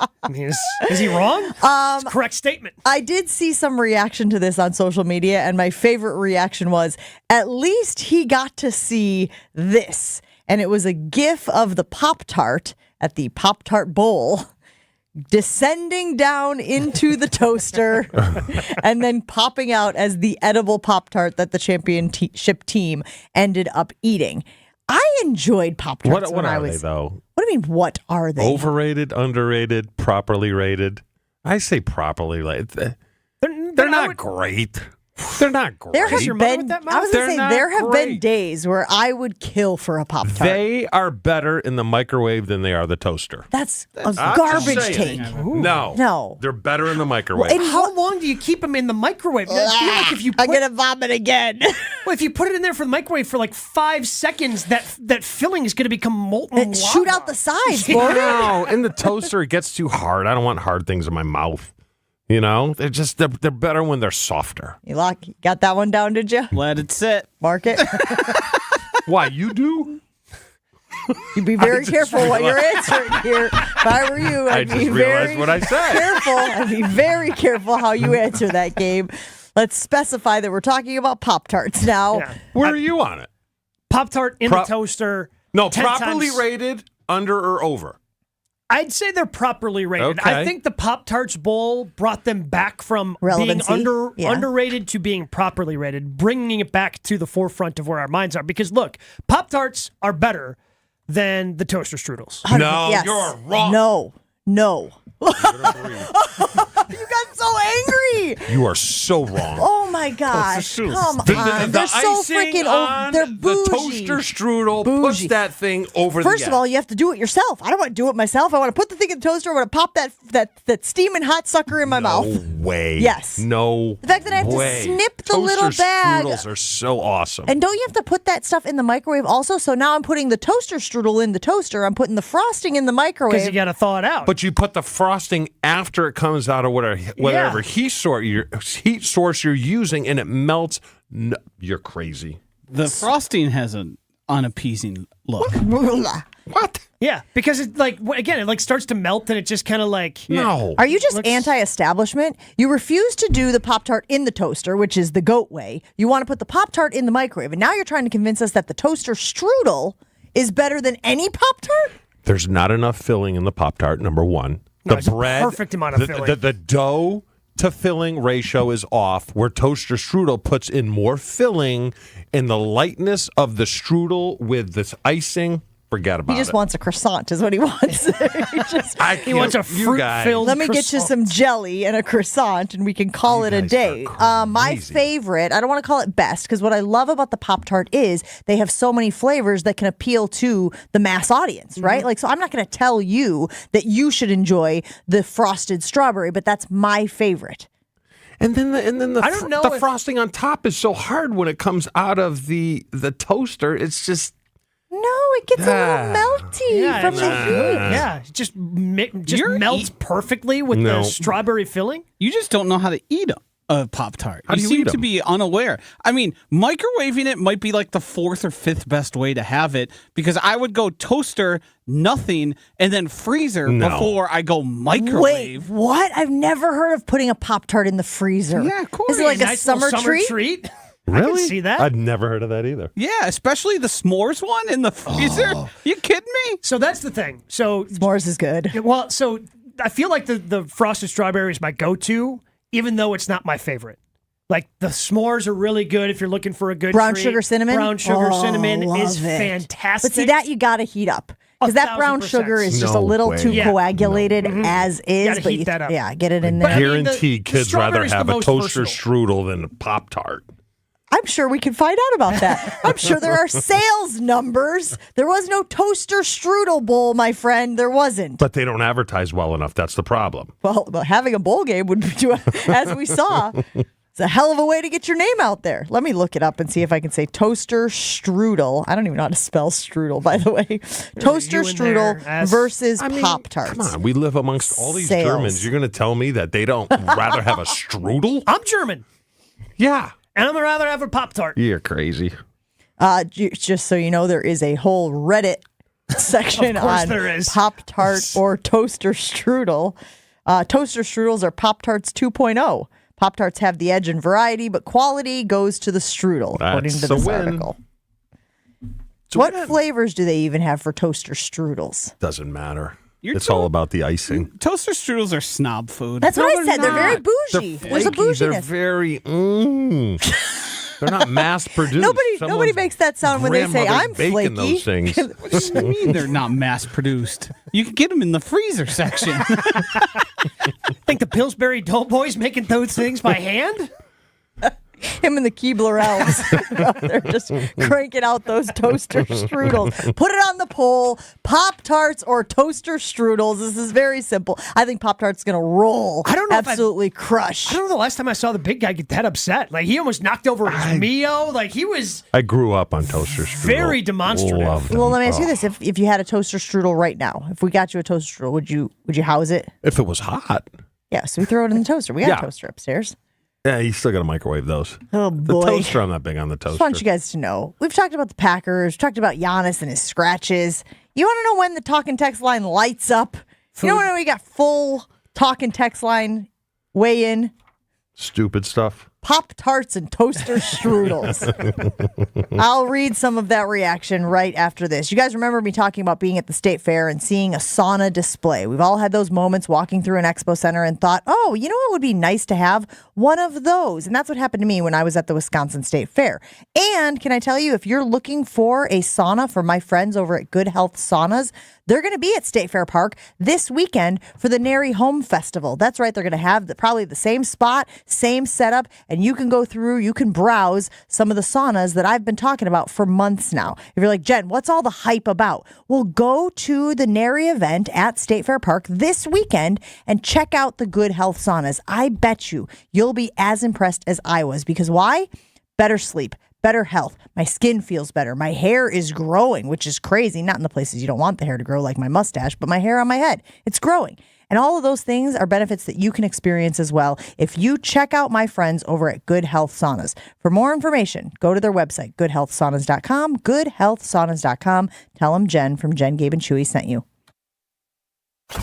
Is he wrong? It's a correct statement. I did see some reaction to this on social media, and my favorite reaction was, at least he got to see this. And it was a GIF of the Pop-Tart at the Pop-Tart Bowl descending down into the toaster and then popping out as the edible Pop-Tart that the championship team ended up eating. I enjoyed Pop-Tarts What when I are was... they, though? What do you mean, what are they? Overrated, underrated, properly rated? I say properly rated. They're not great. They're not great. There have been, I was going to say, there have been days where I would kill for a Pop-Tart. They are better in the microwave than they are the toaster. That's a garbage take. No. They're better in the microwave. And how long do you keep them in the microwave? I feel like if you I'm going to vomit again. Well, if you put it in there for the microwave for like 5 seconds, that filling is going to become molten and lava. Shoot out the sides, boy. No, in the toaster, it gets too hard. I don't want hard things in my mouth. You know, they're better when they're softer. You got that one down, did you? Let it sit. Mark it. Why, you do? You'd be very careful what you're answering here. If I were you, I'd be very what I said. careful. I'd be very careful how you answer that, Gabe. Let's specify that we're talking about Pop-Tarts now. Yeah. Where are you on it? Pop-Tart in the toaster. No, 10 properly times. rated, under or over? I'd say they're properly rated. Okay. I think the Pop-Tarts Bowl brought them back from Relevancy. being Yeah. underrated to being properly rated, bringing it back to the forefront of where our minds are. Because, look, Pop-Tarts are better than the toaster strudels. No, Yes. you're wrong. No. You got so angry. You are so wrong. Oh my gosh! Come on, The they're so icing freaking on old. They're bougie. The toaster strudel Bougie. puts that thing over First the of all, you have to do it yourself. I don't want to do it myself. I want to put the thing in the toaster. I want to pop that steaming hot sucker in my mouth. No way. Yes. No. The fact that I have way. to snip the Toaster little bag. strudels are so awesome. And don't you have to put that stuff in the microwave also? So now I'm putting the toaster strudel in the toaster. I'm putting the frosting in the microwave. Because you got to thaw it out. But you put the frosting after it comes out of whatever heat source you're using, and it melts. No, you're crazy. The frosting has an unappeasing look. What? Yeah, because it it starts to melt and it just kind of like No. Are you just anti-establishment? You refuse to do the Pop-Tart in the toaster, which is the goat way. You want to put the Pop-Tart in the microwave, and now you're trying to convince us that the toaster strudel is better than any Pop-Tart? There's not enough filling in the Pop-Tart, number one. The it's a bread, perfect amount of filling. The dough to filling ratio is off, where toaster strudel puts in more filling, and the lightness of the strudel with this icing, forget about it. He just wants a croissant is what he wants. He wants a fruit-filled Let me get you some jelly and a croissant, and we can call it a day. My favorite, I don't want to call it best, because what I love about the Pop-Tart is they have so many flavors that can appeal to the mass audience, right? Like, so I'm not going to tell you that you should enjoy the frosted strawberry, but that's my favorite. And then the I don't know the if- frosting on top is so hard when it comes out of the toaster. It's just No, it gets a little melty from the heat. Yeah, it just melts perfectly with the strawberry filling. You just don't know how to eat a Pop-Tart. How do you seem eat to 'em? be unaware. I mean, microwaving it might be like the 4th or 5th best way to have it, because I would go toaster, nothing, and then freezer before I go microwave. Wait, what? I've never heard of putting a Pop-Tart in the freezer. Yeah, of course. Is it like a Nice little summer treat? I really can see that. I've never heard of that either. Yeah, especially the s'mores one in the freezer. You kidding me? So that's the thing. So S'mores is good. Well, so I feel like the frosted strawberry is my go-to, even though it's not my favorite. Like the s'mores are really good if you're looking for a good Brown treat. sugar cinnamon? Brown sugar Oh, cinnamon love is it. fantastic. But see, that you got to heat up. Because that brown 1,000%. sugar is just a No little way. too Yeah. coagulated as is. Gotta but heat that up. Yeah, get it in But there. I mean, Guarantee the kids rather strawberry's the have a most toaster versatile. strudel than a Pop-Tart. I'm sure we can find out about that. I'm sure there are sales numbers. There was no toaster strudel bowl, my friend. There wasn't. But they don't advertise well enough. That's the problem. Well, but having a bowl game would do, as we saw. It's a hell of a way to get your name out there. Let me look it up and see if I can say toaster strudel. I don't even know how to spell strudel, by the way. Toaster strudel versus Pop-Tarts. Come on, we live amongst all these Germans. You're going to tell me that they don't rather have a strudel? I'm German. Yeah. And I'm going to rather have a Pop-Tart. You're crazy. Just so you know, there is a whole Reddit section on Pop-Tart or toaster strudel. Toaster strudels are Pop-Tarts 2.0. Pop-Tarts have the edge in variety, but quality goes to the strudel, according to this article. What flavors do they even have for toaster strudels? Doesn't matter. It's all about the icing. Toaster strudels are snob food. That's what I said. They're very bougie. There's a bouginess. They're very... They're not mass-produced. Nobody makes that sound when they say, I'm flaky. Those things. What do you mean they're not mass-produced? You can get them in the freezer section. Think the Pillsbury Doughboys making those things by hand? Him and the Keebler elves. They're just cranking out those toaster strudels. Put it on the poll. Pop-Tarts or toaster strudels. This is very simple. I think Pop-Tarts going to roll. I don't know. Absolutely crush. I don't know the last time I saw the big guy get that upset. Like, he almost knocked over his Mio. Like, he was... I grew up on toaster strudel. Very demonstrative. Well, let me ask you this. If you had a toaster strudel right now, if we got you a toaster strudel, would you house it? If it was hot. Yeah, so we throw it in the toaster. We got a toaster upstairs. Yeah, you still got to microwave those. Oh, boy. The toaster, I'm not big on the toaster. Just want you guys to know. We've talked about the Packers. We've talked about Giannis and his scratches. You want to know when the talking text line lights up? You know when we got full talking text line weigh in? Stupid stuff. Pop-Tarts and toaster strudels. I'll read some of that reaction right after this. You guys remember me talking about being at the State Fair and seeing a sauna display. We've all had those moments walking through an expo center and thought, oh, you know what would be nice to have? One of those. And that's what happened to me when I was at the Wisconsin State Fair. And can I tell you, if you're looking for a sauna for my friends over at Good Health Saunas, they're going to be at State Fair Park this weekend for the Nary Home Festival. That's right. They're going to have probably the same spot, same setup, and you can go through, you can browse some of the saunas that I've been talking about for months now. If you're like, Jen, what's all the hype about? Well, go to the Nary event at State Fair Park this weekend and check out the Good Health Saunas. I bet you'll be as impressed as I was. Because why? Better sleep. Better health. My skin feels better. My hair is growing, which is crazy. Not in the places you don't want the hair to grow, like my mustache, but my hair on my head. It's growing. And all of those things are benefits that you can experience as well if you check out my friends over at Good Health Saunas. For more information, go to their website, goodhealthsaunas.com, goodhealthsaunas.com. Tell them Jen from Jen, Gabe, and Chewy sent you.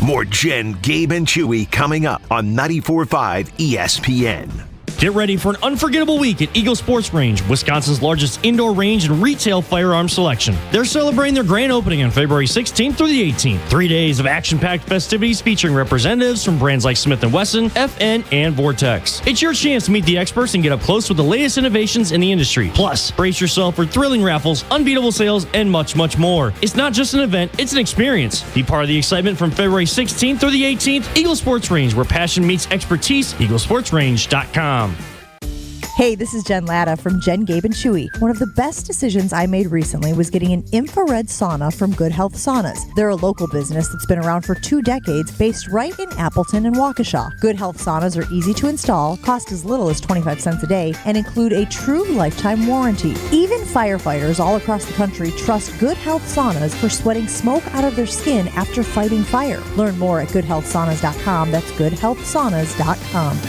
More Jen, Gabe, and Chewy coming up on 94.5 ESPN. Get ready for an unforgettable week at Eagle Sports Range, Wisconsin's largest indoor range and retail firearm selection. They're celebrating their grand opening on February 16th through the 18th. 3 days of action-packed festivities featuring representatives from brands like Smith & Wesson, FN, and Vortex. It's your chance to meet the experts and get up close with the latest innovations in the industry. Plus, brace yourself for thrilling raffles, unbeatable sales, and much, much more. It's not just an event, it's an experience. Be part of the excitement from February 16th through the 18th. Eagle Sports Range, where passion meets expertise. EagleSportsRange.com. Hey, this is Jen Latta from Jen, Gabe, and Chewy. One of the best decisions I made recently was getting an infrared sauna from Good Health Saunas. They're a local business that's been around for 2 decades, based right in Appleton and Waukesha. Good Health Saunas are easy to install, cost as little as 25 cents a day, and include a true lifetime warranty. Even firefighters all across the country trust Good Health Saunas for sweating smoke out of their skin after fighting fire. Learn more at goodhealthsaunas.com. That's goodhealthsaunas.com.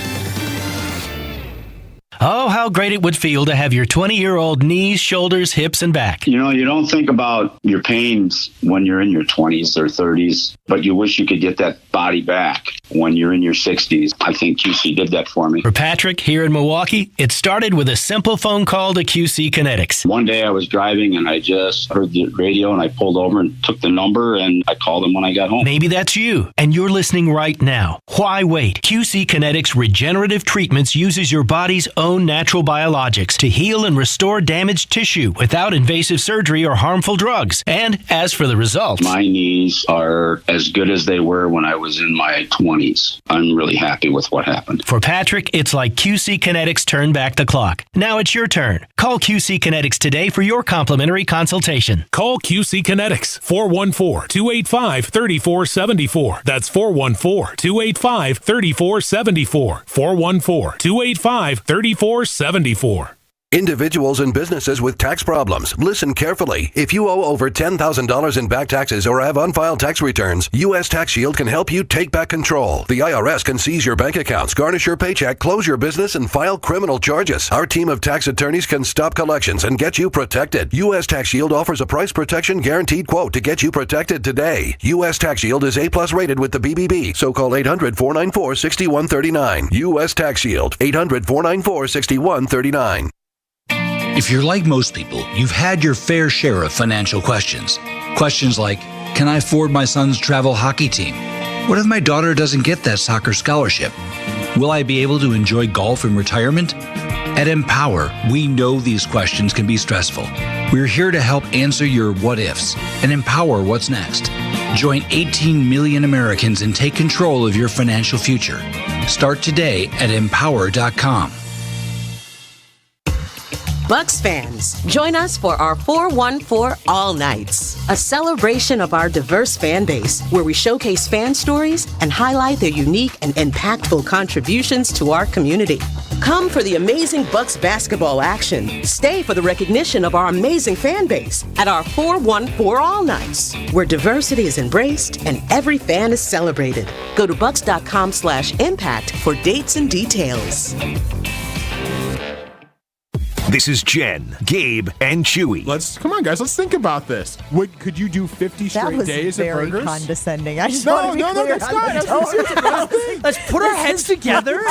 Oh, how great it would feel to have your 20-year-old knees, shoulders, hips, and back. You know, you don't think about your pains when you're in your 20s or 30s, but you wish you could get that body back when you're in your 60s. I think QC did that for me. For Patrick, here in Milwaukee, it started with a simple phone call to QC Kinetics. One day I was driving and I just heard the radio and I pulled over and took the number and I called them when I got home. Maybe that's you, and you're listening right now. Why wait? QC Kinetics Regenerative Treatments uses your body's own natural biologics to heal and restore damaged tissue without invasive surgery or harmful drugs. And as for the results, my knees are as good as they were when I was in my 20s. I'm really happy with what happened. For Patrick, it's like QC Kinetics turned back the clock. Now it's your turn. Call QC Kinetics today for your complimentary consultation. Call QC Kinetics, 414-285-3474. That's 414-285-3474. 414-285-3474. 7474. Individuals and businesses with tax problems, listen carefully. If you owe over $10,000 in back taxes or have unfiled tax returns, U.S. Tax Shield can help you take back control. The IRS can seize your bank accounts, garnish your paycheck, close your business, and file criminal charges. Our team of tax attorneys can stop collections and get you protected. U.S. Tax Shield offers a price protection guaranteed quote to get you protected today. U.S. Tax Shield is A+ rated with the BBB, so call 800-494-6139. U.S. Tax Shield, 800-494-6139. If you're like most people, you've had your fair share of financial questions. Questions like, can I afford my son's travel hockey team? What if my daughter doesn't get that soccer scholarship? Will I be able to enjoy golf in retirement? At Empower, we know these questions can be stressful. We're here to help answer your what ifs and empower what's next. Join 18 million Americans and take control of your financial future. Start today at empower.com. Bucks fans, join us for our 414 All Nights, a celebration of our diverse fan base where we showcase fan stories and highlight their unique and impactful contributions to our community. Come for the amazing Bucks basketball action. Stay for the recognition of our amazing fan base at our 414 All Nights, where diversity is embraced and every fan is celebrated. Go to bucks.com/impact for dates and details. This is Jen, Gabe, and Chewy. Come on, guys. Let's think about this. Could you do 50 straight days of burgers? That was very condescending. I just want to be clear. That's not. Let's put our heads together.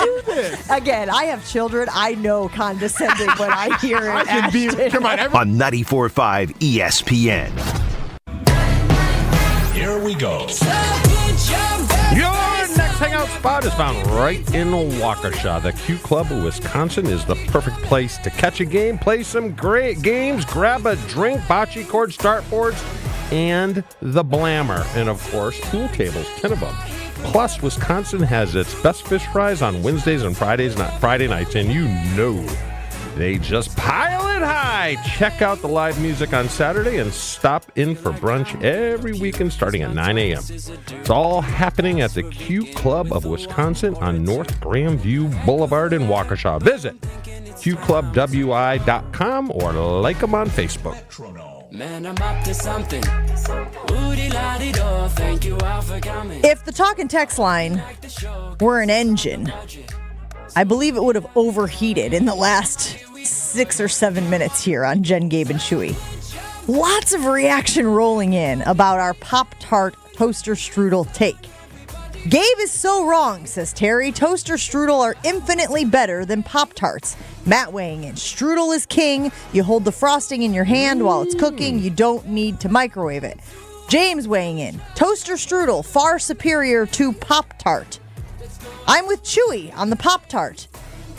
Again, I have children. I know condescending when I hear it. Come on, on 94.5 ESPN. Here we go. Your next hangout spot is found right in Waukesha. The Q Club of Wisconsin is the perfect place to catch a game, play some great games, grab a drink, bocce courts, dartboards, and the Blammer. And, of course, pool tables, 10 of them. Plus, Wisconsin has its best fish fries on Wednesdays and Friday nights, and you know they just pile it high. Check out the live music on Saturday and stop in for brunch every weekend starting at 9 a.m. It's all happening at the Q Club of Wisconsin on North Grandview Boulevard in Waukesha. Visit qclubwi.com or like them on Facebook. Man, I'm up to something. Thank you all for coming. If the talk and text line were an engine, I believe it would have overheated in the last 6 or 7 minutes here on Jen, Gabe, and Chewy. Lots of reaction rolling in about our Pop-Tart toaster strudel take. Gabe is so wrong, says Terry. Toaster strudel are infinitely better than Pop-Tarts. Matt weighing in. Strudel is king. You hold the frosting in your hand while it's cooking. You don't need to microwave it. James weighing in. Toaster strudel, far superior to Pop-Tart. I'm with Chewy on the Pop-Tart.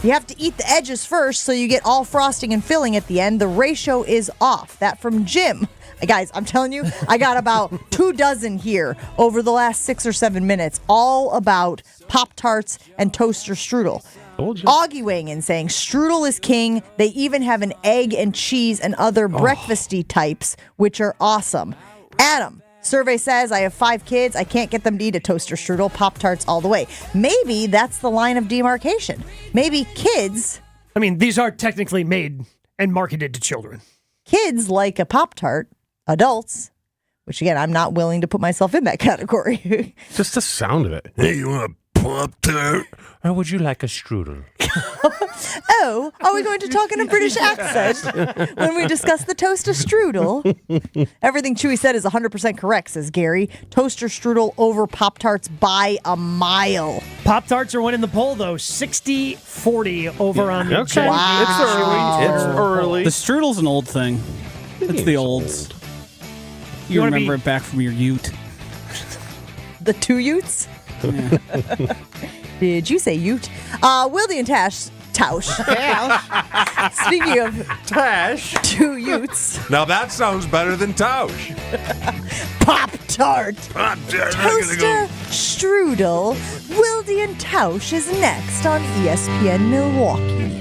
You have to eat the edges first so you get all frosting and filling at the end. The ratio is off. That from Jim. Guys, I'm telling you, I got about 2 dozen here over the last 6 or 7 minutes, all about Pop-Tarts and toaster strudel. Augie weighing in saying, strudel is king. They even have an egg and cheese and other breakfasty types, which are awesome. Adam, survey says, I have 5 kids. I can't get them to eat a toaster strudel. Pop-Tarts all the way. Maybe that's the line of demarcation. Maybe kids... I mean, these are technically made and marketed to children. Kids like a Pop-Tart. Adults, which again, I'm not willing to put myself in that category. Just the sound of it. Hey, you want a Pop-Tart? Or would you like a strudel? Oh, are we going to talk in a British accent when we discuss the toaster strudel? Everything Chewy said is 100% correct, says Gary. Toaster strudel over Pop-Tarts by a mile. Pop-Tarts are winning the poll, though. 60-40 over on the Okay. Wow. It's early. The strudel's an old thing. It's the olds. You remember it back from your ute. The 2 utes? Yeah. Did you say ute? Wildy and Tausch. Speaking of Tash, 2 utes. Now that sounds better than Tausch. Pop-Tart. Pop-Tart. Toaster strudel. Wildy and Tausch is next on ESPN Milwaukee.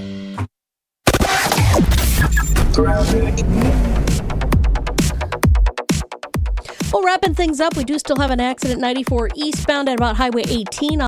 Well, wrapping things up, we do still have an accident 94 eastbound at about Highway 18.